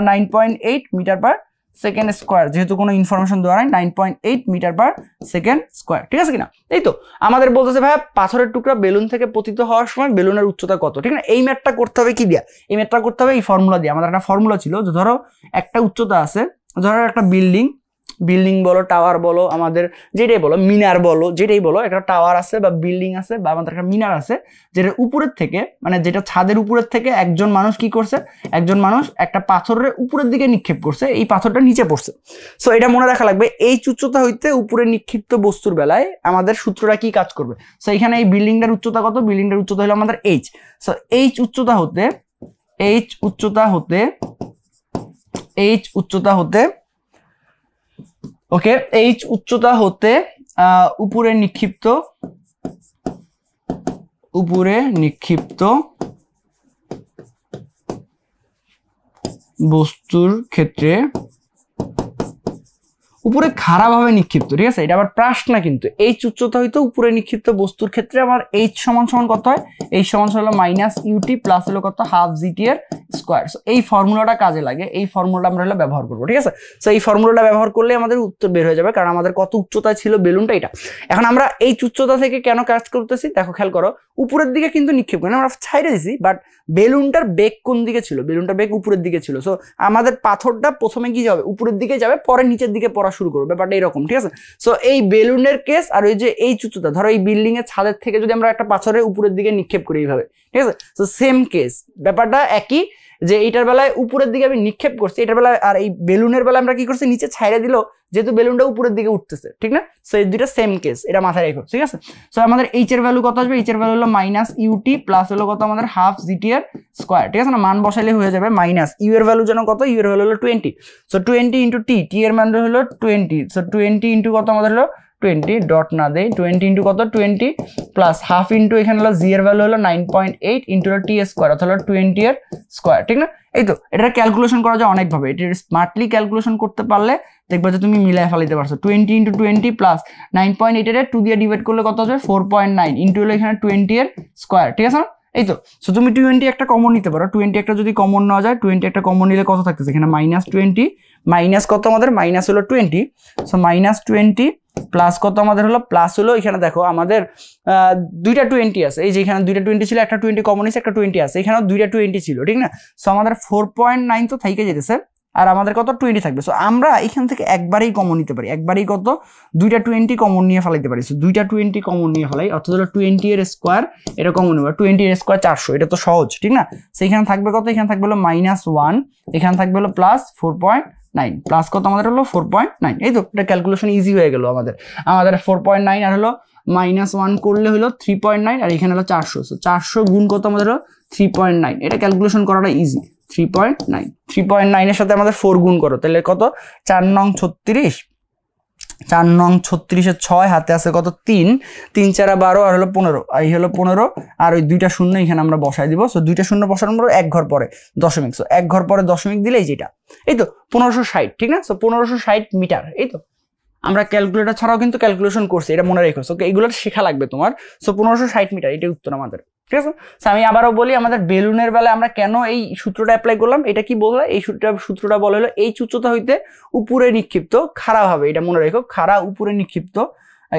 9.8 মিটার পার সেকেন্ড স্কোয়ার। যেহেতু কোনো ইনফরমেশন দেওয়া নাই, 9.8 মিটার পার সেকেন্ড স্কোয়ার। ঠিক আছে কিনা? এই তো আমাদের বলতেছে ভাই পাথরের টুকরা বেলুন থেকে পতিত হওয়ার সময় বেলুনের উচ্চতা কত? ঠিক না? এই ম্যাথটা করতে হবে কি দিয়া? এই ম্যাথটা করতে হবে এই ফর্মুলা দিয়ে। আমাদের একটা ফর্মুলা ছিল যে ধরো একটা উচ্চতা আছে, ধরো একটা বিল্ডিং বলো, টাওয়ার বলো, আমাদের যেটাই বলো, মিনার বলো, যেটাই বলো, একটা টাওয়ার আছে বা বিল্ডিং আছে বা আমাদের একটা মিনার আছে, যেটা উপরের থেকে, মানে যেটা ছাদের উপরের থেকে একজন মানুষ কি করছে? একজন মানুষ একটা পাথরের উপরের দিকে নিক্ষেপ করছে, এই পাথরটা নিচে পড়ছে। সো এটা মনে রাখা লাগবে, এই উচ্চতা হইতে উপরে নিক্ষিপ্ত বস্তুর বেলায় আমাদের সূত্রটা কি কাজ করবে? সো এখানে এই বিল্ডিংটার উচ্চতা কত? বিল্ডিংটার উচ্চতা হলো আমাদের এইচ। সো এইচ উচ্চতা হতে ওকে, এইচ উচ্চতা হতে উপরে নিক্ষিপ্ত বস্তুর ক্ষেত্রে উপরে খাড়াভাবে নিক্ষিপ্ত। ঠিক আছে? এটা আবার প্রাস না কিন্তু। এইচ উচ্চতা হইতে উপরে নিক্ষিপ্ত বস্তুর ক্ষেত্রে আমার এইচ সমান কত হয়? এইচ সমান হলো মাইনাস ইউটি প্লাস হলো কত? হাফ জিটি এর স্কোয়ার। এই ফর্মুলাটা কাজে লাগে, এই ফর্মুলাটা আমরা হলো ব্যবহার করবো। ঠিক আছে? সো এই ফর্মুলাটা ব্যবহার করলে আমাদের উত্তর বের হয়ে যাবে, কারণ আমাদের কত উচ্চতা ছিল বেলুনটা এটা। এখন আমরা এই উচ্চতা থেকে কেন কাজ করতেছি? দেখো খেয়াল করো, উপরের দিকে কিন্তু নিক্ষেপ করি, আমরা ছাইড়ে দিছি, বাট বেলুনটার বেগ কোন দিকে ছিল? বেলুনটার বেগ উপরের দিকে ছিল। সো আমাদের পাথরটা প্রথমে কি যাবে? উপরের দিকে যাবে, পরে নিচের দিকে পড়া শুরু করবে। ব্যাপারটা এরকম। ঠিক আছে? সো এই বেলুনের কেস আর ওই যে এই উচ্চতা, ধরো এই বিল্ডিং এর ছাদের থেকে যদি আমরা একটা পাথরের উপরের দিকে নিক্ষেপ করি এইভাবে, ঠিক আছে? সো সেম কেস, ব্যাপারটা একই, যে এইটার বেলায় উপরের দিকে আমি নিক্ষেপ করছি, এটার বেলায় আর এই বেলুনের বেলায় আমরা কি করছি? নিচে ছাইড়ে দিল, যেহেতু বেলুনটা উপরের দিকে উঠতেছে। ঠিক না? সো এই দুইটা সেম কেস, এটা মাথায় রেখো। ঠিক আছে? সো আমাদের এইচ এর ভ্যালু কত আসবে? এইচ এর ভ্যালু হলো মাইনাস ইউটি প্লাস হলো কত? আমাদের হাফ জিটি এর স্কোয়ার। ঠিক আছে না? মান বসাইলে হয়ে যাবে মাইনাস ইউ এর ভ্যালু যেন কত? ইউ এর ভ্যালু হলো 20। সো 20 ইন্টু টি, টি এর মান হলো 20। সো 20 ইন্টু কত আমাদের হলো 20, ডট না দেই, 20 ইন্টু কত? 20 প্লাস হাফ ইন্টু এখানে হলো জি এর ভ্যালু হলো 9.8 ইন্টু টি স্কোয়ার, অর্থাৎ হলো 20 এর স্কোয়ার। ঠিক না? এই তো এটা ক্যালকুলেশন করা যায় অনেকভাবে। এটা স্মার্টলি ক্যালকুলেশন করতে পারলে দেখবা যে তুমি মিলাই ফেলাইতে পারছো। 20 ইন্টু 20 প্লাস 9.8 এর 2 দিয়ে ডিভাইড করলে কত আসবে? 4.9 ইন্টু হলো এখানে 20 এর স্কোয়ার। ঠিক আছে না? এই তো। সো তুমি 20 একটা কমন নিতে পারো, 20 একটা যদি কমন নেওয়া যায়, 20 একটা কমন নিলে কত থাকতেছে এখানে -20 মাইনাস কত আমাদের মাইনাস হলো 20, সো -20 প্লাস কত আমাদের হলো প্লাস হলো এখানে দেখো আমাদের দুইটা 20 আছে, এই যে এখানে দুইটা 20 ছিল, একটা 20 কমন নিছে, একটা 20 আছে, এখানেও দুইটা 20 ছিল, ঠিক না? সো আমাদের 4.9 তো থাইকে যেতেছে, আর আমাদের কত 20 থাকবে। সো আমরা এখান থেকে একবারেই কমন নিতে পারি, একবারেই কত দুইটা 20 কমন নিয়ে ফেলাইতে পারি। সো দুইটা 20 কমন নিয়ে ফেলাই, অর্থাৎ হলো 20 এর স্কোয়ার, এটা কমন নেবে, 20 এর স্কোয়ার 400, এটা তো সহজ, ঠিক না? সো এখানে থাকবে কত, এখানে থাকবে হলো -1, এখানে থাকবে হলো প্লাস 4.9, প্লাস কত আমাদের হলো 4.9। এই তো, এটা ক্যালকুলেশন ইজি হয়ে গেল আমাদের। 4.9 আর হলো -1 করলে হলো 3.9, আর এখানে হলো 400, সো 400 গুণ কত আমাদের হলো 3.9, এটা ক্যালকুলেশন করাটা ইজি। 3.9 এর সাথে আমাদের 4 গুণ করো, তাহলে কত 4 নং 36, 4 নং 36 6 হাতে আছে কত 3, 3 4 12 আর হলো 15, এই হলো 15, আর ওই দুইটা শূন্য এখানে আমরা বসাই দিব। সো দুইটা শূন্য বসানোর পর এক ঘর পরে দশমিক, সো এক ঘর পরে দশমিক দিলেই যেটা, এই তো 1560, ঠিক না? So 1560 metre. এই তো, আমরা ক্যালকুলেটর ছাড়াও কিন্তু ক্যালকুলেশন করছি, এটা মনে রেখো। ওকে, এগুলো শেখা লাগবে তোমার। সো 1560 মিটার, এটাই উত্তর আমাদের, ঠিক আছে? আমি আবারও বলি, আমাদের বেলুনের বেলায় আমরা কেন এই সূত্রটা অ্যাপ্লাই করলাম, এটা কি বললাম, এই সূত্রটা বলা হলো এই উচ্চতা হইতে উপরে নিক্ষিপ্ত খাড়া হবে, এটা মনে রেখো, খাড়া উপরে নিক্ষিপ্ত,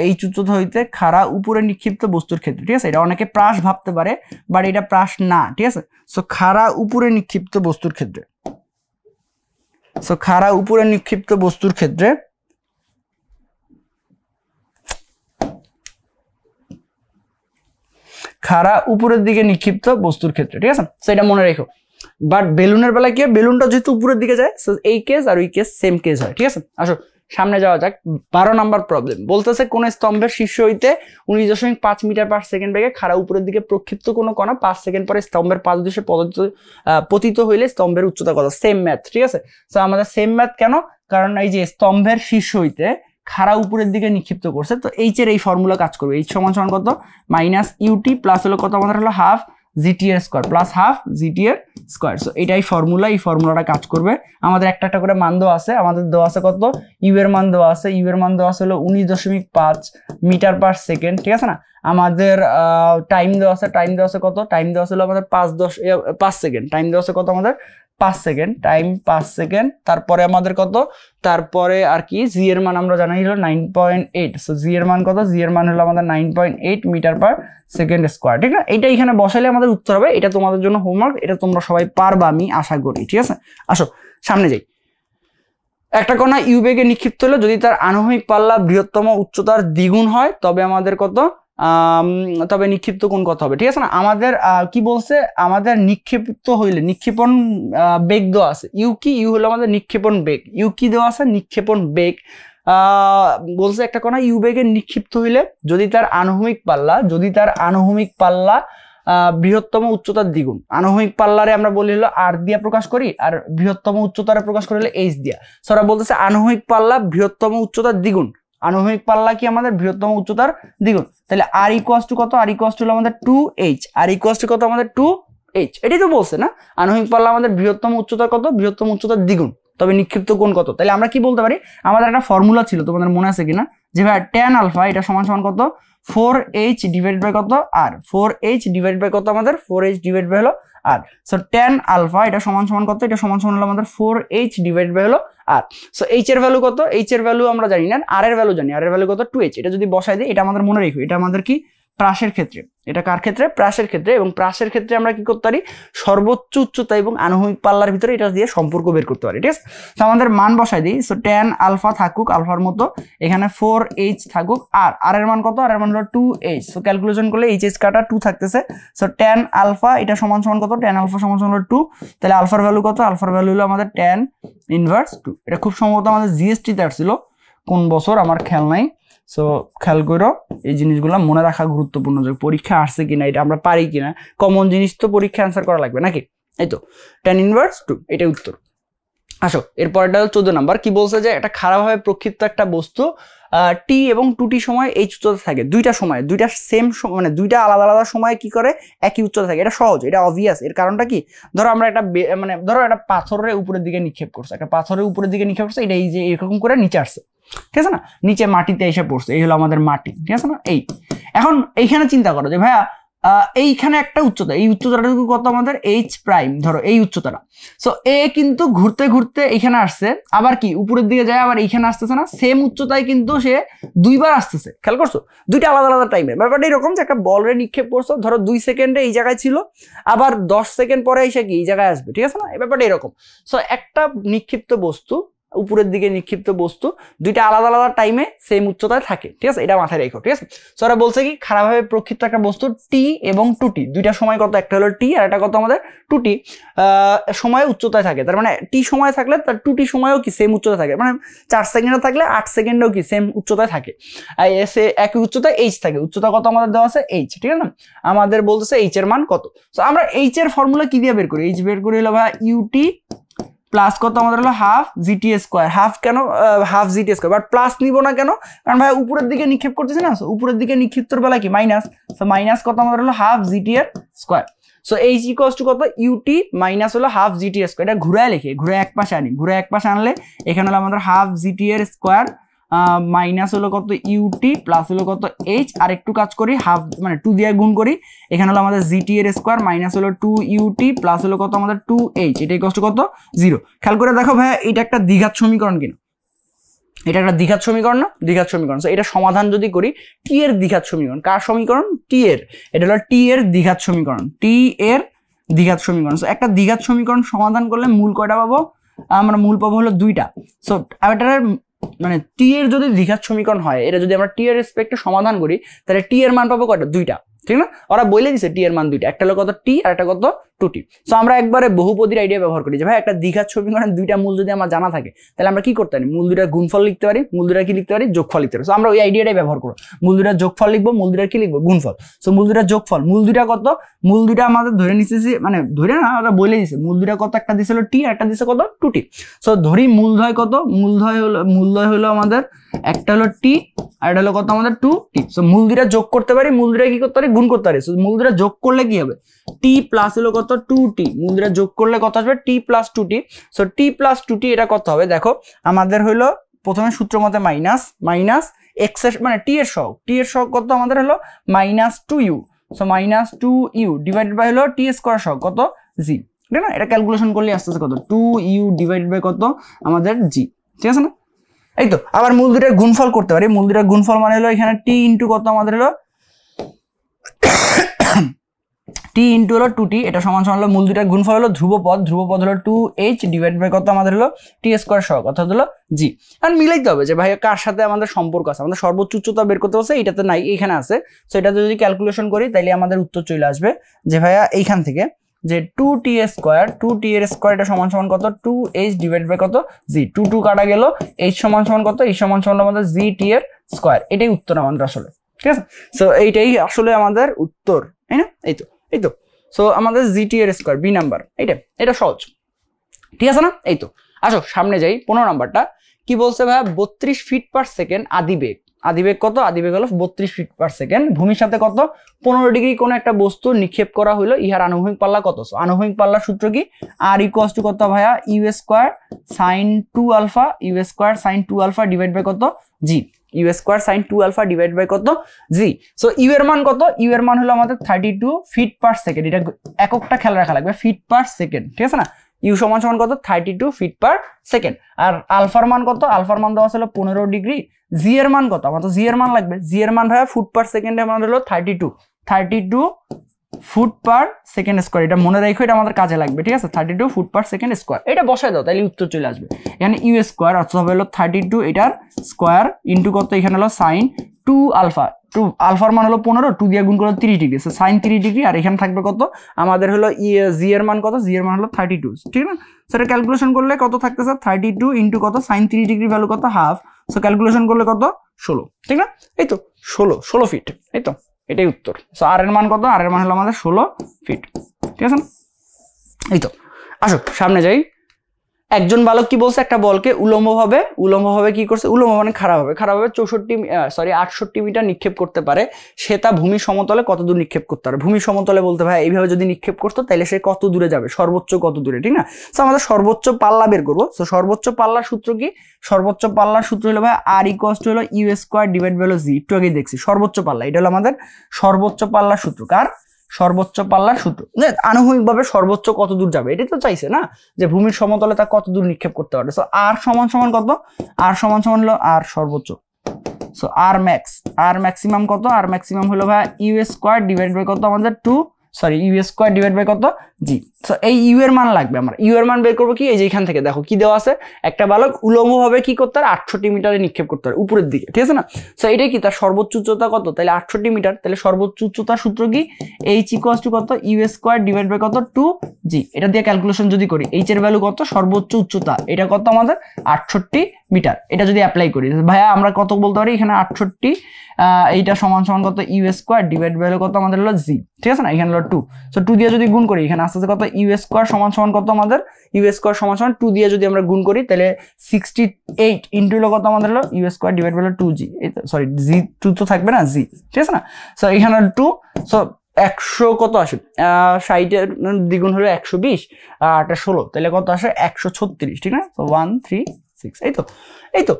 এই উচ্চতা হইতে খাড়া উপরে নিক্ষিপ্ত বস্তুর ক্ষেত্রে, ঠিক আছে? এটা অনেকে প্রাস ভাবতে পারে, বাট এটা প্রাস না, ঠিক আছে? সো খাড়া উপরে নিক্ষিপ্ত বস্তুর ক্ষেত্রে, সো খাড়া উপরে নিক্ষিপ্ত বস্তুর ক্ষেত্রে খাড়া উপরের দিকে নিক্ষিপ্ত বস্তুর ক্ষেত্রে, ঠিক আছে? সো এটা মনে রেখো। বাট বেলুনের বেলায় কি, বেলুনটা যেহেতু উপরের দিকে যায়, সো এই কেস আর ওই কেস সেম কেস হয়, ঠিক আছে? আসো সামনে যাওয়া যাক। 12 নম্বর প্রবলেম বলতেছে, কোন স্তম্ভের শীর্ষ হইতে 19.5 মিটার পার সেকেন্ড বেগে খাড়া উপরের দিকে প্রক্ষিপ্ত কোনো কণা 5 সেকেন্ড পরে স্তম্ভের পাদদেশে পতিত হইলে স্তম্ভের উচ্চতা কত? সেম ম্যাথ, ঠিক আছে? সো আমাদের সেম ম্যাথ কেন? কারণ এই যে স্তম্ভের শীর্ষ হইতে খাড়া উপরের দিকে নিক্ষিপ্ত করছে, তো এইচ এর এই ফর্মুলা কাজ করবে। এইচ সমান সমান কত? -ut প্লাস হলো কত আমাদের হলো হাফ জিটি এর স্কোয়ার প্লাস হাফ জিটি এর স্কোয়ার। সো এটাই ফর্মুলা, এই ফর্মুলাটা কাজ করবে। আমাদের একটা একটা করে মান দেওয়া আছে, আমাদের দেওয়া আছে কত? ইউ এর মান দেওয়া আছে, ইউ এর মান দেওয়া আছে হলো 19.5 মিটার পার সেকেন্ড, ঠিক আছে না? আমাদের টাইম দেওয়া আছে, টাইম দেওয়া আছে কত? টাইম দেওয়া আছে হলো আমাদের 5 সেকেন্ড, টাইম দেওয়া আছে কত আমাদের? 5 সেকেন্ড, টাইম 5 সেকেন্ড। তারপরে আমাদের কত? তারপরে আর কি জি এর মান আমরা জানি হলো 9.8। সো জি এর মান কত? জি এর মান হলো আমাদের 9.8 মিটার পার সেকেন্ড স্কোয়ার, ঠিক না? এটা এখানে বসাইলে আমাদের উত্তর হবে। এটা তোমাদের জন্য হোমওয়ার্ক, এটা তোমরা সবাই পারবা আমি আশা করি, ঠিক আছে? আসো সামনে যাই। একটা কণা ইউ বেগে নিক্ষিপ্ত হলো যদি তার আনুভূমিক পাল্লা বৃহত্তম উচ্চতার দ্বিগুণ হয়, তবে আমাদের কত? তবে নিক্ষিপ্ত কোণ কত হবে, ঠিক আছে না? আমাদের কি বলছে, আমাদের নিক্ষিপ্ত হইলে নিক্ষেপণ বেগ দেওয়া আছে, ইউ কি? ইউ হলো আমাদের নিক্ষেপণ বেগ, ইউ কি দেওয়া আছে? নিক্ষেপণ বেগ। বলছে একটা কণা ইউ বেগে নিক্ষিপ্ত হইলে যদি তার আনুভূমিক পাল্লা বৃহত্তম উচ্চতার দ্বিগুণ, আনুভূমিক পাল্লারে আমরা বলি হলো আর দিয়া প্রকাশ করি, আর বৃহত্তম উচ্চতারে প্রকাশ করি হলো এইচ দিয়া। সেটা বলতেছে আনুভূমিক পাল্লা বৃহত্তম উচ্চতার দ্বিগুণ, আনুভূমিক পাল্লা কি আমাদের বৃহত্তম উচ্চতার দ্বিগুণ, তাহলে আর ইকুয়ালস টু কত? আর ইকুয়ালস টু হলো আমাদের 2h, আর ইকুয়ালস টু কত আমাদের 2h। এটাই তো বলছে না, আনুভূমিক পাল্লা আমাদের বৃহত্তম উচ্চতার কত? বৃহত্তম উচ্চতার দ্বিগুণ, তবে নিক্ষিপ্ত কোণ কত? তাহলে আমরা কি বলতে পারি, আমাদের একটা ফর্মুলা ছিল, তোমাদের মনে আছে কিনা, যে ভাই tan আলফা এটা সমান সমান কত? 4h ডিভাইডেড বাই কত? আর 4h ডিভাইডেড বাই কত আমাদের? 4h ডিভাইড বাই হলো আর। সো tan আলফা এটা সমান সমান কত? এটা সমান সমান হলো আমাদের 4h ডিভাইড বাই হলো আর। সো h এর ভ্যালু কত? h এর ভ্যালু আমরা জানি না, r এর ভ্যালু জানি, r এর ভ্যালু কত? 2h। এটা যদি বসাই দিই, এটা আমাদের মনে রেখো, এটা আমাদের কি প্রাসের ক্ষেত্রে, এটা কার ক্ষেত্রে? প্রাসের ক্ষেত্রে। এবং প্রাসের ক্ষেত্রে আমরা কি করতে পারি, সর্বোচ্চ উচ্চতা এবং আনুভূমিক পাল্লার ভিতরে এটা দিয়ে সম্পর্ক বের করতে পারি, ঠিক আছে? তো আমাদের মান বসাই দিই। সো tan আলফা থাকুক আলফার মতো, এখানে 4h থাকুক, আর r এর মান কত? r এর মান হলো 2h। সো ক্যালকুলেশন করলে h কাটা 2 থাকতেছে। সো tan আলফা এটা সমান সমান কত? tan আলফা সমান সমান হলো 2, তাহলে আলফার ভ্যালু কত? আলফার ভ্যালু হলো আমাদের tan ইনভার্স 2। এটা খুব সম্ভবত আমাদের জিএসটি তে আসছিল, কোন বছর আমার খেয়াল নাই। সো খেয়াল করো, এই জিনিসগুলো মনে রাখা গুরুত্বপূর্ণ, যে পরীক্ষা আসছে কিনা, এটা আমরা পারি কিনা, কমন জিনিস তো পরীক্ষা অ্যান্সার করা লাগবে নাকি? এই তো tan ইনভার্স 2, এটাই উত্তর। আসো এরপরটা 14 নাম্বার কি বলছে, যে একটা খারাপভাবে প্রক্ষিপ্ত একটা বস্তু টি এবং 2t সময় এই উচ্চতা থাকে, দুইটা সময়, দুইটা সেম মানে দুইটা আলাদা আলাদা সময়ে কি করে একই উচ্চতা থাকে। এটা সহজ, এটা অবভিয়াস। এর কারণটা কি, ধরো আমরা একটা মানে ধরো একটা পাথরের উপরের দিকে নিক্ষেপ করছে, একটা পাথরের উপরের দিকে নিক্ষেপ করছে, এটা এই যে এরকম করে নিচে আসছে, ঠিক আছে না? নিচে মাটিতে এসে পড়ছে, এই হলো আমাদের মাটি, ঠিক আছে না? এই এখন এইখানে চিন্তা করো যে ভাইয়া এইখানে একটা উচ্চতা, এই উচ্চতাটা কত আমাদের এইচ প্রাইম, ধরো এই উচ্চতাটা। সো এ কিন্তু ঘুরতে ঘুরতে এইখানে আসছে, আবার কি উপরের দিকে যায়, আবার এইখানে আসতেছে না, সেম উচ্চতায় কিন্তু সে দুইবার আসতেছে। খেয়াল করছো, দুইটা আলাদা আলাদা টাইমে। ব্যাপারটা এরকম যে একটা বলরে নিক্ষেপ করছো, ধরো 2 সেকেন্ডে এই জায়গায় ছিল, আবার 10 সেকেন্ড পরে এসে কি এই জায়গায় আসবে, ঠিক আছে না? এই ব্যাপারটা এরকম। সো একটা নিক্ষিপ্ত বস্তু, উপরের দিকে নিক্ষিপ্ত বস্তু দুইটা আলাদা আলাদা টাইমে সেম উচ্চতায় থাকে, ঠিক আছে? এটা মাথায় রেখো, ঠিক আছে? সো ওরা বলছে কি খারাপভাবে প্রক্ষিপ্ত একটা বস্তু টি এবং 2t, দুইটা সময় কত, একটা হলো টি আর একটা কত আমাদের 2t সময় উচ্চতায় থাকে। তার মানে টি সময় থাকলে তার 2t সময়ও কি সেম উচ্চতায় থাকে, মানে 4 সেকেন্ডে থাকলে 8 সেকেন্ডেও কি সেম উচ্চতায় থাকে। এসে একই উচ্চতায় এইচ থাকে, উচ্চতা কত আমাদের দেওয়া আছে এইচ, ঠিক আছে না? আমাদের বলতেছে এইচ এর মান কত। সো আমরা এইচ এর ফর্মুলা কি দিয়ে বের করি? এইচ বের করি হলো ভাই ইউটি প্লাস কত আমাদের হলো হাফ জিটি স্কোয়ার। হাফ কেন? Half GT square, but plus নিব না কেন? কারণ ভাই উপরের দিকে নিক্ষেপ করতেছি না, উপরের দিকে নিক্ষিপ্তর বেলা কি মাইনাস, সো মাইনাস কত আমাদের হলো হাফ জিটি এর square. So H equals to কত, ইউটি মাইনাস হলো হাফ জিটি স্কোয়ার। এটা ঘুরায় লিখে, ঘুরে এক পাশে আনি, ঘুরে এক পাশে আনলে এখানে হলো আমাদের হাফ জিটি এর স্কোয়ার মাইনাস হলো কত ইউটি প্লাস হলো কত এইচ, আর একটু কাজ করি হাফ মানে 2 দিয়ে গুণ করি, এখানে হলো আমাদের জিটি এর স্কোয়ার মাইনাস হলো 2 ইউটি প্লাস হলো কত আমাদের 2h, এটা ইকুয়ালস টু কত 0। খেয়াল করে দেখো ভাইয়া, এটা একটা দ্বিঘাত সমীকরণ কিনা, এটা একটা দ্বিঘাত সমীকরণ না? দ্বিঘাত সমীকরণ। সো এটা সমাধান যদি করি, টি এর দ্বিঘাত সমীকরণ, কার সমীকরণ? টি এর। এটা হলো টি এর দ্বিঘাত সমীকরণ, টি এর দ্বিঘাত সমীকরণ। সো একটা দ্বিঘাত সমীকরণ সমাধান করলে মূল কয়টা পাবো আমরা? মূল পাবো হলো 2টা। সো এটার মানে টি এর যদি দ্বিঘাত সমীকরণ হয়, এটা যদি আমরা টি এর রেসপেক্টে সমাধান করি, তাহলে টি এর মান পাবো কয়টা? 2টা, ঠিক না? ওরা বলে দিছে টি এর মান 2টা, একটা হলো কত টি আর একটা কত 2t। সো আমরা একবারে বহুপদীর আইডিয়া ব্যবহার করি যে ভাই একটা দ্বিঘাত সমীকরণের 2টা মূল যদি আমার জানা থাকে, তাহলে আমরা কি করতে পারি? মূল 2টার গুণফল লিখতে পারি, মূল 2টার কি লিখতে পারি? যোগফল লিখতে পারি। সো আমরা ওই আইডিয়াটাই ব্যবহার করব, মূল 2টার যোগফল লিখবো, মূল 2টার কি লিখবো? গুণফল। সো মূল 2টার যোগফল, মূল 2টা কত? মূল 2টা আমাদের ধরে নিতেছি, মানে ধরে না, ওরা বলে দিছে মূল 2টা কত, একটা দিছিল টি আর একটা দিছে কত 2t। সো ধরি মূলধয় কত? মূলধয় হলো আমাদের একটা হলো টি আর এটা হলো কত আমাদের 2t। সো মূল 2টা যোগ করতে পারি, মূল 2টা কি করতে পারি? গুণ করতে পারি। সো মূল 2টা যোগ করলে কি হবে? টি প্লাস হলো কত 2t, মূল 2টা যোগ করলে কত আসবে? T plus 2t। So t plus 2t এটা কত হবে? দেখো আমাদের হলো প্রথমে সূত্র মতে মাইনাস এক্স এর মানে টি এর সহগ কত আমাদের হলো minus 2u। So minus 2u divided by হলো টি স্কয়ার সহগ কত জি, ঠিক না? এটা ক্যালকুলেশন করলে আসতেছে কত? 2u ডিভাইডেড বাই কত আমাদের জি, ঠিক আছে না? এই তো আবার মূল 2টার গুণফল করতে পারি। মূল 2টার গুণফল মানে হলো এখানে টি ইনটু কত আমাদের হলো টি ইনটু হলো 2t, এটা সমান সমান হলো মূল 2টার গুণফল হলো ধ্রুবপদ হলো 2h ডিভাইড বাই কত আমাদের হলো টি স্কয়ার সহগ অর্থাৎ হলো জি। আর মিলাইতে হবে যে ভাই কার সাথে আমাদের সম্পর্ক আছে, আমাদের সর্বোচ্চ উচ্চতা বের করতে হচ্ছে, এটাতে নাই, এখানে আছে। সো এটাতে যদি ক্যালকুলেশন করি তাহলে আমাদের উত্তর চলে আসবে যে ভাইয়া এইখান থেকে যে 2t এর স্কয়ার এটা সমান সমান কত 2h ডিভাইড বাই কত জি, 2 কাটা গেল, h সমান সমান কত, h সমান সমান আমাদের gt এর স্কয়ার। এটাই উত্তর আমাদের আসলে, ঠিক আছে? সো এইটাই আসলে আমাদের উত্তর, তাই না? এই তো সো আমাদের জিটি এর স্কয়ার বি নাম্বার, এটা সহজ, ঠিক আছে না? এই তো আসো সামনে যাই। 15 নাম্বারটা কি বলছে ভাই? 32 ফিট পার সেকেন্ড আদিবেগ কত? আদিবেগ হলো 32 ফিট পার সেকেন্ড। ভূমির সাথে কত 15 ডিগ্রি কোন একটা বস্তু নিক্ষেপ করা হলো, ইহার আনুভূমিক পাল্লা কত? আনুভূমিক পাল্লার সূত্র কি? আর ইকুয়ালস টু কত ভাইয়া? U square sine 2 alpha divide by কত g, u square sine 2 alpha divide by কত জি। সো ইউ এর মান কত? ইউ এর মান হলো আমাদের 32 ফিট পার সেকেন্ড। এটা এককটা খেয়াল রাখা লাগবে, ফিট পার সেকেন্ড, ঠিক আছে না? ইউ সমান সমান কত? 32 ফিট পার সেকেন্ড। আর আলফার মান কত? আলফার মান দেওয়া ছিল 15 ডিগ্রি। জি এর মান কত? আমার তো জি এর মান লাগবে, জি এর মান ভাইয়া ফুট পার সেকেন্ডে আমাদের হলো 32 ফুট পার সেকেন্ড স্কয়ার। এটা মনে রাখো, এটা আমাদের কাজে লাগবে, ঠিক আছে? 32 ফুট পার সেকেন্ড স্কয়ার, এটা বসায় দাও তাহলে উত্তর চলে আসবে। এখানে ইউ স্কয়ার অর্থাৎ হলো 32 এটার স্কয়ার ইনটু কত? এখানে হলো সাইন 2 আলফা, আলফার মান হলো 15, 2 দিয়ে গুণ করলে 30 ডিগ্রি, সো সাইন 30 ডিগ্রি। আর এখানে থাকবে কত আমাদের হলো জি এর মান কত? জি এর মান হলো 32, ঠিক না? সেটা ক্যালকুলেশন করলে কত থাকতেছে? 32 ইনটু কত? সাইন 30 ডিগ্রি ভ্যালু কত? হাফ। সো ক্যালকুলেশন করলে কত? 16, ঠিক না? এই তো 16 ফিট, এই তো এটাই উত্তর। সো আর এর মান কত? আর এর মান হলো আমাদের 16 ফিট, ঠিক আছে? এই তো আসো সামনে যাই। একজন বালক কি বলছে? একটা বলকে উলম্বভাবে কি করছে? উলম্ব মানে খারাপভাবে 68 মিটার নিক্ষেপ করতে পারে। সে তা ভূমি সমতলে কত দূর নিক্ষেপ করতে পারে? ভূমি সমতলে বলতে ভাই এইভাবে যদি নিক্ষেপ করতো তাহলে সে কত দূরে যাবে, সর্বোচ্চ কত দূরে, ঠিক না? সো আমাদের সর্বোচ্চ পাল্লা বের করবো। সো সর্বোচ্চ পাল্লার সূত্র কি? সর্বোচ্চ পাল্লার সূত্র হলো ভাই আর ইকুয়ালস টু হলো ইউ স্কয়ার ডিভাইড বাই জি। একটু আগে দেখছি সর্বোচ্চ পাল্লা, এটা হলো আমাদের সর্বোচ্চ পাল্লার সূত্র। কার? সর্বোচ্চ পাল্লার সূত্র, আনুভূমিকভাবে সর্বোচ্চ কত দূর যাবে এটাই তো চাইছে না, যে ভূমির সমতলে তা কত দূর নিক্ষেপ করতে পারবে। সো আর সমান সমান কত, আর সমান সমান হলো আর সর্বোচ্চ, সো আর ম্যাক্স, আর ম্যাক্সিমাম কত, আর ম্যাক্সিমাম হলো ভাই ইউ স্কোয়ার ডিভাইড বাই কত আমাদের ইউ স্কোয়ার ডিভাইড বাই কত জি। সো এই ইউ এর মান লাগবে, আমরা ইউ এর মান বের করবো কি, এই যে এখান থেকে দেখো কি দেওয়া আছে, একটা বালক উলম্বভাবে কি করতে পারে 68 মিটারে নিক্ষেপ করতে পারে উপরের দিকে, ঠিক আছে না। সো এটাই কি তার সর্বোচ্চ উচ্চতা কত, তাহলে 68 মিটার, তাহলে সর্বোচ্চ উচ্চতার সূত্র কি এইচ ইকুয়ালস টু কত ইউ স্কোয়ার ডিভাইড বাই কত 2g। এটা দিয়ে ক্যালকুলেশন যদি করি এইচ এর ভ্যালু কত, সর্বোচ্চ উচ্চতা এটা কত আমাদের 68 মিটার, এটা যদি অ্যাপ্লাই করি ভাইয়া আমরা কত বলতে পারি এখানে 68, এইটা সমান সমান কত ইউ স্কোয়ার ডিভাইড বাই কত আমাদের হলো জি, ঠিক আছে না, এখানে হলো 2। সো 2 দিয়ে যদি গুণ করি এখানে আস্তে আস্তে কত ইউ স্কোয়ার সমান সমান কত আমাদের ইউ স্কোয়ার সমান সমান 2 দিয়ে যদি আমরা গুণ করি তাহলে 68 ইন্টু হলো কত আমাদের হলো u square divide by 2g, sorry g 2 তো থাকবে না জি, ঠিক আছে না। সো এখানে 2, সো 100 কত আসে 60 এর দ্বিগুণ হলো 120 আর 16, তাহলে কত আসে 136, ঠিক না। সো 136, এই তো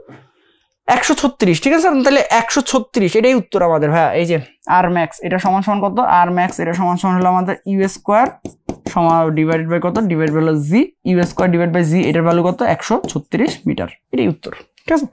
136, ঠিক আছে। তাহলে 136 এটাই উত্তর আমাদের ভাইয়া। এই যে আর ম্যাক্স এটা সমান সমান কত, আর ম্যাক্স এটা সমান সমান হলো আমাদের ইউ স্কোয়ার সমান ডিভাইড বাই কত, ডিভাইড বাই হলো জি, ইউ স্কোয়ার ডিভাইড বাই জি, এটার ভ্যালু কত 136 মিটার, এটাই উত্তর, ঠিক আছে।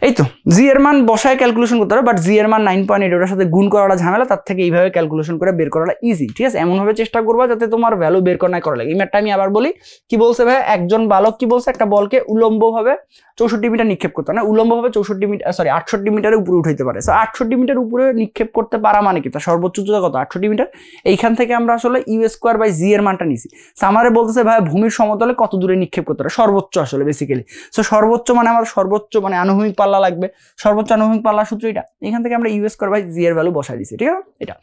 এই তো জি এর মান বসায় ক্যালকুলেশন করতে হবে, বাট জি এর মান 9.8, ওটার সাথে গুণ করাটা ঝামেলা, তার থেকে এইভাবে ক্যালকুলেশন করে বের করাটা ইজি, ঠিক আছে। এমন ভাবে চেষ্টা করবা যাতে তোমার ভ্যালু বের করা লাগে। এই ম্যাথটা আমি আবার বলি, কি বলছে ভাই, একজন বালক কি বলছে, একটা বলকে উলম্বভাবে 64 মিটার নিক্ষেপ করতে না, উলম্বভাবে 64 মিটার 68 মিটারের উপরে উঠাইতে পারে। সো 68 মিটার উপরে নিক্ষেপ করতে পারা মানে কি, তার সর্বোচ্চ উচ্চতা কত 68 মিটার। এইখান থেকে আমরা আসলে ইউ স্কোয়ার বাই জি এর মানটা নিছি। আমারে বলতেছে ভাই ভূমির সমতলে কত দূরে নিক্ষেপ করতে পারে, সর্বোচ্চ আসলে বেসিক্যালি। সো সর্বোচ্চ মানে আমার সর্বোচ্চ মানে আনুভূমিক পাল্লা লাগবে, সর্বোচ্চ আনুভূমিক পাল্লা সূত্র এটা, এখান থেকে আমরা ইউ স্কোয়ার বাই জি এর ভ্যালু বসাই দিছি, ঠিক আছে। এটা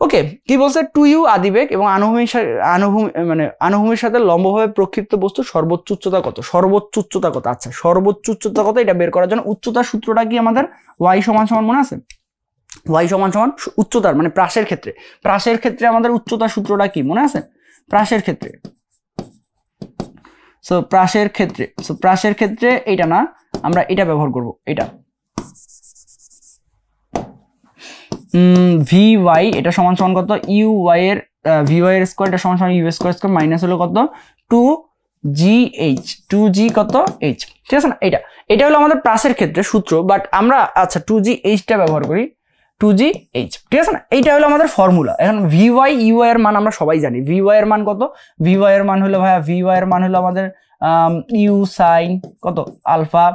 ওকে, কি বলছে 2u আদিবেগ এবং আনুভূমির সাথে লম্বভাবে প্রক্ষিপ্ত বস্তু সর্বোচ্চ উচ্চতা কত, সর্বোচ্চ উচ্চতা কত, আচ্ছা সর্বোচ্চ উচ্চতা কত এটা বের করার জন্য উচ্চতার সূত্রটা কি আমাদের y সমান সমান মনে আছে, y সমান সমান উচ্চতার মানে প্রাসের ক্ষেত্রে আমাদের উচ্চতার সূত্রটা কি মনে আছে, প্রাসের ক্ষেত্রে এটা না, আমরা এটা ব্যবহার করব, এটা vy এটা সমান সমান কত uy এর vy এর স্কয়ার এটা সমান সমান u স্কয়ার স্কয়ার মাইনাস হলো কত 2g কত h, ঠিক আছে না। এটা হলো আমাদের প্রাসের ক্ষেত্রে সূত্র, বাট আমরা আচ্ছা 2gh টা ব্যবহার করি, 2gh, ঠিক আছে না। এইটা হলো আমাদের ফর্মুলা। এখন vy uy এর মান আমরা সবাই জানি, vy এর মান কত, vy এর মান হলো ভাইয়া vy এর মান হলো আমাদের u sin কত alpha,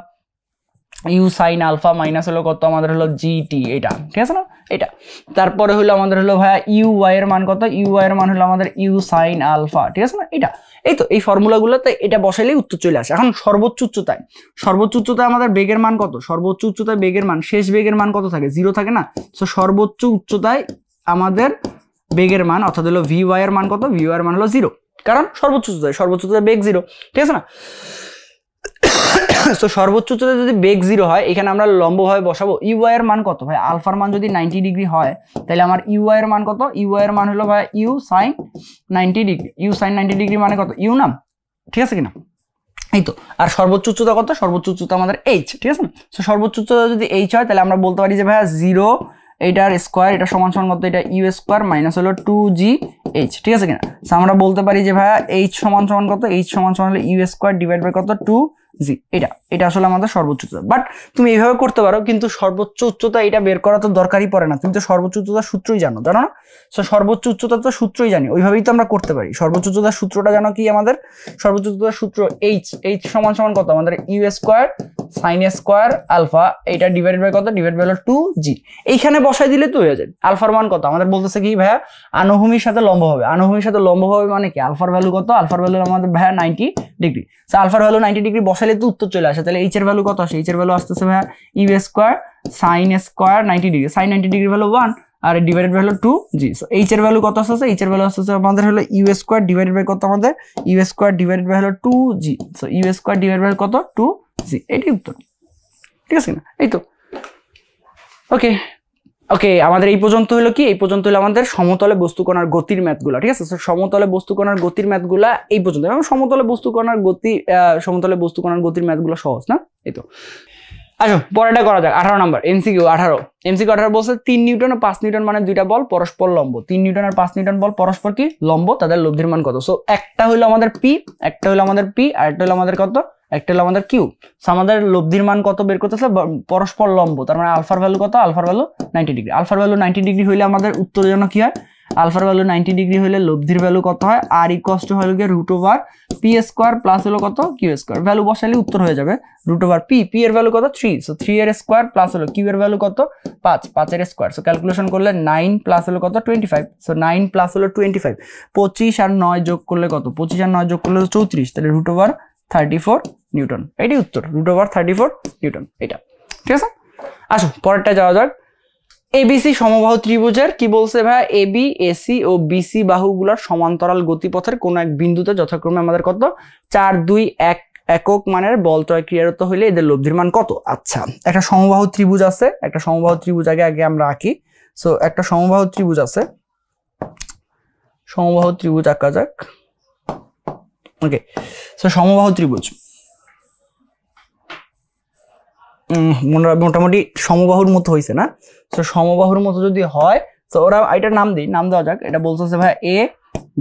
u sine alpha minus হলো কত আমাদের হলো জিটি, এটা ঠিক আছে না। এটা তারপরে হলো আমাদের হলো ভাইয়া ইউ ওয়াই এর মান কত, ইউ ওয়াই এর মান হলো আমাদের ইউ সাইন আলফা, ঠিক আছে না। এটা এই তো এই ফর্মুলাগুলোতে এটা বসাইলেই উত্তর চলে আসে। এখন সর্বোচ্চ উচ্চতায় আমাদের বেগের মান কত, সর্বোচ্চ উচ্চতায় বেগের মান, শেষ বেগের মান কত থাকে, 0 থাকে না। সো সর্বোচ্চ উচ্চতায় আমাদের বেগের মান অর্থাৎ হলো ভি ওয়াই এর মান কত, ভি ওয়াই এর মান হলো 0, কারণ সর্বোচ্চ উচ্চতায় বেগ 0, ঠিক আছে না। তো সর্বোচ্চ উচ্চতায় যদি বেগ 0 হয়, এখানে আমরা লম্বভাবে বসাবো ইউআই এর মান কত ভাই, আলফার মান যদি 90 ডিগ্রি হয় তাহলে আমার ইউআই এর মান কত, ইউআই এর মান হলো ভাই u sine 90 degree, u sine 90 degree মানে কত ইউ না, ঠিক আছে কিনা। এই তো আর সর্বোচ্চ উচ্চতা কত, সর্বোচ্চ উচ্চতা আমাদের এইচ, ঠিক আছে না। তো সর্বোচ্চ উচ্চতা যদি এইচ হয় তাহলে আমরা বলতে পারি যে ভাইয়া 0 এটার স্কোয়ার এটা সমান সমান কত, এটা ইউ স্কোয়ার মাইনাস হলো 2gh, ঠিক আছে কিনা। তো আমরা বলতে পারি যে ভাইয়া এইচ সমান সমান কত, এইচ সমান সমান হলো ইউ স্কোয়ার ডিভাইড বাই কত 2g, এটা আসলে আমাদের সর্বোচ্চ উচ্চতা। বাট তুমি এইভাবে করতে পারো, কিন্তু সর্বোচ্চ উচ্চতা এটা বের করা তো দরকারই পড়ে না, তুমি তো সর্বোচ্চ উচ্চতার সূত্রই জানো না। সো সর্বোচ্চ উচ্চতা তো সূত্রই জানি, ওইভাবেই তো আমরা করতে পারি। সর্বোচ্চ উচ্চতার সূত্রটা জানো কি আমাদের, সর্বোচ্চ উচ্চতার সূত্র এইচ সমান সমান কত আমাদের u square sine square alpha, এটা ডিভাইড বাই কত, ডিভাইড বাই হলো 2g। এইখানে বসাই দিলে তো হয়ে যায়। আলফার মান কত আমাদের বলতেছে কি ভাইয়া, আনুভূমির সাথে লম্ব হবে, আনুভূমির সাথে লম্ব হবে মানে কি, আলফার ভ্যালু কত, আলফার ভ্যালু আমাদের ভাইয়া 90 ডিগ্রি। সো আলফার ভ্যালু 90 ডিগ্রি বসাইলে তো উত্তর চলে আসে। তাহলে এইচ এর ভ্যালু কত আসে, এইচ এর ভ্যালু আসতেছে ভাইয়া u square sine square 90 degree, sine 90 degree value 1 আর ডিভাইডেড বাই হলো 2g। সো এইচ এর ভ্যালু কত আসছে, এইচ এর ভ্যালু আসছে আমাদের হলো ইউ স্কোয়ার ডিভাইডেড বাই কত, আমাদের ইউ স্কোয়ার ডিভাইডেড বাই হলো 2g। So u square divided by কত 2g, এটাই উত্তর, ঠিক আছে না। এই তো ওকে আমাদের এই পর্যন্ত হলো কি, এই পর্যন্ত হলো আমাদের সমতলে বস্তুকণার গতির ম্যাথগুলা, ঠিক আছে। সমতলে বস্তুকণার গতির ম্যাথগুলা এই পর্যন্ত, এবং সমতলে বস্তুকণার গতির ম্যাথগুলো সহজ না। এই তো আসো পরেরটা করা যাক 18 নাম্বার এমসিকিউ 18 বলছে 3 নিউটন ও 5 নিউটন মানে দুইটা বল পরস্পর লম্ব 3 নিউটন আর 5 নিউটন বল পরস্পর কি লম্ব তাদের লব্ধির মান কত সো একটা হলো আমাদের পি একটা হলো আমাদের পি আর একটা হলো আমাদের কত একটা হলো আমাদের কিউ সো আমাদের লব্ধির মান কত বের করতেছে পরস্পর লম্ব তার মানে আলফার ভ্যালু কত আলফার ভ্যালু 90 ডিগ্রি আলফার ভ্যালু 90 ডিগ্রি হইলে আমাদের উত্তরের জন্য কি হয় আলফার ভ্যালু 90 ডিগ্রি হইলে লব্ধির ভ্যালু কত হয় আর ইকুয়ালস টু হলো গিয়ে √ওভার পি স্কয়ার প্লাস হলো কত কিউ স্কয়ার ভ্যালু বসাইলে উত্তর হয়ে যাবে √ওভার পি এর ভ্যালু কত 3 সো 3 এর স্কয়ার প্লাস হলো কিউ এর ভ্যালু কত 5 এর স্কয়ার সো ক্যালকুলেশন করলে 9 প্লাস হলো কত 25 সো 9 প্লাস হলো 25 25 আর 9 যোগ করলে কত 25 আর 9 যোগ করলে 34 তাহলে √ওভার 34 নিউটন এটাই উত্তর √ওভার 34 নিউটন এটা ঠিক আছে আসো পরেরটা যাওয়া যাক এবিসি সমবাহু ত্রিভুজের কি বলছে ভাই এবি এসি ও বিসি বাহুগুলোর সমান্তরাল গতিপথের কোন এক বিন্দুতে যথাক্রমে আমাদের কত 4 2 1 একক মানের বল ত্রয় ক্রিয়ারত হইলে এদের লব্ধির মান কত আচ্ছা একটা সমবাহু ত্রিভুজ আছে একটা সমবাহু ত্রিভুজ আগে আমরা আঁকি সো একটা সমবাহু ত্রিভুজ আছে সমবাহু ত্রিভুজ আঁকা যাক ওকে সো সমবাহু ত্রিভুজ মোটামুটি সমবাহুর মতো হয়েছে না তো সমবাহুর মতো যদি হয় তো ওরা এটার নাম দেওয়া যাক এটা বলতেছে ভাই এ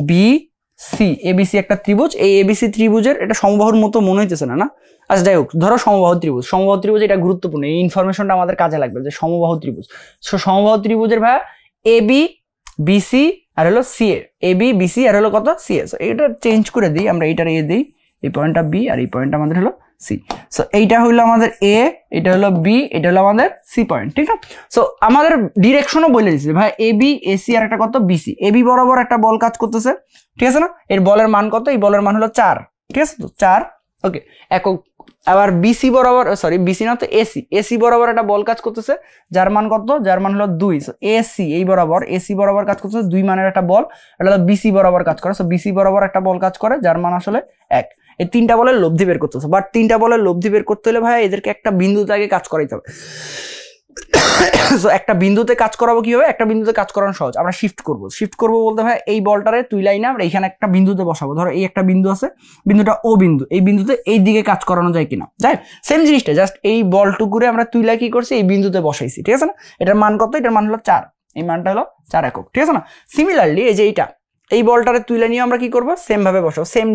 বি সি এবিসি একটা ত্রিভুজ এই এবিসি ত্রিভুজের এটা সমবাহুর মতো মনে হইতেছে না আচ্ছা যাই হোক ধরো সমবাহু ত্রিভুজ এটা গুরুত্বপূর্ণ এই ইনফরমেশনটা আমাদের কাজে লাগবে যে সমবাহু ত্রিভুজ সো সমবাহু ত্রিভুজের ভাই এ বি বিসি আর হলো সি এ বি বিসি আর হলো কত সি এ এটা চেঞ্জ করে দিই আমরা এইটার এ দিই এই পয়েন্টটা বি আর এই পয়েন্টটা আমাদের হলো সি সো এইটা হইলো আমাদের এ এটা হলো বি এটা হলো আমাদের সি পয়েন্ট ঠিক আছে সো আমাদের ডিরেকশনও বলে দিচ্ছে ভাই এ বি এসি আর একটা কত বিসি এ বি বরাবর একটা বল কাজ করতেছে ঠিক আছে না এর বলের মান কত এই বলের মান হলো 4 ঠিক আছে তো 4 ওকে একক আবার বিসি বরাবর সরি বিসি না তো এসি বরাবর একটা বল কাজ করতেছে যার মান কত যার মান হলো 2 সো এসি বরাবর কাজ করতেছে 2 মানের একটা বল এটা হলো বিসি বরাবর কাজ করে সো বিসি বরাবর একটা বল কাজ করে যার মান আসলে 1 এই তিনটা বলের লব্ধি বের করতেছে বাট তিনটা বলের লব্ধি বের করতে হলে ভাই এদেরকে একটা বিন্দুতে আগে কাজ করাইতে হবে সো একটা বিন্দুতে কাজ করাবো কি হবে একটা বিন্দুতে কাজ করানো সহজ আমরা শিফট করব বলতে ভাই এই বলটারে তুই লাইনা আমরা এখানে একটা বিন্দুতে বসাবো ধরো এই একটা বিন্দু আছে বিন্দুটা ও বিন্দু এই বিন্দুতে এই দিকে কাজ করানো যায় কিনা যাই সেম জিনিসটা জাস্ট এই বলটুকুরে আমরা তুইলা কি করছি এই বিন্দুতে বসাইছি ঠিক আছে না এটার মান কত এটার মান হলো 4 এই মানটা হলো 4 একক ঠিক আছে না সিমিলারলি এই যে এইটা এই বলটারে তুলে নিয়ে আমরা কি করব সেম ভাবে বসাবো সেম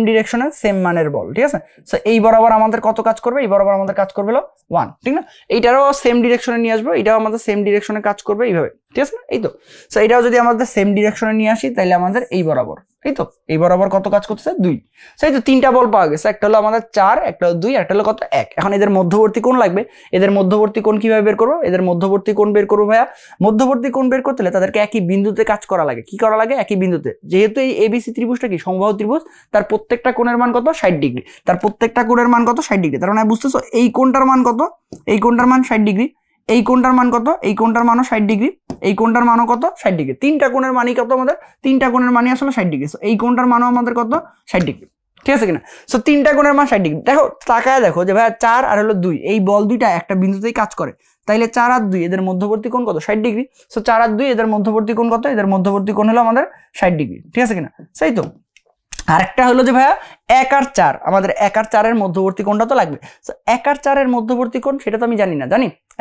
ডিরেকশনে সেম মানের বল ঠিক আছে সো এই বরাবর আমাদের কত কাজ করবে এই বরাবর আমাদের কাজ করবে হলো 1 ঠিক না এইটারও সেম ডিরেকশনে নিয়ে আসবো এটাও আমাদের সেম ডিরেকশনে কাজ করবে এইভাবে ঠিক আছে না এই তো সো এটাও যদি আমাদের সেম ডিরেকশনে নিয়ে আসি তাহলে আমাদের এই বরাবর এই তো এই বরাবর কত কাজ করতেছে 2 সো এই তো তিনটা বল পাওয়া গেছে একটা হলো আমাদের 4 একটা হলো 2 একটা হলো কত 1 এখন এদের মধ্যবর্তী কোণ লাগবে এদের মধ্যবর্তী কোণ কিভাবে বের করব এদের মধ্যবর্তী কোণ বের করব ভাইয়া মধ্যবর্তী কোণ বের করতে হলে তাদেরকে একই বিন্দুতে কাজ করা লাগে কি করা লাগে একই বিন্দুতে যেহেতু এই এবিসি ত্রিভুজটা কি সমবাহু ত্রিভুজ তার প্রত্যেকটা কোণের মান কত 60 ডিগ্রি তার প্রত্যেকটা কোণের মান কত 60 ডিগ্রি তার মানে বুঝতেছো এই কোণটার মান কত এই কোণটার মান 60 ডিগ্রি এই কোণটার মান কত এই কোণটার মানও 60 ডিগ্রি এই কোণটার মানও কত 60 ডিগ্রি তিনটা কোণের মানই কত আমাদের তিনটা কোণের মানই আসলে 60 ডিগ্রি সো এই কোণটার মানও আমাদের কত 60 ডিগ্রি ঠিক আছে কিনা সো তিনটা কোণের মান 60 ডিগ্রি দেখো তাকায় দেখো যে ভাই 4 আর হলো 2 এই বল দুইটা একটা বিন্দুতেই কাজ করে তাইলে 4 আর 2 এদের মধ্যবর্তী কোণ কত 60 ডিগ্রি সো 4 আর 2 এদের মধ্যবর্তী কোণ কত এদের মধ্যবর্তী কোণ হলো আমাদের 60 ডিগ্রি ঠিক আছে কিনা সেই তো আরেকটা হলো যে ভাইয়া 1 আর 4 আমাদের 1 আর 4 এর মধ্যবর্তী কোণটা তো লাগবে সো 1 আর 4 এর মধ্যবর্তী কোণ সেটা তো আমি জানি না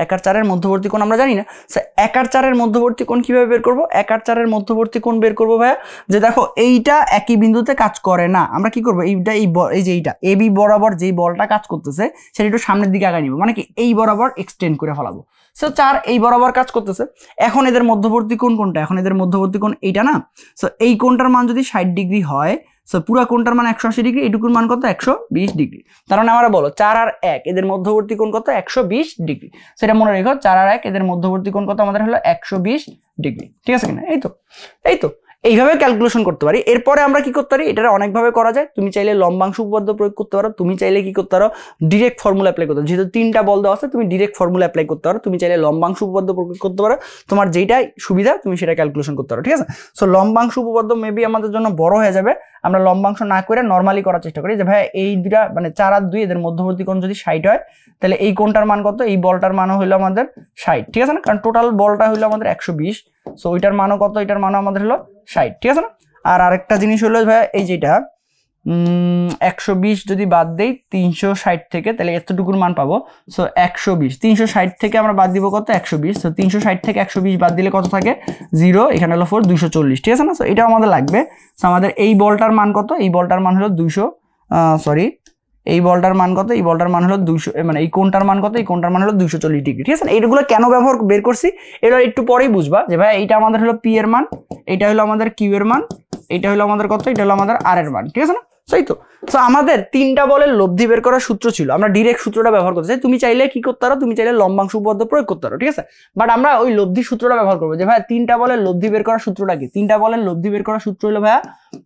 1 আর 4 এর মধ্যবর্তী কোণ আমরা জানি না সো 1 আর 4 এর মধ্যবর্তী কোণ কিভাবে বের করব 1 আর 4 এর মধ্যবর্তী কোণ বের করব ভাইয়া যে দেখো এইটা একই বিন্দুতে কাজ করে না আমরা কি করব এইটা এই যে এইটা এবি বরাবর যেই বলটা কাজ করতেছে সেটা একটু সামনের দিকে আগায় নিব মানে কি এই বরাবর এক্সটেন্ড করে ফেলাবো সো 4 এই বরাবর কাজ করতেছে এখন এদের মধ্যবর্তী কোণ কোনটা এখন এদের মধ্যবর্তী কোণ এইটা না সো এই কোণটার মান যদি 60 ডিগ্রি হয় সো পুরো কোণটার মান 180 ডিগ্রি এইটুকুর মান কত 120 ডিগ্রি তার মানে আমরা বলো 4 আর 1 এদের মধ্যবর্তী কোণ কত 120 ডিগ্রি সেটা মনে রেখো 4 আর 1 এদের মধ্যবর্তী কোণ কত আমাদের হলো 120 ডিগ্রি ঠিক আছে কিনা এই তো এইভাবে ক্যালকুলেশন করতে পারি এরপরে আমরা কি করতে পারি এটা অনেকভাবে করা যায় তুমি চাইলে লম্বাংশ উপপাদ্য প্রয়োগ করতে পারো তুমি চাইলে কি করতে পারো ডাইরেক্ট ফর্মুলা অ্যাপ্লাই করতে পারো যেহেতু তিনটা বল দেওয়া আছে তুমি ডাইরেক্ট ফর্মুলা অ্যাপ্লাই করতে পারো তুমি চাইলে লম্বাংশ উপপাদ্য প্রয়োগ করতে পারো তোমার যেটাই সুবিধা তুমি সেটা ক্যালকুলেশন করতে পারো ঠিক আছে সো লম্বাংশ উপপাদ্য মেবি আমাদের জন্য বড় হয়ে যাবে আমরা লম্বাংশ না করে নরমালি করার চেষ্টা করি যে ভাই এই দুটা মানে 4 আর 2 এদের মধ্যবর্তী কোণ যদি 60 হয় তাহলে এই কোণটার মান কত এই বলটার মানও হলো আমাদের 60 ঠিক আছে না কারণ টোটাল বলটা হলো আমাদের 120 সো ওইটার মানও কত এটার মানও আমাদের হলো 60 ঠিক আছে না আর আরেকটা জিনিস হলো ভাই এই যেটা 120 যদি বাদ দেই 360 থেকে, তাহলে এতটুকুর মান পাবো। সো 120, 360 থেকে আমরা বাদ দিব কত, 120। সো 360 থেকে 120 বাদ দিলে কত থাকে, 0, এখানে হলো 4, 240, ঠিক আছে না। সো এটাও আমাদের লাগবে। সো আমাদের এই বলটার মান কত, এই বলটার মান হলো 200, এই বলটার মান কত, এই বলটার মান হলো 200, মানে এই কোণটার মান কত, এই কোণটার মান হলো 240 ডিগ্রি, ঠিক আছে না। এইগুলো কেন ব্যবহার বের করছি এটা একটু পরেই বুঝবা, যে ভাই এইটা আমাদের হলো পি এর মান, এটা হলো আমাদের কিউ এর মান, এটা হলো আমাদের কত, এটা হলো আমাদের আর এর মান, ঠিক আছে না। তাই তো। সো আমাদের তিনটা বলের লব্ধি বের করার সূত্র ছিল, আমরা ডিরেক্ট সূত্রটা ব্যবহার করতে চাই। তুমি চাইলে কি করতে পারো, তুমি চাইলে লম্বাংশ উপপাদ্য প্রয়োগ করতে পারো, ঠিক আছে। বাট আমরা ওই লব্ধি সূত্রটা ব্যবহার করবো, যে ভাই তিনটা বলের লব্ধি বের করার সূত্রটা কি। তিনটা বলের লব্ধি বের করার সূত্র হলো ভাইয়া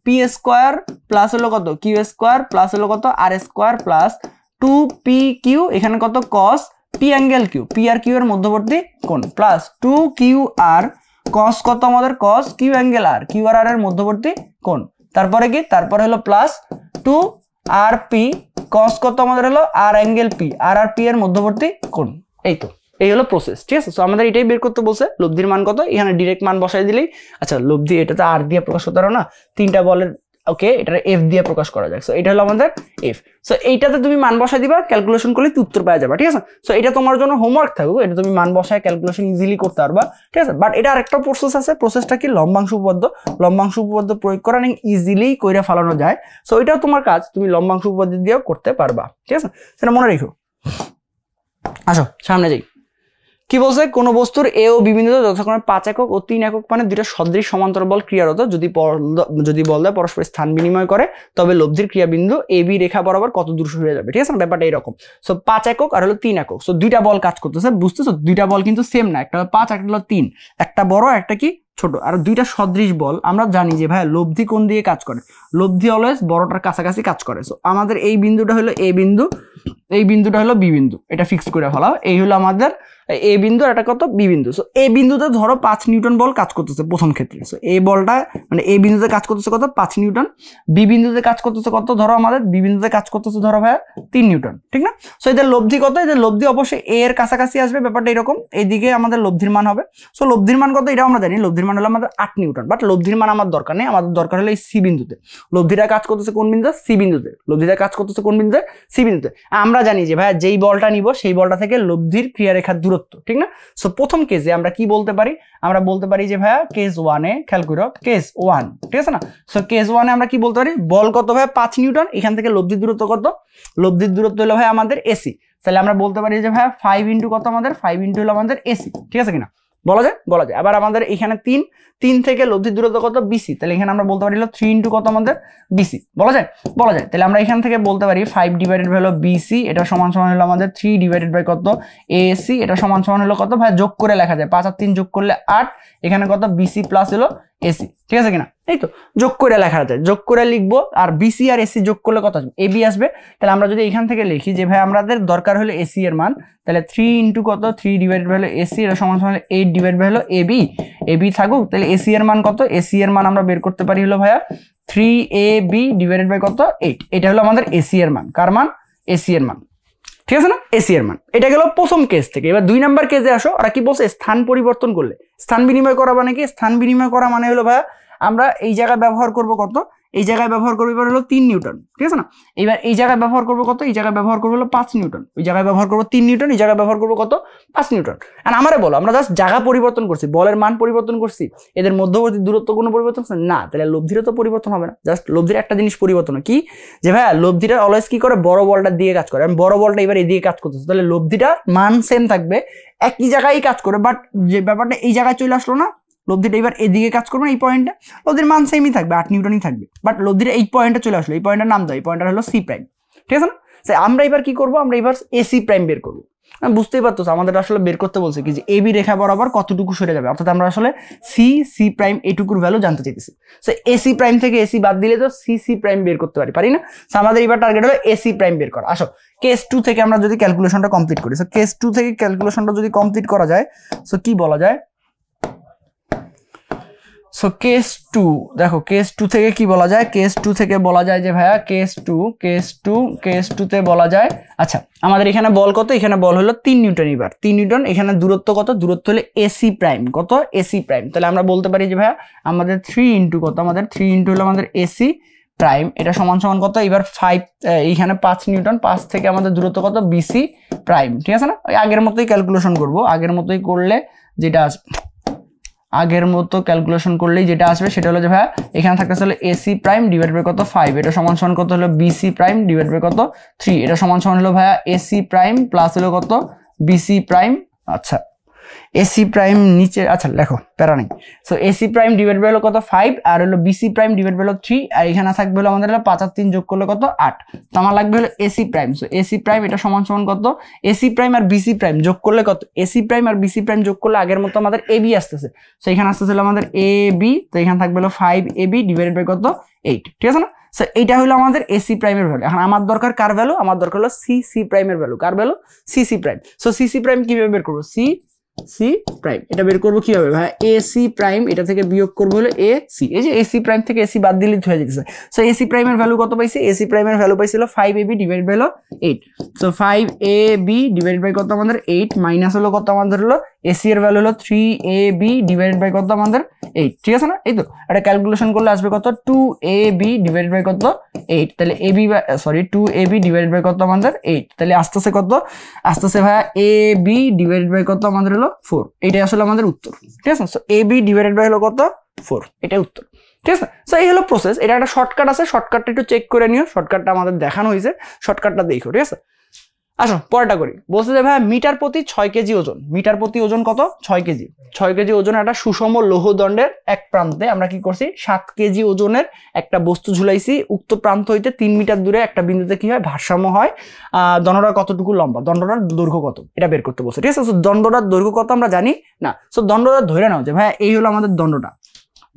পি স্কোয়ার প্লাস হলো কত, কিউ স্কোয়ার প্লাস হলো কত, আর স্কোয়ার প্লাস 2pq, এখানে কত cos p angle q, p আর কিউ এর মধ্যবর্তী কোণ, প্লাস 2qr cos কত আমাদের, cos q angle r, q আর এর মধ্যবর্তী কোণ। তারপরে কি, তারপরে হলো প্লাস 2rp cos কত আমাদের হলো আর অ্যাঙ্গেল পি, আর পি এর মধ্যবর্তী কোণ। এই তো, এই হলো প্রসেস, ঠিক আছে। সো আমাদের এটাই বের করতে বলছে, লব্ধির মান কত, এখানে ডিরেক্ট মান বসাই দিলেই। আচ্ছা, লব্ধি এটা তো আর দিয়ে প্রকাশ করতে পারো না, তিনটা বলের ওকে, এটা এফ দিয়ে প্রকাশ করা যায়। সো এটা হলো আমাদের এফ। সো এইটাতে তুমি মান বসাই দিবা, ক্যালকুলেশন করলে উত্তর পাওয়া যাবে, ঠিক আছে। সো এটা তোমার জন্য হোমওয়ার্ক থাকবে, এটা তুমি মান বসায় ক্যালকুলেশন ইজিলি করতে পারবা, ঠিক আছে। বাট এটা আরেকটা প্রসেস আছে, প্রসেসটা কি, লম্বাংশ উপপাদ্য। লম্বাংশ উপপাদ্য প্রয়োগ করা নিয়ে ইজিলি কইরা ফেলানো যায়। সো এটাও তোমার কাজ, তুমি লম্বাংশ উপপাদ্য দিয়েও করতে পারবা, ঠিক আছে। সেটা মনে রেখো। আসো সামনে যাই। কি বলছে, কোন বস্তুর এ ও বি বিন্দুতে যথাক্রমে 5 একক ও 3 একক মানে দুইটা সদৃশ সমান্তরাল বল ক্রিয়ারত, যদি বল দেয় পরস্পর স্থান বিনিময় করে, তবে লব্ধির ক্রিয়া বিন্দু এ বি রেখা বরাবর কত দূর হয়ে যাবে, ঠিক আছে। ব্যাপারটা এরকম। সো 5 একক আর হলো 3 একক, সো দুইটা বল কাজ করতেছে, বুঝতেছো। দুইটা বল কিন্তু সেম না, একটা হলো 5, একটা হলো 3, একটা বড় একটা কি ছোট। আর দুইটা সদৃশ বল, আমরা জানি যে ভাই লব্ধি কোণ দিয়ে কাজ করে, লব্ধি অলওয়েজ বড়টার কাছাকাছি কাজ করে। সো আমাদের এই বিন্দুটা হলো এ বিন্দু, এই বিন্দুটা হলো বি বিন্দু, এটা ফিক্সড করে ফেলাও। এই হলো আমাদের এ বিন্দু, আর এটা কত, বি বিন্দু। সো এ বিন্দুতে ধরো 5 নিউটন বল কাজ করতেছে প্রথম ক্ষেত্রে। সো এই বলটা মানে এ বিন্দুতে কাজ করতেছে কত, 5 নিউটন। বি বিন্দুতে কাজ করতেছে কত, ধরো আমাদের বি বিন্দুতে কাজ করতেছে ধরো ভাই 3 নিউটন, ঠিক না। সো এদের লব্ধি কত, এদের লব্ধি অবশ্যই এ এর কাছাকাছি আসবে, ব্যাপারটা এরকম। এইদিকে আমাদের লব্ধির মান হবে। সো লব্ধির মান কত, এটা আমরা জানি, লব্ধির মান হলো আমাদের 8 নিউটন। বাট লব্ধির মান আমার দরকার নেই, আমাদের দরকার হলো এই সি বিন্দুতে। লব্ধিটা কাজ করতেছে কোন বিন্দুতে, সি বিন্দুতে। লব্ধিটা কাজ করতেছে কোন বিন্দুতে, সি বিন্দুতে। আমরা জানি যে ভাই যেই বলটা নিব সেই বলটা থেকে লব্ধির ক্রিয়ারেখার দূরত্ব, ঠিক না। সো প্রথম কেসে আমরা কি বলতে পারি, আমরা বলতে পারি যে ভাইয়া কেস 1 এ, খেয়াল করো কেস 1, ঠিক আছে না। সো কেস 1 এ আমরা কি বলতে পারি, বল কত ভাই 5 নিউটন, এখান থেকে লব্ধির দূরত্ব কত, লব্ধির দূরত্ব হলো ভাই আমাদের এসি। তাহলে আমরা বলতে পারি যে ভাই 5 ইন্টু কত আমাদের, 5 ইন্টু হলো আমাদের এসি, ঠিক আছে কিনা, বলা যায়, বলা যায়। আবার আমাদের এখানে 3 থেকে লব্ধির দূরত্ব কত, বিসি। তাহলে এখানে আমরা বলতে পারি 3 ইন্টু কত আমাদের, বিসি, বলা যায়, বলা যায়। তাহলে আমরা এখান থেকে বলতে পারি 5 ডিভাইডেড বাই হলো বিসি, এটা সমান সমান হলো আমাদের 3 ডিভাইডেড বাই কত, এসি, এটা সমান সমান হলো কত ভাই, যোগ করে লেখা যায় 5 আর 3 যোগ করলে 8, এখানে কত, বিসি প্লাস হলো এসি, ঠিক আছে কিনা। এই তো যোগ করে লেখা যায়, যোগ করে লিখবো। আর বিসি আর এসি যোগ করলে কত আসবে, এবি আসবে। তাহলে আমরা যদি এখান থেকে লিখি যে ভাই আমাদের দরকার হলো এসি এর মান, তাহলে 3 ইন্টু কত, 3 ডিভাইডেড বাই হলো এসি, এটা সমান সমান 8 ডিভাইডেড বাই হলো এবি, এবি থাকুক। তাহলে এসি এর মান কত, এসি এর মান আমরা বের করতে পারি হলো ভাইয়া 3ab ডিভাইডেড বাই কত, 8। এটা হলো আমাদের এসি এর মান, কার মান, এসি এর মান, ঠিক আছে না, এসি এর মান। এটা গেল প্রথম কেস থেকে। এবার 2 নাম্বার কেসে আসো। ওরা কি বলছে, স্থান পরিবর্তন করলে, স্থান বিনিময় করা মানে কি, স্থান বিনিময় করা মানে হলো ভাইয়া আমরা এই জায়গায় ব্যবহার করব কত, এই জায়গায় ব্যবহার করবো এবার হলো 3 নিউটন, ঠিক আছে না। এবার এই জায়গায় ব্যবহার করবো কত, এই জায়গায় ব্যবহার করবো হলো 5 নিউটন, ওই জায়গায় ব্যবহার করবো 3 নিউটন, এই জায়গায় ব্যবহার করবো কত, 5 নিউটন। আর আমারে বলো, আমরা জাস্ট জায়গা পরিবর্তন করছি, বলের মান পরিবর্তন করছি, এদের মধ্যবর্তী দূরত্ব কোনো পরিবর্তন না, তাহলে লব্ধিরও তো পরিবর্তন হবে না। জাস্ট লব্ধির একটা জিনিস পরিবর্তন কি, যে ভাইয়া লব্ধিটা অলওয়েজ কি করে, বড় বলটা দিয়ে কাজ করে। আমি বড় বলটা এবার এদিকে কাজ করতেছি, তাহলে লব্ধিটা মান সেম থাকবে, একই জায়গায় কাজ করে। বাট যে ব্যাপারটা এই জায়গায় চলে আসলো না, লব্ধিটা এবার এদিকে কাজ করবো, এই পয়েন্টে লব্ধির মান সেমই থাকবে, 8 নিউটনই থাকবে। বাট লব্ধিটা এই পয়েন্টে চলে আসলো, এই পয়েন্টের নাম দাও, এই পয়েন্টটা হলো সি প্রাইম, ঠিক আছে না। আমরা এবার কি করবো, আমরা এবার এসি প্রাইম বের করবো। বুঝতেই পারতো আমাদের আসলে বের করতে বলছে কি, যে এবি রেখা বরাবর কতটুকু সরে যাবে, অর্থাৎ আমরা আসলে সি প্রাইম এটুকুর ভ্যালু জানতে চাইতেছি। সো এসি প্রাইম থেকে এসি বাদ দিলে তো সি প্রাইম বের করতে পারি না। সো আমাদের এবার টার্গেট হলো এসি প্রাইম বের করা। আসো কেস 2 থেকে আমরা যদি ক্যালকুলেশনটা কমপ্লিট করি, সো কেস 2 থেকে ক্যালকুলেশনটা যদি কমপ্লিট করা যায়, সো কি বলা যায়, সো কেস 2 দেখো, কেস 2 থেকে কি বলা যায়, কেস 2 থেকে বলা যায় যে ভাইয়া কেস 2 তে বলা যায়, আচ্ছা আমাদের এখানে বল কত, এখানে বল হলো 3 নিউটন। এবার 3 নিউটন, এখানে দূরত্ব কত, দূরত্ব হলো এসি প্রাইম, কত, এসি প্রাইম। তাহলে আমরা বলতে পারি যে ভাইয়া আমাদের 3 ইন্টু কত, আমাদের 3 ইন্টু হলো আমাদের এসি প্রাইম এটা সমান সমান কত, এবার 5 এইখানে 5 নিউটন, 5 থেকে আমাদের দূরত্ব কত বিসি প্রাইম, ঠিক আছে না? ওই আগের মতোই ক্যালকুলেশন করব, আগের মতোই করলে যেটা আসবে, আগের মতো ক্যালকুলেশন করলেই যেটা আসবে সেটা হলো যে ভাই এখানে থাকতেছে হলো এসি প্রাইম ডিভাইড বাই কত 5, এটা সমান সমান কত হলো বিসি প্রাইম ডিভাইড বাই কত 3, এটা সমান সমান হলো ভাইয়া এসি প্রাইম প্লাস হলো কত বিসি প্রাইম। আচ্ছা এসি প্রাইম নিচে, আচ্ছা লেখো প্যারা নেই। So AC prime divide by হলো কত 5 আর হলো বিসি প্রাইম ডিভাইড বাই হলো 3, আর এখানে থাকবে হলো আমাদের হলো 5 আর 3 যোগ করলে কত 8, তো আমার লাগবে হলো AC prime. So AC prime এটা সমান সমান কত, এসি প্রাইম আর বিসি প্রাইম যোগ করলে কত, এসি প্রাইম আর বিসি প্রাইম যোগ করলে আগের মতো আমাদের এবি আসতেছে, সো এখানে আসতেছে হলো আমাদের এবি, তো এখানে থাকবে হলো 5 এবি ডিভাইডেড বাই কত 8, ঠিক আছে না? সো এইটা হলো আমাদের এসি প্রাইমের ভ্যালু। এখন আমার দরকার কার ভ্যালু, আমার দরকার হলো সিসি প্রাইমের ভ্যালু, কার value CC prime. So CC prime কিভাবে বের করবো, সি প্রাইম এটা বের করবো কিভাবে ভাই, এসি প্রাইম এটা থেকে বিয়োগ করবো হলো এসি, এই যে এসি প্রাইম থেকে এসি বাদ দিলে হয়ে যেতেছে। সো এসি প্রাইমের ভ্যালু কত পাইছি, এসি প্রাইমের ভ্যালু পাইছিল 5 এবি ডিভাইড বাই হলো 8, সো 5 এবি ডিভাইড বাই কত আমাদের 8 মাইনাস হলো কত আমাদের হলো এসি এর ভ্যালু হলো 3 এবি ডিভাইড বাই কত আমাদের 8, ঠিক আছে না? এই তো এটা ক্যালকুলেশন করলে আসবে কত 2 এবি ডিভাইড বাই কত 8, তাহলে AB sorry 2 AB divide by কত আমাদের 8, তাহলে আসতেছে কত, আসতেছে ভাইয়া এবি ডিভাইড বাই কত আমাদের হলো 4, এটাই আসলে আমাদের উত্তর, ঠিক আছে? সো এবি ডিভাইডেড বাই হলো কত 4, এটাই উত্তর, ঠিক আছে? সো এই হলো প্রসেস, এটা একটা শর্টকাট আছে, শর্টকাটটা একটু চেক করে নিও, শর্টকাটটা আমাদের দেখানো হয়েছে, শর্টকাটটা দেখো, ঠিক আছে? আসো পরেরটা করি, বলছে যে ভাই মিটার প্রতি 6 কেজি ওজন, মিটার প্রতি ওজন কত 6 কেজি, 6 কেজি ওজন একটা সুষম লৌহদণ্ডের এক প্রান্তে আমরা কি করছি 7 কেজি ওজনের একটা বস্তু ঝুলাইছি, উক্ত প্রান্ত হইতে 3 মিটার দূরে একটা বিন্দুতে কি হয় ভারসাম্য হয়, দণ্ডটা কতটুকু লম্বা, দণ্ডটার দৈর্ঘ্য কত এটা বের করতে বলছে, ঠিক আছে? সো দণ্ডটার দৈর্ঘ্য কত আমরা জানি না, সো দণ্ডটা ধরে নাও যে ভাই এই হলো আমাদের দণ্ডটা,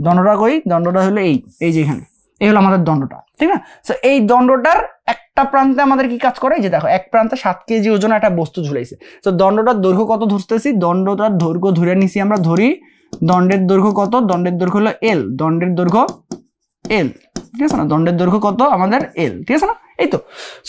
দণ্ডটা কই, দণ্ডটা হলো এই যে এখানে, এই হলো আমাদের দণ্ডটা, ঠিক না? সো এই দণ্ডটার একটা প্রান্তে আমাদের কি কাজ করে, যে দেখো এক প্রান্তে 7 কেজি ওজন একটা বস্তু ঝুলাইছে, তো দণ্ডটার দৈর্ঘ্য কত ধরতেছি, দণ্ডটার দৈর্ঘ্য ধরে নিছি আমরা, ধরি দণ্ডের দৈর্ঘ্য কত, দণ্ডের দৈর্ঘ্য হলো এল, দণ্ডের দৈর্ঘ্য এল, ঠিক আছে না? দণ্ডের দৈর্ঘ্য কত আমাদের এল, ঠিক আছে না? এই তো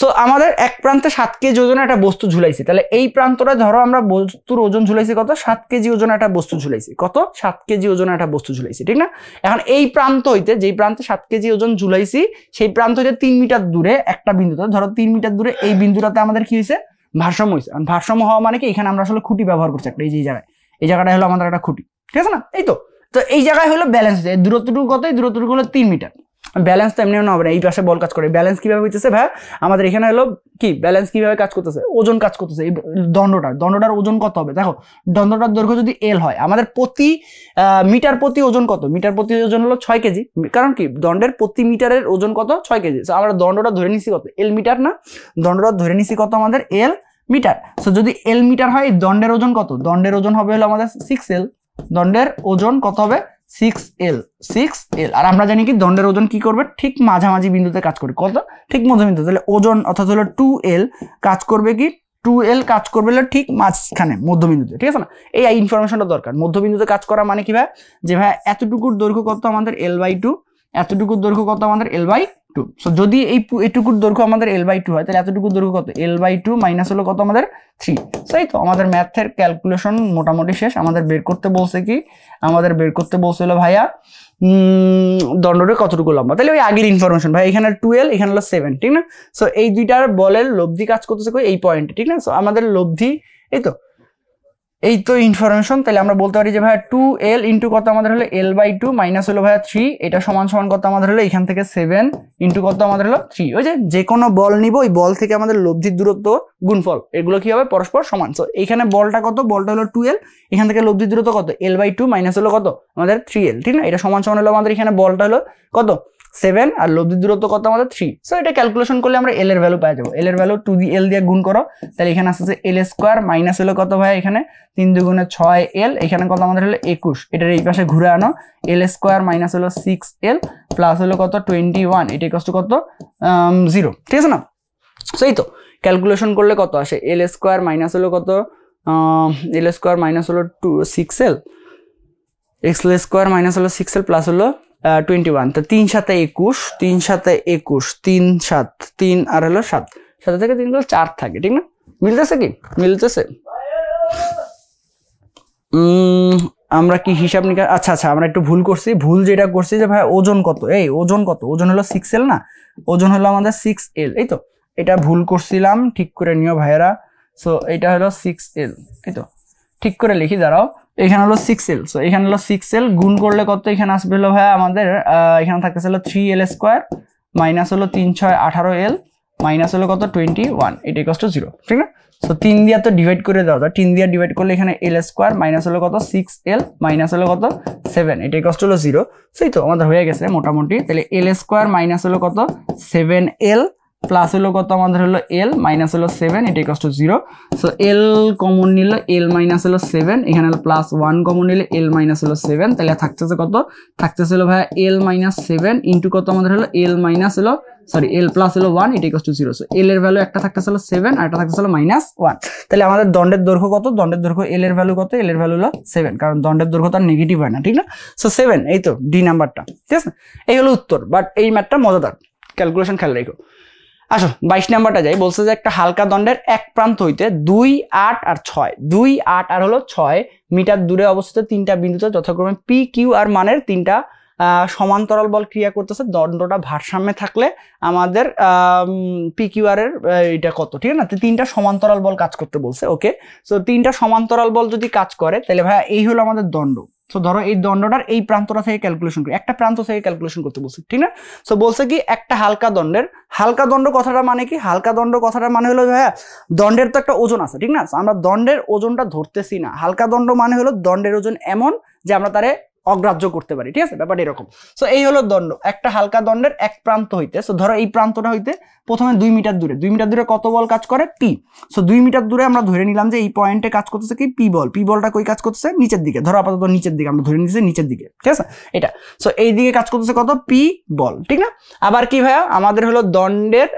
সো আমাদের এক প্রান্তে 7 কেজি ওজনের একটা বস্তু ঝুলাইছি, তাহলে এই প্রান্তটা ধরো আমরা বস্তুর ওজন ঝুলাইছি কত 7 কেজি ওজনের একটা বস্তু ঝুলাইছি, কত 7 কেজি ওজনের একটা বস্তু ঝুলাইছি, ঠিক না? এখন এই প্রান্ত হইতে, যেই প্রান্তে 7 কেজি ওজন ঝুলাইছি সেই প্রান্ত হইতে 3 মিটার দূরে একটা বিন্দুতে, ধরো 3 মিটার দূরে এই বিন্দুটাতে আমাদের কি হয়েছে ভারসাম্য হয়েছে, ভারসাম্য হওয়া মানে কি, এখানে আমরা আসলে খুঁটি ব্যবহার করছি একটা, এই যে জায়গায়, এই জায়গাটা হলো আমাদের একটা খুঁটি, ঠিক আছে না? এই তো তো এই জায়গায় হলো ব্যালেন্স, দূরত্বটুকু কত, এই দূরত্বটুকু হলো 3 মিটার, ব্যালেন্স তো এমনি না হবে না, এই পাশে বল কাজ করে, ব্যালেন্স কিভাবে হইতেছে ভাই আমাদের এখানে হলো কি, ব্যালেন্স কিভাবে কাজ করতেছে, ওজন কাজ করতেছে, এই দণ্ডটার ওজন কত হবে, দেখো দণ্ডটার দৈর্ঘ্য যদি এল হয়, আমাদের প্রতি মিটার প্রতি ওজন কত, মিটার প্রতি ওজন হলো 6 কেজি, কারণ কি দণ্ডের প্রতি মিটারের ওজন কত 6 কেজি, সো আমরা দণ্ডটা ধরে নিছি কত এল মিটার না, দণ্ডটা ধরে নিছি কত আমাদের এল মিটার, সো যদি এল মিটার হয় দণ্ডের ওজন কত, দণ্ডের ওজন হবে হলো আমাদের 6L, দণ্ডের ওজন কত হবে 6L, আর আমরা জানি কি দণ্ডের ওজন কি করবে, ঠিক মাঝামাঝি বিন্দুতে কাজ করবে, কত ঠিক মধ্যবিন্দু, তাহলে ওজন অর্থাৎ হলো 2L কাজ করবে কি, 2L কাজ করবে হলো ঠিক মাঝখানে মধ্যবিন্দুতে, ঠিক আছে না? এই ইনফরমেশনটা দরকার, মধ্যবিন্দুতে কাজ করা মানে কি ভাই, যে ভাই এতটুকুর দৈর্ঘ্য কত আমাদের L/2, এতটুকুর দৈর্ঘ্য কত আমাদের L/2, সো যদি এইটুকুর দৈর্ঘ্য আমাদের L/2 হয়, তাহলে এতটুকুর দৈর্ঘ্য কত L/2 মাইনাস হলো কত আমাদের 3, তাই তো আমাদের ম্যাথের ক্যালকুলেশন মোটামুটি শেষ, আমাদের বের করতে বলছে কি, আমাদের বের করতে বলছে হলো ভাইয়া দণ্ডটা কতটুকু লম্বা, তাহলে ওই আগের ইনফরমেশন ভাই, এখানে 12 এখানে হলো 7, ঠিক না? সো এই দুইটার বলের লব্ধি কাজ করতেছে কই এই পয়েন্টে, ঠিক না? সো আমাদের লব্ধি এই তো ইনফরমেশন, তাহলে আমরা বলতে পারি যে ভাই 2L ইন্টু কত আমাদের হলো L/2 মাইনাস হলো ভাইয়া 3, এটা সমান সমান কত আমাদের হলো এখান থেকে 7 ইন্টু কত আমাদের হলো 3, ওই যে কোনো বল নিব ওই বল থেকে আমাদের লব্ধির দূরত্ব গুণফল এগুলো কি হবে পরস্পর সমান, সো এখানে বলটা কত, বলটা হলো 2L, এখান থেকে লব্ধির দূরত্ব কত L/2 মাইনাস হলো কত আমাদের 3L, ঠিক না? এটা সমান সমান হলো আমাদের এখানে বলটা হলো কত 7 আর লব্ধির দূরত্ব কত আমাদের 3, সো এটা ক্যালকুলেশন করলে আমরা L এর ভ্যালু পেয়ে যাবো, L এর ভ্যালু 2L দিয়ে গুণ করো, তাহলে এখানে আসছে L² মাইনাস হলো কত ভাই, এখানে 3 দুগুণে 6L, এখানে কত আমাদের হলো 21, এটার এই পাশে ঘুরে আনো, L² মাইনাস হলো 6L প্লাস হলো কত 21, এটা ইকুয়াল টু কত 0, ঠিক আছে না? সো এই তো ক্যালকুলেশন করলে কত আসে, L² মাইনাস হলো কত L² মাইনাস হলো 6L, X² মাইনাস হলো 6L প্লাস হলো 21, তো 3 7 21, 3 7 21, 3 7 3 আর হলো 7, 7 থেকে 3 গুলো 4 থাকে, ঠিক না? মিলতেছে কি, মিলতেছে আমরা কি হিসাব নিকাশ, আচ্ছা আচ্ছা আমরা একটু ভুল করছি, ভুল যেটা করছি যে ভাই ওজন কত, এই ওজন কত, ওজন হলো 6L না, ওজন হলো আমাদের 6L, এই তো এটা ভুল করছিলাম, ঠিক করে নিও ভাইয়েরা। সো এটা হলো 6L, এই তো ঠিক করে লিখি, দাঁড়াও, এখানে হলো 6L, সো এখানে হলো 6L গুণ করলে কত এখানে আসবে হলো ভাইয়া আমাদের এখানে থাকতেছিল 3L² মাইনাস হলো 3 6 18L মাইনাস হলো কত 21, এটা ইকুয়াল টু 0, ঠিক না? সো 3 দিয়ে তো ডিভাইড করে দাও, 3 দিয়ে ডিভাইড করলে এখানে L² মাইনাস হলো কত 6L মাইনাস হলো কত 7, এটা ইকুয়াল টু 0। সেই তো আমাদের হয়ে গেছে মোটামুটি। তাহলে L² মাইনাস হলো কত 7L প্লাস হলো কত আমাদের হলো L মাইনাস হলো 7, এটা equal to 0। So L common নিলে L মাইনাস হলো 7, এখানে হলো প্লাস 1 কমন নিলে L মাইনাস হলো 7, তাহলে থাকতেছে কত, থাকতেছে হলো ভাই L মাইনাস 7 ইন্টু কত আমাদের হলো L মাইনাস হলো সরি L প্লাস হলো 1, এটা ইকুয়াল টু 0। সো L এর ভ্যালু একটা থাকতেছে হলো 7 আর একটা থাকতেছে হলো -1। তাহলে আমাদের দণ্ডের দৈর্ঘ্য কত, দণ্ডের দৈর্ঘ্য L এর ভ্যালু কত, L এর ভ্যালু হলো 7, কারণ দণ্ডের দৈর্ঘ্য তার নেগেটিভ হয় না, ঠিক না? সো 7, এই তো ডি নাম্বারটা, ঠিক আছে? এই হলো উত্তর, বাট এই ম্যাথটা মজাদার, ক্যালকুলেশন খেয়াল রেখো। আসো 22 নাম্বারটা যাই, বলছে যে একটা হালকা দণ্ডের এক প্রান্ত হইতে 2, 8 আর 6, 2, 8 আর হলো 6 মিটার দূরে অবস্থিত তিনটা বিন্দুতে যথাক্রমে পি কিউ আর মানের তিনটা সমান্তরাল বল ক্রিয়া করতেছে, দণ্ডটা ভারসাম্যে থাকলে আমাদের পি কিউ আর এর এটা কত, ঠিক আছে না? তিনটা সমান্তরাল বল কাজ করতে বলছে, ওকে। সো তিনটা সমান্তরাল বল যদি কাজ করে তাহলে ভাই এই হলো আমাদের দণ্ড। সো ধরো এই দণ্ডটার এই প্রান্তটা থেকে ক্যালকুলেশন করি, একটা প্রান্ত থেকে ক্যালকুলেশন করতে বলছি, ঠিক না? সো বলছে কি একটা হালকা দণ্ডের, হালকা দণ্ড কথাটা মানে কি, হালকা দণ্ড কথাটা মানে হলো ভাইয়া দণ্ডের তো একটা ওজন আছে, ঠিক না? আমরা দণ্ডের ওজনটা ধরতেছি না, হালকা দণ্ড মানে হলো দণ্ডের ওজন এমন যে আমরা তারে অগ্রাহ্য করতে পারি, ঠিক আছে? ব্যাপারটা এরকম। সো এই হলো দণ্ড, একটা হালকা দণ্ডের এক প্রান্ত হইতে, সো ধরো এই প্রান্তটা হইতে প্রথমে 2 মিটার দূরে, 2 মিটার দূরে কত বল কাজ করে, পি। সো 2 মিটার দূরে আমরা ধরে নিলাম যে এই পয়েন্টে কাজ করতেছে কি পি বল, পি বলটা কই কাজ করতেছে নিচের দিকে, ধরো আপাতত নিচের দিকে আমরা ধরে নিতেছি নিচের দিকে, ঠিক আছে এটা। সো এই দিকে কাজ করতেছে কত পি বল, ঠিক না? আবার কি ভাইয়া আমাদের হলো দণ্ডের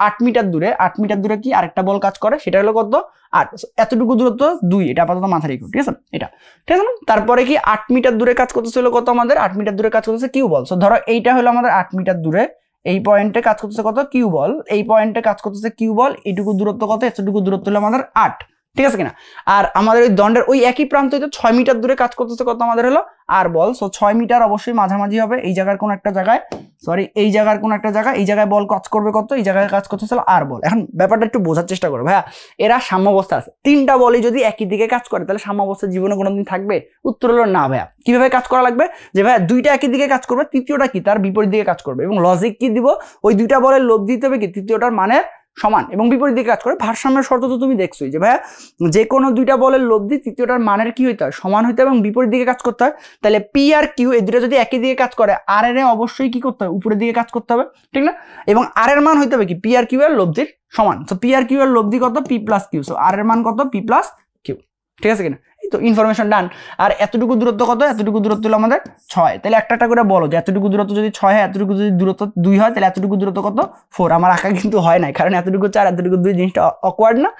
8 মিটার দূরে, 8 মিটার দূরে কি আরেকটা বল কাজ করে, সেটা হলো কত 8, এতটুকু দূরত্ব 2, এটা আপাতত মাথায় রেখো, ঠিক আছে এটা, ঠিক আছে না? তারপরে কি 8 মিটার দূরে কাজ করতেছিল কত আমাদের, 8 মিটার দূরে কাজ করতেছে কিউ বল। সো ধরো এইটা হলো আমাদের 8 মিটার দূরে, এই পয়েন্টে কাজ করতেছে কত কিউ বল, এই পয়েন্টে কাজ করতেছে কিউ বল, এইটুকু দূরত্ব কত, এতটুকু দূরত্ব হলো আমাদের 8, ঠিক আছে কিনা? আর আমাদের ওই দণ্ডের ওই একই প্রান্ত হইতে 6 মিটার দূরে কাজ করতেছে কত আমাদের হলো আর বল। সো 6 মিটার অবশ্যই মাঝামাঝি হবে, এই জায়গার কোন একটা জায়গায়, সরি এই জায়গার কোন একটা জায়গায়, এই জায়গায় বল কাজ করবে কত, এই জায়গায় কাজ করতেছে আর বল। এখন ব্যাপারটা একটু বোঝার চেষ্টা করো ভাইয়া, এরা সাম্যাবস্থা আছে, তিনটা বলই যদি একই দিকে কাজ করে তাহলে সাম্যাবস্থা জীবনে কোনোদিন থাকবে? উত্তর হলো না ভাইয়া। কিভাবে কাজ করা লাগবে, যে ভাইয়া দুইটা একই দিকে কাজ করবে, তৃতীয়টা কি তার বিপরীত দিকে কাজ করবে, এবং লজিক কি দিব, ওই দুইটা বলের লোভ দিতে হবে কি তৃতীয়টার মানে সমান এবং বিপরীত দিকে কাজ করে। ভারসাম্যের শর্ত তো তুমি দেখছোই যে ভাইয়া যে কোনো দুইটা বলের লব্ধি তৃতীয়টার মানের কি হইতে হয়, সমান হইতে এবং বিপরীত দিকে কাজ করতে হয়। তাহলে পি আর কিউ এই দুটো যদি একই দিকে কাজ করে, আর এর অবশ্যই কি করতে হবে, উপরের দিকে কাজ করতে হবে, ঠিক না? এবং আর এর মান হইতে হবে কি পি আর কিউ এর লব্ধির সমান। তো পি আর কিউ এর লব্ধি কত, পি প্লাস কিউ। সো আর এর মান কত, পি প্লাস কিউ, ঠিক আছে কিনা? তো ইনফরমেশন ডান। আর এতটুকু দূরত্ব কত, এতটুকু দূরত্ব হলো আমাদের 6। তাহলে একটা একটা করে বলো যে এতটুকু দূরত্ব যদি 6 হয়, এতটুকু যদি দূরত্ব 2 হয়, তাহলে এতটুকু দূরত্ব কত 4। আমার আঁকা কিন্তু হয় নাই, কারণ এতটুকু 4 এতটুকু 2 জিনিসটা অকওয়ার্ড না?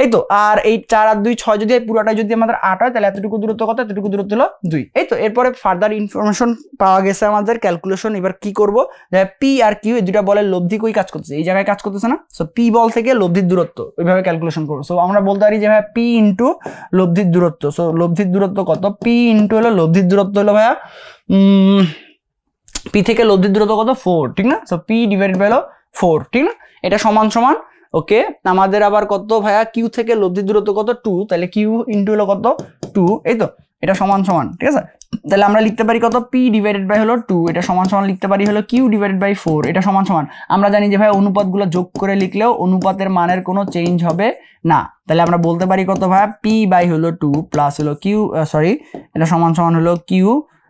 এই তো। আর এই 4 আর 2 6 যদি পুরোটাই যদি আমাদের 8 হয়, তাহলে এতটুকু দূরত্ব কত, এতটুকু দূরত্ব হলো 2। এই তো এরপরে ফার্দার ইনফরমেশন পাওয়া গেছে আমাদের ক্যালকুলেশন। এবার কি করব, যে পি আর কিউ এই দুটো বলের লব্ধি কই কাজ করতেছে, এই জায়গায় কাজ করতেছে না? সো পি বল থেকে লব্ধির দূরত্ব ওইভাবে ক্যালকুলেশন করব। সো আমরা বলতে পারি যে ভাই পি ইনটু লব্ধির দূরত্ব। সো লব্ধির দূরত্ব কত, পি ইনটু হলো লব্ধির দূরত্ব হলো ভাইয়া পি থেকে লব্ধির দূরত্ব কত 4, ঠিক না? সো পি ডিভাইডেড বাই 4, ঠিক না? এটা সমান সমান ওকে। আমাদের আবার কত ভাইয়া, কিউ থেকে লব্ধির দূরত্ব কত 2, তাহলে কিউ ইনটু হলো কত 2, এই তো এটা সমান সমান, ঠিক আছে? তাহলে আমরা লিখতে পারি কত, পি ডিভাইডেড বাই হলো 2, এটা সমান সমান লিখতে পারি হলো কিউ ডিভাইডেড বাই 4, এটা সমান সমান। আমরা জানি যে ভাই অনুপাতগুলো যোগ করে লিখলেও অনুপাতের মানের কোনো চেঞ্জ হবে না। তাহলে আমরা বলতে পারি কত ভাইয়া, পি বাই হলো 2 প্লাস হলো কিউ, সরি এটা সমান সমান হলো কিউ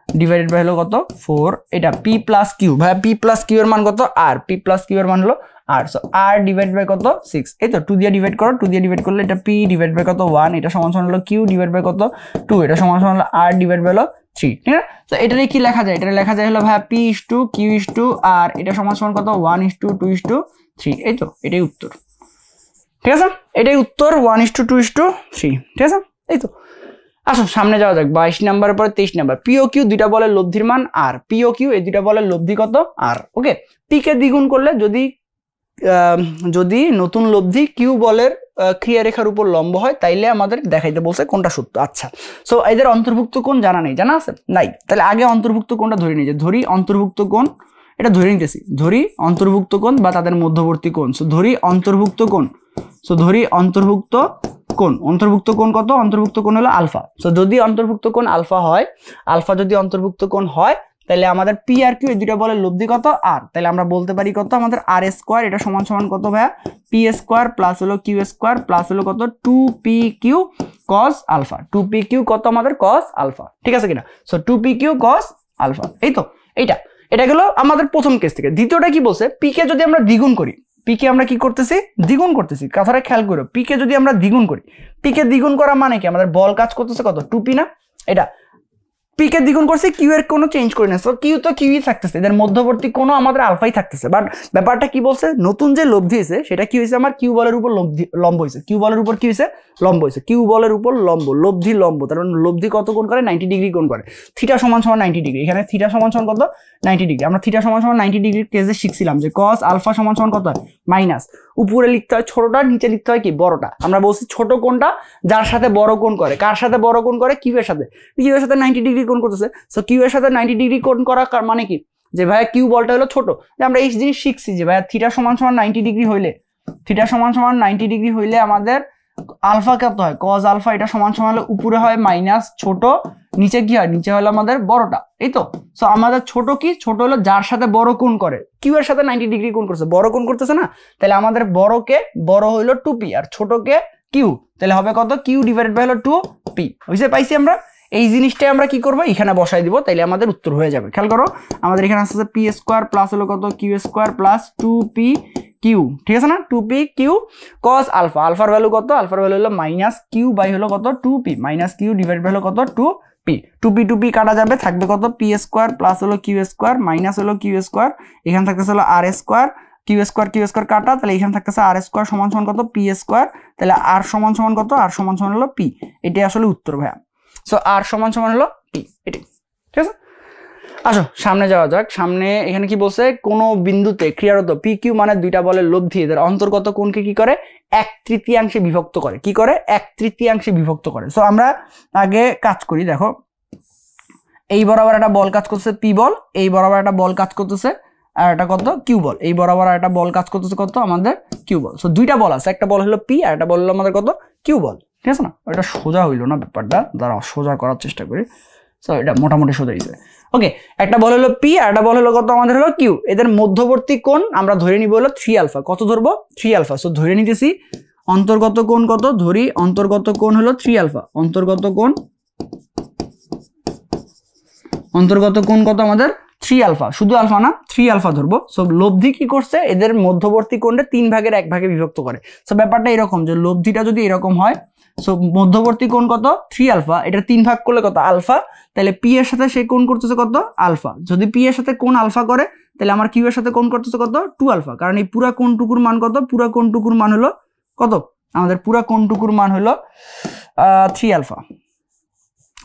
ডিভাইডেড বাই হলো কত 4, এটা পি প্লাস কিউ। ভাইয়া পি প্লাস কিউ এর মান কত, আর পি প্লাস কিউ এর মান হলো আর। সো আর ডিভাইড বাই কত 6, এই তো 2 দিয়ে ডিভাইড করো, 2 দিয়ে ডিভাইড করলে এটা পি ডিভাইড বাই কত 1, এটা সমান সমান হলো কিউ ডিভাইড বাই কত 2, এটা সমান সমান হলো আর ডিভাইড বাই হলো 3, ঠিক আছে? তো এটারে কি লেখা যায়, এটা লেখা যায় হলো ভাই p is to q is to r, এটা সমান সমান কত 1:2:3, এই তো এটাই উত্তর, ঠিক আছে? এটাই উত্তর 1:2:3, ঠিক আছে? এই তো। আসো সামনে যাওয়া যাক, 22 নাম্বারের পরে 23 নাম্বার। পি ও কিউ দুইটা বলের লব্ধির মান আর, পি ও কিউ এই দুইটা বলের লব্ধি কত আর, ওকে। পি কে দ্বিগুণ করলে যদি নতুন লব্ধি কিউ বলের ক্রিয়ারেখার উপর লম্ব হয় তাইলে আমাদের দেখাইতে বলছে কোনটা সত্য। আচ্ছা, সো এদের অন্তর্ভুক্ত কোণ জানা নেই, জানা আছে নাই, তাহলে আগে অন্তর্ভুক্ত কোণটা ধরে নিই, যে ধরি অন্তর্ভুক্ত কোণ, এটা ধরে নিতেছি, ধরি অন্তর্ভুক্ত কোণ বা তাদের মধ্যবর্তী কোণ। সো ধরি অন্তর্ভুক্ত কোণ, সো ধরি অন্তর্ভুক্ত কোণ, অন্তর্ভুক্ত কোণ কত, অন্তর্ভুক্ত কোণ হলো আলফা। সো যদি অন্তর্ভুক্ত কোণ আলফা হয়, আলফা যদি অন্তর্ভুক্ত কোণ হয়, তাহলে আমাদের পি আর কিউ এই দুইটা বলের লব্ধি কত আর, তাহলে আমরা বলতে পারি কত, আমাদের আর স্কোয়ার এটা সমান সমান কত ভাইয়া, পি স্কোয়ার প্লাস হলো কিউ স্কোয়ার প্লাস হলো কত 2p/q cos আলফা, 2p/q কত আমাদের cos আলফা, ঠিক আছে কিনা। সো 2p/q cos আলফা, এই তো এটা গেল আমাদের প্রথম কেস থেকে। দ্বিতীয়টা কি বলছে, পি কে যদি আমরা দ্বিগুণ করি, পি কে আমরা কি করতেছি, দ্বিগুণ করতেছি, কথাটা খেয়াল করো, পি কে যদি আমরা দ্বিগুণ করি, পি কে দ্বিগুণ করা মানে কি, আমাদের বল কাজ করতেছে কত 2p না, এটা পি কে দ্বিগুণ করছে, কিউ এর কোনো চেঞ্জ করে না, সো কিউ তো কিউই থাকতেছে, এদের মধ্যবর্তী কোনো আমাদের আলফাই থাকতেছে। বাট ব্যাপারটা কি বলছে, নতুন যে লব্ধি হয়েছে সেটা কি হয়েছে, আমার কিউ বলের উপর লম্ব হয়েছে, কিউ বলের উপর কি হয়েছে, লম্ব হয়েছে, কিউ বলের উপর লম্ব, লব্ধি লম্ব, তার মানে লব্ধি কত কোণ করে, 90 ডিগ্রি কোণ করে, থিটা সমান সমান 90 ডিগ্রি, এখানে থিটা সমান সমান কত 90 ডিগ্রি, আমরা থিটা সমান সমান 90 ডিগ্রির কেসে শিখছিলাম যে cos আলফা সমান সমান কত হয় মাইনাস, উপরে লিখতে হয় ছোটটা, নিচে লিখতে হয় কি বড়টা। আমরা বলছি ছোট কোণটা যার সাথে বড় কোণ করে, কার সাথে বড় কোণ করে, কিউ এর সাথে, কিউ এর সাথে 90 ডিগ্রি কোণ করতেছে। সো কিউ এর সাথে 90 ডিগ্রি কোণ করা মানে কি, যে ভাইয়া কিউ বলটা হলো ছোট, যে আমরা এই জিনিস শিখছি যে ভাইয়া থিটা সমান সমান 90 ডিগ্রি হইলে, থিটা সমান সমান 90 ডিগ্রি হইলে আমাদের আলফা কত হয়, cos আলফা, এটা সমান সমান হলে উপরে হয় মাইনাস ছোট, নিচে কি হয়, নিচে হলো আমাদের বড়টা, এই তো। সো আমাদের ছোট কি, ছোট হলো যার সাথে বড় কোণ করে, কিউ এর সাথে 90 ডিগ্রি কোণ করছে, বড় কোণ করতেছে না, তাহলে আমাদের বড়কে বড় হইলো 2p আর ছোটকে কিউ, তাহলে হবে কত, কিউ ডিভাইডেড বাই হলো 2p, হইছে, পাইছি আমরা। এই জিনিসটাই আমরা কি করবো, এখানে বসাই দিব, তাইলে আমাদের উত্তর হয়ে যাবে। খেয়াল করো, আমাদের এখানে আসছে পি স্কোয়ার প্লাস হলো কত, কিউ স্কোয়ার প্লাস 2p/q, ঠিক আছে না, 2p/q cos আলফা, আলফার ভ্যালু কত, আলফার ভ্যালু হলো মাইনাস কিউ বাই হলো কত 2p, minus Q divide by হলো কত 2p, 2p কাটা যাবে, থাকবে কত পি স্কোয়ার প্লাস হলো কিউ স্কোয়ার মাইনাস হলো কিউ স্কোয়ার, এখানে থাকতেছে হলো আর স্কোয়ার, কিউ স্কোয়ার কাটা, তাহলে এখানে থাকতেছে আর স্কোয়ার সমান সমান কত পি স্কোয়ার, তাহলে আর সমান সমান কত, আর সমান সমান হলো পি, এটাই আসলে উত্তর ভাইয়া। সো আর সমান সমান হলো পি, এটাই, ঠিক আছে। আসো সামনে যাওয়া যাক, সামনে এখানে কি বলছে, কোন বিন্দুতে ক্রিয়ারত পি কিউ মানে দুইটা বলের লব্ধি এদের অন্তর্গত কোণকে কি করে, 1/3 বিভক্ত করে, কি করে 1/3 বিভক্ত করে। সো আমরা আগে কাজ করি, দেখো এই বরাবর একটা বল কাজ করতেছে পি বল, এই বরাবর একটা বল কাজ করতেছে আর এটা কত কিউ বল, এই বরাবর একটা বল কাজ করতেছে কত আমাদের কিউ বল। সো দুইটা বল আছে, একটা বল হলো পি আর একটা বল হলো আমাদের কত কিউ বল, ঠিক আছে না। এটা সোজা হইলো না ব্যাপারটা, দাঁড়াও সোজা করার চেষ্টা করি। সো এটা মোটামুটি সোজা হয়েছে, ওকে। একটা বল হলো পি আর একটা বল হলো কত আমাদের হলো কিউ, এদের মধ্যবর্তী কোণ আমরা ধরে নিব হলো 3 আলফা, কত ধরবো 3 আলফা। সো ধরে নিতেছি অন্তর্গত কোণ কত, ধরি অন্তর্গত কোণ হলো 3 আলফা, অন্তর্গত কোণ কত আমাদের 3 আলফা, শুধু আলফা না 3 আলফা ধরবো। সো লব্ধি কি করছে, এদের মধ্যবর্তী কোণটা 3 ভাগের 1 ভাগে বিভক্ত করে। সো ব্যাপারটা এরকম যে লব্ধিটা যদি এরকম হয়, সো মধ্যবর্তী কোণ কত 3 আলফা, এটা 3 ভাগ করলে কত আলফা, তাহলে পি এর সাথে সে কোণ করতেছে কত আলফা, যদি পি এর সাথে কোণ আলফা করে তাহলে আমার কিউ এর সাথে কোণ করতেছে কত 2 আলফা, কারণ এই পুরা কোণটুকুর মান কত, পুরা কোণটুকুর মান হলো কত, আমাদের পুরা কোণটুকুর মান হলো 3 আলফা,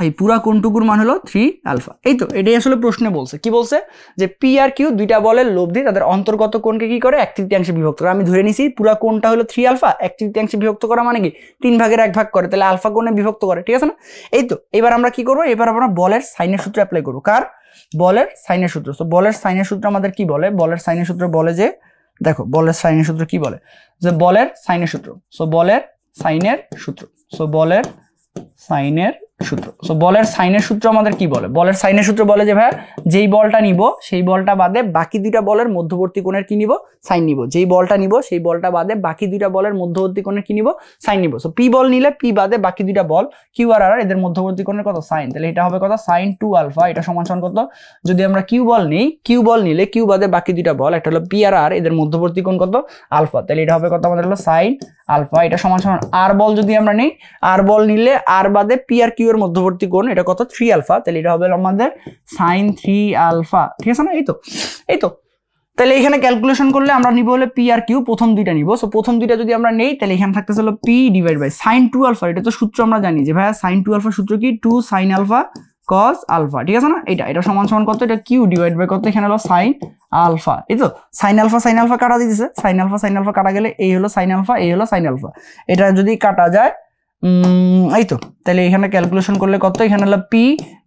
এই পুরা কোণটুকুর মান হলো 3 আলফা। এই তো এটাই আসলে প্রশ্নে বলছে, কি বলছে যে পি আর কিউ দুইটা বলের লব্ধি তাদের অন্তর্গত কোণকে কি করে 1/3 বিভক্ত করে। আমি ধরে নিছি পুরা কোণটা হলো 3 আলফা, 1/3 বিভক্ত করা মানে কি 3 ভাগের 1 ভাগ করে, তাহলে আলফা কোণে বিভক্ত করে, ঠিক আছে না। এই তো এবার আমরা কি করবো, এবার আমরা বলের সাইনের সূত্র অ্যাপ্লাই করবো, কার বলের সাইনের সূত্র। তো বলের সাইনের সূত্র আমাদের কি বলে, বলের সাইনের সূত্র বলে যে, দেখো বলের সাইনের সূত্র কি বলে, যে বলের সাইনের সূত্র, সো বলের সাইনের সূত্র, সো বলের সাইনের সূত্র। সো বলের সাইনের সূত্র আমাদের কি বলে, বলের সাইনের সূত্র বলে যে ভাই যেই বলটা নিব সেই বলটা বাদে বাকি দুইটা বলের মধ্যবর্তী কোণের কি নিব, সাইন নিব, যেই বলটা নিব সেই বলটা বাদে বাকি দুইটা বলের মধ্যবর্তী কোণের কি নিব, সাইন নিব। সো পি বল নিলে পি বাদে বাকি দুইটা বল কিউ আর আর এদের মধ্যবর্তী কোণের কত সাইন, তাহলে এটা হবে কত সাইন 2 আলফা, এটা সমান সমান কত, যদি আমরা কিউ বল নেই, কিউ বল নিলে কিউ বাদে বাকি দুইটা বল, একটা হলো পি আর আর এদের মধ্যবর্তী কোণ কত আলফা, তাহলে এটা হবে কত আমাদের হলো সাইন আলফা, এটা সমান সমান আর বল যদি আমরা নেই, আর বল নিলে আর বাদে পি আর কিউ এর মধ্যবর্তী কোণ এটা কত 3 আলফা, তাহলে এটা হবে আমাদের সাইন 3 আলফা, ঠিক আছে না। এই তো তাহলে এখানে ক্যালকুলেশন করলে আমরা নিব হলে পি আর কিউ, প্রথম দুইটা নিব। সো প্রথম দুইটা যদি আমরা নেই তাহলে এখানে থাকতেছে হলো p divide by sine 2 alpha, এটা তো সূত্র আমরা জানি যে ভাইয়া সাইন 2 আলফা সূত্র কি 2 সাইন আলফা কজ আলফা, ঠিক আছে না? এটা সমান সমান কত, এটা কিউ ডিভাইড বাই কত, এখানে হলো সাইন আলফা। এই তো সাইন আলফা কাটা দিতেছে, সাইন আলফা কাটা গেলে এই হলো সাইন আলফা, এই হলো সাইন আলফা। এটা যদি কাটা যায় এই তো, তাহলে এখানে ক্যালকুলেশন করলে কত, এখানে হলো পি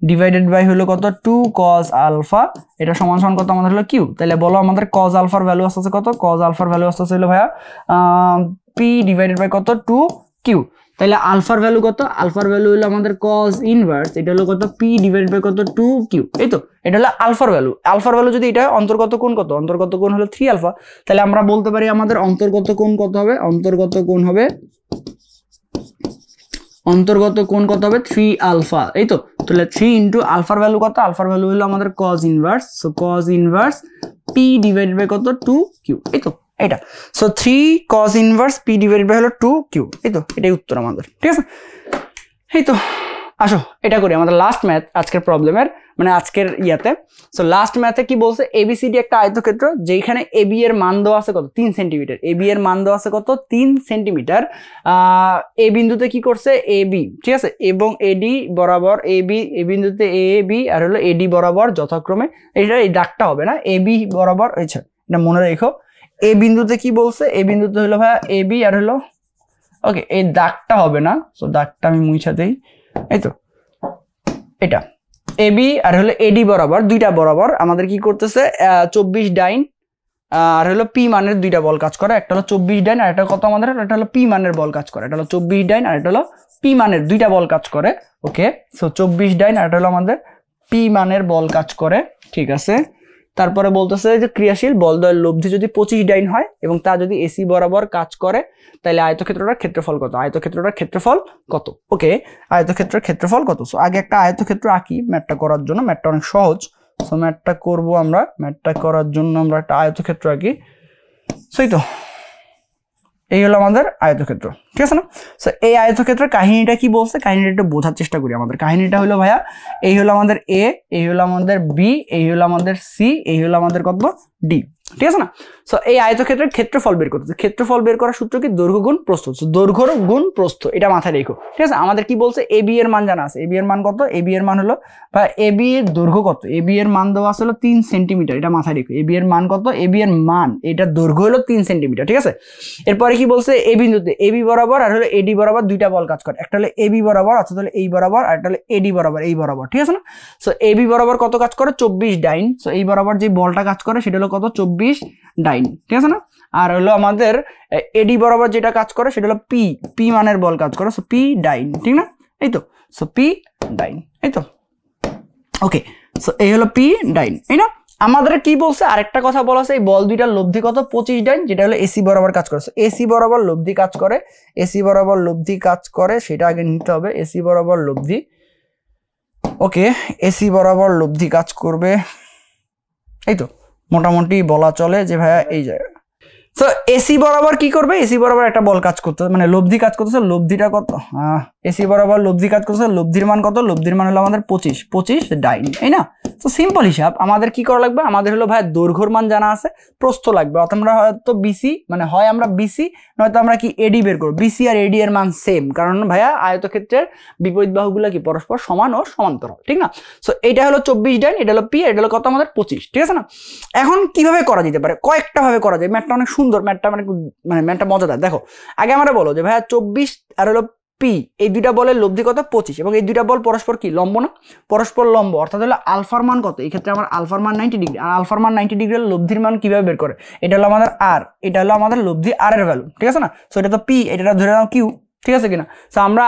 ডিভাইডেড বাই হলো কত 2 কজ আলফা, এটা সমান সমান কত আমাদের হলো কিউ। তাহলে বলো আমাদের কজ আলফার ভ্যালু আসছে কত, কজ আলফার ভ্যালু আসছে হলো ভাইয়া পি ডিভাইডেড বাই কত 2 কিউ। তাহলে আলফার ভ্যালু কত, আলফার ভ্যালু হলো আমাদের কজ ইনভার্স, এটা হলো কত পি ডিভাইডেড বাই কত 2 কিউ। এই তো এটা হলো আলফার ভ্যালু। আলফার ভ্যালু যদি এটা অন্তর্গত কোণ কত, অন্তর্গত কোণ হলো 3 আলফা, তাহলে আমরা বলতে পারি আমাদের অন্তর্গত কোণ কত হবে, অন্তর্গত কোণ হবে 3 আলফা। এই তো, তাহলে 3 ইন্টু আলফার ভ্যালু কত, আলফার ভ্যালু হলো আমাদের cos inverse, so cos inverse p divided by কত 2 কিউ। এই তো এটা, so 3 cos inverse p divided by হলো 2 কিউ। এই তো এটাই উত্তর আমাদের, ঠিক আছে। এই তো আসো এটা করি আমাদের লাস্ট ম্যাথ আজকের প্রবলেমের, মানে আজকের ইয়াতে। সো লাস্ট ম্যাথে কি বলছে, এবিসিডি একটা আয়তক্ষেত্র, যেখানে এবি এর মান দেওয়া আছে কত 3 সেন্টিমিটার, এবি এর মান দেওয়া আছে কত 3 সেন্টিমিটার। এ বিন্দুতে কি করছে এবি, ঠিক আছে, এবং এডি বরাবর এবি, এ বিন্দুতে এ বি আর হলো এডি বরাবর যথাক্রমে, এটা এই দাগটা হবে না, এবি বরাবর, আচ্ছা এটা মনে রেখো। এ বিন্দুতে কি বলছে, এ বিন্দুতে হলো ভাইয়া এবি আর হলো, ওকে এই দাগটা হবে না, সো দাগটা আমি মুছা দেই। এই তো এটা এবি আর হলো এডি বরাবর, দুইটা বরাবর আমাদের কি করতেছে 24 ডাইন আর হলো পি মানের দুইটা বল কাজ করে, একটা হলো 24 ডাইন আর একটা কত আমাদের, এটা হলো পি মানের বল কাজ করে, এটা হলো 24 ডাইন আর এটা হলো পি মানের দুইটা বল কাজ করে। ওকে, সো 24 ডাইন আর এটা হলো আমাদের পি মানের বল কাজ করে, ঠিক আছে। তারপরে বলতেছে যে ক্রিয়াশীল বলদ্বয়ের লব্ধি যদি 25 ডাইন হয় এবং তা যদি এসি বরাবর কাজ করে, তাহলে আয়তক্ষেত্রটার ক্ষেত্রফল কত, আয়তক্ষেত্রটার ক্ষেত্রফল কত। ওকে, আয়তক্ষেত্রের ক্ষেত্রফল কত। সো আগে একটা আয়তক্ষেত্র আঁকি ম্যাথটা করার জন্য, ম্যাথটা অনেক সহজ। সো ম্যাথটা করব আমরা, ম্যাথটা করার জন্য আমরা একটা আয়তক্ষেত্র আঁকি। সেই তো এই হলো আমাদের আয়তক্ষেত্র, ঠিক আছে না। সো এই আয়তক্ষেত্রের কাহিনীটা কি বলছে, কাহিনীটা একটু বোঝার চেষ্টা করি। আমাদের কাহিনীটা হলো ভাইয়া, এই হলো আমাদের এ, এই হলো আমাদের বি, এই হলো আমাদের সি, এই হলো আমাদের কত ডি, ঠিক আছে না। সো এই আয়তক্ষেত্রের ক্ষেত্রফল বের করতে, ক্ষেত্রফল বের করার সূত্র কি, দৈর্ঘ্য গুণ প্রস্থ। সো দৈর্ঘ্য গুণ প্রস্থ, এটা মাথায় রেখো, ঠিক আছে। আমাদের কি বলছে, এ বি এর মান জানা আছে, এ বি এর মান কত, এ বি এর মান হলো বা এ বি এর দৈর্ঘ্য কত, এ বি এর মান দেওয়া আছে হলো 3 সেন্টিমিটার, এটা মাথায় রেখো। এ বি এর মান কত, এ বি এর মান, এটার দৈর্ঘ্য হলো 3 সেন্টিমিটার, ঠিক আছে। এরপরে কি বলছে, এ বিন্দুতে এ বি বরাবর আর হলো এডি বরাবর দুইটা বল কাজ করে, একটা হলো এ বি বরাবর অর্থাৎ হলো এই বরাবর, আর একটা হলো এডি বরাবর এই বরাবর, ঠিক আছে না। সো এ বি বরাবর কত কাজ করে 24 ডাইন, সো এই বরাবর যে বলটা কাজ করে সেটা হলো কত 24 ডাইন, ঠিক আছে না। আর হলো আমাদের এডি বরাবর যেটা কাজ করে সেটা হলো পি, পি মানের বল কাজ করে, সো পি ডাইন, ঠিক না। এই তো, সো পি ডাইন, এই তো ওকে। সো এই হলো পি ডাইন, এই না। আমাদের কি বলছে, আরেকটা কথা বলা আছে, এই বল দুইটার লব্ধি কত 25 ডাইন, যেটা হলো এসি বরাবর কাজ করে। এসি বরাবর লব্ধি কাজ করে, এসি বরাবর লব্ধি কাজ করে, সেটা আগে নিতে হবে। এসি বরাবর লব্ধি, ওকে এসি বরাবর লব্ধি কাজ করবে, এই তো মোটামুটি বলা চলে যে ভাইয়া এই জায়গা। তো এসি বরাবর কি করবে, এসি বরাবর একটা বল কাজ করতে, মানে লব্ধি কাজ করতেছে, লব্ধিটা কত, এসি বরাবর লব্ধি কাজ করতেছে, লব্ধির মান কত, লব্ধির মান হলো আমাদের 25 ডাইন, এই না। তো সিম্পল হিসাব, আমাদের কি করা লাগবে, আমাদের হলো ভাই দৈর্ঘ্যর মান জানা আছে, প্রস্থ লাগবে, অর্থাৎ আমরা হয়তো বিসি, মানে হয় আমরা বিসি নয়তো আমরা কি এডি বের করবো। বিসি আর এডি এর মান সেম, কারণ ভাইয়া আয়তক্ষেত্রের বিপরীত বাহুগুলো কি পরস্পর সমান ও সমান্তরাল, ঠিক না। সো এটা হলো 24 ডাইন, এটা হলো পি, এটা হলো কত আমাদের 25, ঠিক আছে না। এখন কিভাবে করা যেতে পারে, কয়েকটা ভাবে করা যায়। ম্যাথটা অনেক সুন্দর, ম্যাথটা মানে ম্যাথটা মজাদার। দেখো আগে আমরা বলো যে ভাইয়া 24 আর হলো পি, এই দুইটা বলের লব্ধি কত 25, এবং এই দুইটা বল পরস্পর কি লম্ব না, পরস্পর লম্ব, অর্থাৎ হলো আলফার মান কত, এই ক্ষেত্রে আমার আলফার মান 90 ডিগ্রি, আর আলফার মান 90 ডিগ্রি লব্ধির মান কিভাবে বের করে, এটা হলো আমাদের আর, এটা হলো আমাদের লব্ধি আর এর ভ্যালু, ঠিক আছে না। সো এটা তো পি, এটা ধরে নাও কিউ, ঠিক আছে কিনা। সো আমরা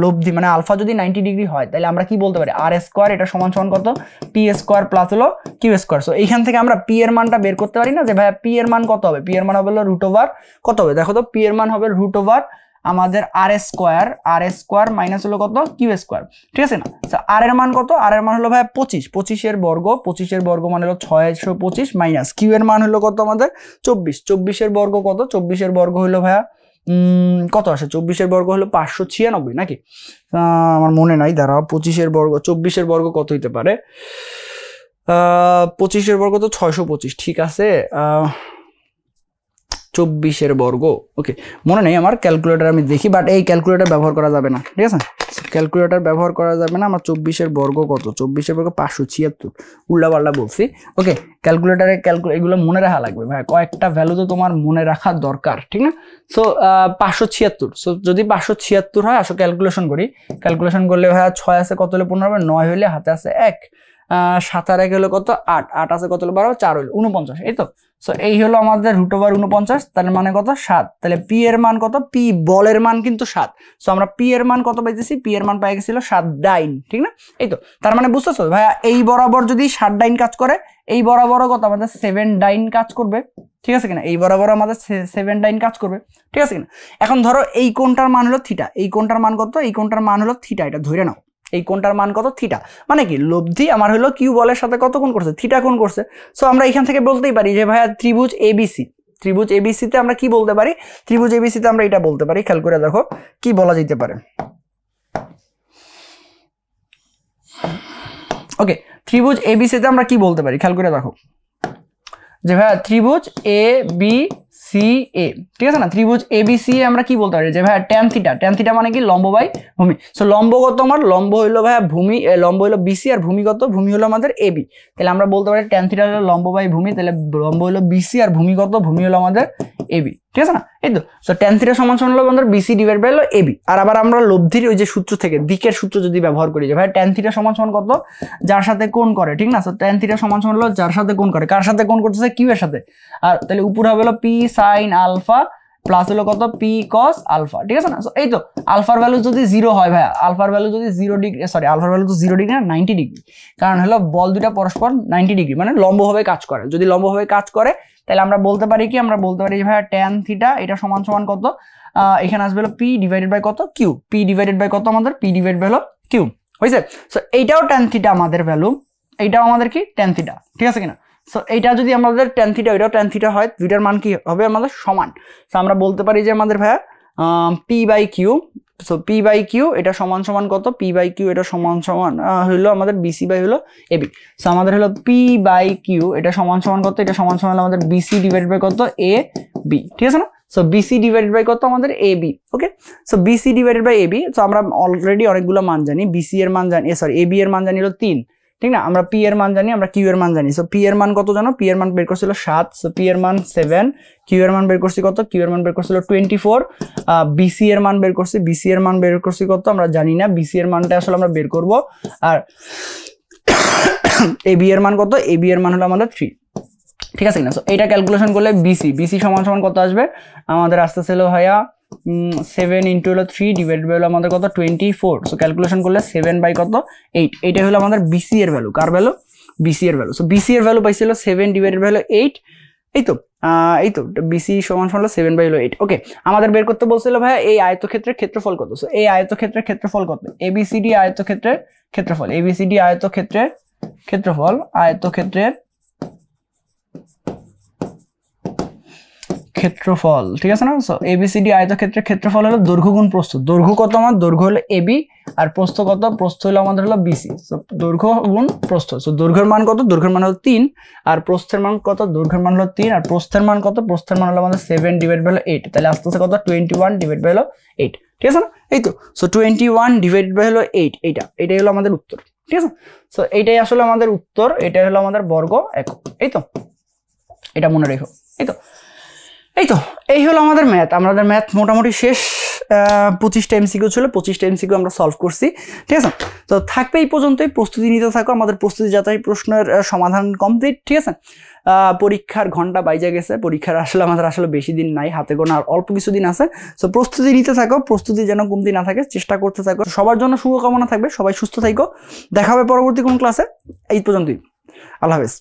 লব্ধি মানে আলফা যদি 90 ডিগ্রি হয়, তাহলে আমরা কি বলতে পারি, আর স্কোয়ার এটা সমান সমান কত, পি স্কোয়ার প্লাস হলো কিউ স্কোয়ার। সো এইখান থেকে আমরা পি এর মানটা বের করতে পারি না, যে ভাই পি এর মান কত হবে, পি এর মান হবে হলো রুট ওভার কত হবে, দেখো তো পি এর মান হবে রুট ওভার আমাদের আর স্কোয়ার মাইনাস হলো কত কিউ স্কোয়ার, ঠিক আছে না। আর এর মান কত, আর এর মান হলো ভাই 25 এর বর্গ, 25 এর বর্গ মানে হলো 625 মাইনাস কিউ এর মান হলো কত আমাদের 24 এর বর্গ কত, 24 এর বর্গ হলো ভাইয়া কত আসে, 24 এর বর্গ হলো 596 নাকি, আমার মনে নাই, দাঁড়াও 25 এর বর্গ 24 এর বর্গ কত হইতে পারে, 25 এর বর্গ তো 625, ঠিক আছে 24 এর বর্গ, ওকে মনে নেই আমার, ক্যালকুলেটর আমি দেখি, বাট এই ক্যালকুলেটর ব্যবহার করা যাবে না, ঠিক আছে। ক্যালকুলেটর ব্যবহার করা যাবে না। আমার 24-এর বর্গ কত, 24-এর বর্গ 576, উল্টাপাল্টা বলছি। ওকে, ক্যালকুলেটারে এগুলো মনে রাখা লাগবে ভাই, কয়েকটা ভ্যালু তো তোমার মনে রাখা দরকার, ঠিক না? সো 576, সো যদি 576 হয় আসো ক্যালকুলেশন করি। ক্যালকুলেশন করলে ভাই 6 আছে কত হলে 15 হবে, 9 হলে হাতে আছে 1, 7 আর 1 হলো কত 8, 8 আছে কত হলো 12, 4 হলো 49, এই তো। সো এই হলো আমাদের √49, তার মানে কত 7। তাহলে পি এর মান কত, পি বলের মান কিন্তু 7। সো আমরা পি এর মান কত পাইতেছি, পি এর মান পাই গেছিল 7 ডাইন, ঠিক না? এই তো, তার মানে বুঝতেছো ভাইয়া, এই বরাবর যদি 7 ডাইন কাজ করে, এই বরাবরও কত আমাদের 7 ডাইন কাজ করবে, ঠিক আছে কিনা? এই বরাবর আমাদের 7 ডাইন কাজ করবে, ঠিক আছে কিনা? এখন ধরো এই কোণটার মান হলো থিটা, এই কোণটার মান কত, এই কোণটার মান হলো থিটা, এটা ধরে নাও। এই কোণটার মান কত, থিটা, মানে কি লব্ধি আমার হলো কিউ বলের সাথে কত কোণ করছে, থিটা কোণ করছে। সো আমরা এখান থেকে বলতেই পারি যে ভাইয়া ত্রিভুজ এবিসি, ত্রিভুজ এবিসি তে আমরা কি বলতে পারি, ত্রিভুজ এবিসি তে আমরা এটা বলতে পারি। খেয়াল করে দেখো কি বলা যেতে পারে। ওকে, ত্রিভুজ এবিসি তে আমরা কি বলতে পারি, খেয়াল করে দেখো যে ভাইয়া ত্রিভুজ এ বি সি এ, ঠিক আছে না? ত্রিভুজ এ বি সি এ আমরা কি বলতে পারি যে ভাইয়া ট্যান থিটা, ট্যান থিটা মানে কি লম্ব বাই ভূমি। সো লম্ব কত আমার, লম্ব হইলো ভাইয়া ভূমি, লম্ব হইলো বিসি আর ভূমি কত, ভূমি হলো আমাদের এবি। তাহলে আমরা বলতে পারি ট্যান থিটা হলো লম্ব বাই ভূমি, তাহলে লম্ব হলো বিসি আর ভূমি কত, ভূমি হলো আমাদের এবি, ঠিক আছে না? এই তো। সো ট্যান থিটা সমান সমান হলো আমাদের বিসি ডিভাইড বাই হলো এবি। আর আবার আমরা লব্ধির ওই যে সূত্র থেকে দিকের সূত্র যদি ব্যবহার করি যে ভাই ট্যান থিটা সমান সমান কত, যার সাথে কোণ করে, ঠিক না? সো ট্যান থিটা সমান সমান হলো যার সাথে কোণ করে, কার সাথে কোণ করতেছে, কিউ এর সাথে। আর তাহলে উপরে হবে হলো পি সাইন আলফা প্লাস হলো কত, পি কস আলফা, ঠিক আছে না? সো এই তো, আলফার ভ্যালু যদি 0 হয় ভাইয়া, আলফার ভ্যালু যদি 0 ডিগ্রি, সরি আলফার ভ্যালু তো 0 ডিগ্রি না, 90 ডিগ্রি, কারণ হলো বল দুটা পরস্পর 90 ডিগ্রি, মানে লম্বভাবে কাজ করে। যদি লম্বভাবে কাজ করে তাহলে আমরা বলতে পারি কি, আমরা বলতে পারি যে ভাইয়া ট্যান থিটা এটা সমান সমান কত, এখানে আসবে হলো পি ডিভাইডেড বাই কত, কিউ, পি ডিভাইডেড বাই কত আমাদের, পি ডিভাইড বাই হলো কিউ, হয়েছে? সো এইটাও ট্যান থিটা আমাদের ভ্যালু, এইটাও আমাদের কি ট্যান থিটা, ঠিক আছে কিনা? সো এইটা যদি আমাদের ট্যান থিটা, ওইটাও ট্যান থিটা হয়, দুইটার মান কি হবে আমাদের সমান। সো আমরা বলতে পারি যে আমাদের ভাইয়া p by q, so p by q এটা সমান সমান কত, পি বাই কিউ এটা সমান সমান হইলো আমাদের বিসি বাই হলো এবি। সো আমাদের হলো পি বাই কিউ এটা সমান সমান কত, এটা সমান সমান আমাদের বিসি ডিভাইড বাই কত, এ বি, ঠিক আছে না? সো বিসি ডিভাইডেড বাই কত আমাদের a b. Okay, so BC divided by a b. So আমরা অলরেডি অনেকগুলো মান জানি, বিসি এর মান জানি, সরি এ বি এর মান জানি হলো 3, ঠিক না? আমরা পি এর মান জানি, আমরা কিউ এর মান জানি। সো পি এর মান কত জানো, পি এর মান বের করছিল 7, সো পি এর মান 7, কিউ এর মান বের করছি কত, কিউ এর মান বের করছিল 24, বিসি এর মান বের করছি, বিসি এর মান বের করছি কত আমরা জানি না, বিসি এর মানটা আসলে আমরা বের করব। আর এ বি এর মান কত, এ বি এর মান হলো আমাদের 3, ঠিক আছে কিনা? সো এটা ক্যালকুলেশন করলে বিসি, বিসি সমান সমান কত আসবে আমাদের, আসতেছিল ভাইয়া 7 ইন্টু হলো 3 ডিভাইড বাই হলো আমাদের কত 24। সো ক্যালকুলেশন করলে 7 বাই কত 8, এইটা হলো আমাদের বিসি এর ভ্যালু। কার ভ্যালু, বিসি এর ভ্যালু। সো বিসি এর ভ্যালু পাইছিল 7 ডিভাইডেড বাই হলো 8, এই তো বিসি সমান সমান হলো 7 বাই হলো 8। ওকে, আমাদের বের করতে বলছিল ভাইয়া এই আয়তক্ষেত্রের ক্ষেত্রফল কত। সো এই আয়তক্ষেত্রের ক্ষেত্রফল কত, এবিসিডি আয়তক্ষেত্রের ক্ষেত্রফল, এবিসিডি আয়তক্ষেত্রের ক্ষেত্রফল, আয়তক্ষেত্রের ক্ষেত্রফল, ঠিক আছে না? সো এবিসিডি আয়তক্ষেত্রের ক্ষেত্রফল হলো দৈর্ঘ্য গুণ প্রস্থ। দৈর্ঘ্য কত আমার, দৈর্ঘ্য হলো এবি আর প্রস্থ কত, প্রস্থ হলো আমাদের হলো বিসি। সো দৈর্ঘ্য গুণ প্রস্থ। সো দৈর্ঘ্যের মান কত, দৈর্ঘ্যের মান হলো 3 আর প্রস্থের মান কত, দৈর্ঘ্যের মান হলো 3 আর প্রস্থের মান কত, প্রস্থের মান হলো আমাদের 7 ডিভাইড বাই হলো 8। তাহলে আস্তে আস্তে কত 21 ডিভাইড বাই হলো 8, ঠিক আছে না? এই তো। সো 21 ডিভাইড বাই হলো 8, এইটাই হলো আমাদের উত্তর, ঠিক আছে? সো এইটাই আসলে আমাদের উত্তর, এটাই হলো আমাদের বর্গ একক। এই তো, এটা মনে রেখো। এই তো এই হলো আমাদের ম্যাথ। আমাদের ম্যাথ মোটামুটি শেষ। 25টা এমসিকিউ ছিল, 25টা এমসিকিউ আমরা সলভ করছি, ঠিক আছে? তো থাকবে এই পর্যন্তই, প্রস্তুতি নিতে থাকো। আমাদের প্রস্তুতি যাচাই প্রশ্নের সমাধান কমপ্লিট, ঠিক আছে? পরীক্ষার ঘন্টা বাইজা গেছে, পরীক্ষার আমাদের বেশি দিন নাই, হাতে গোনা আর অল্প কিছু দিন আছে। সো প্রস্তুতি নিতে থাকো, প্রস্তুতি যেন কমতি না থাকে চেষ্টা করতে থাকো। সবার জন্য শুভকামনা থাকবে, সবাই সুস্থ থাকো। দেখা হবে পরবর্তী কোন ক্লাসে। এই পর্যন্তই, আল্লাহ হাফেজ।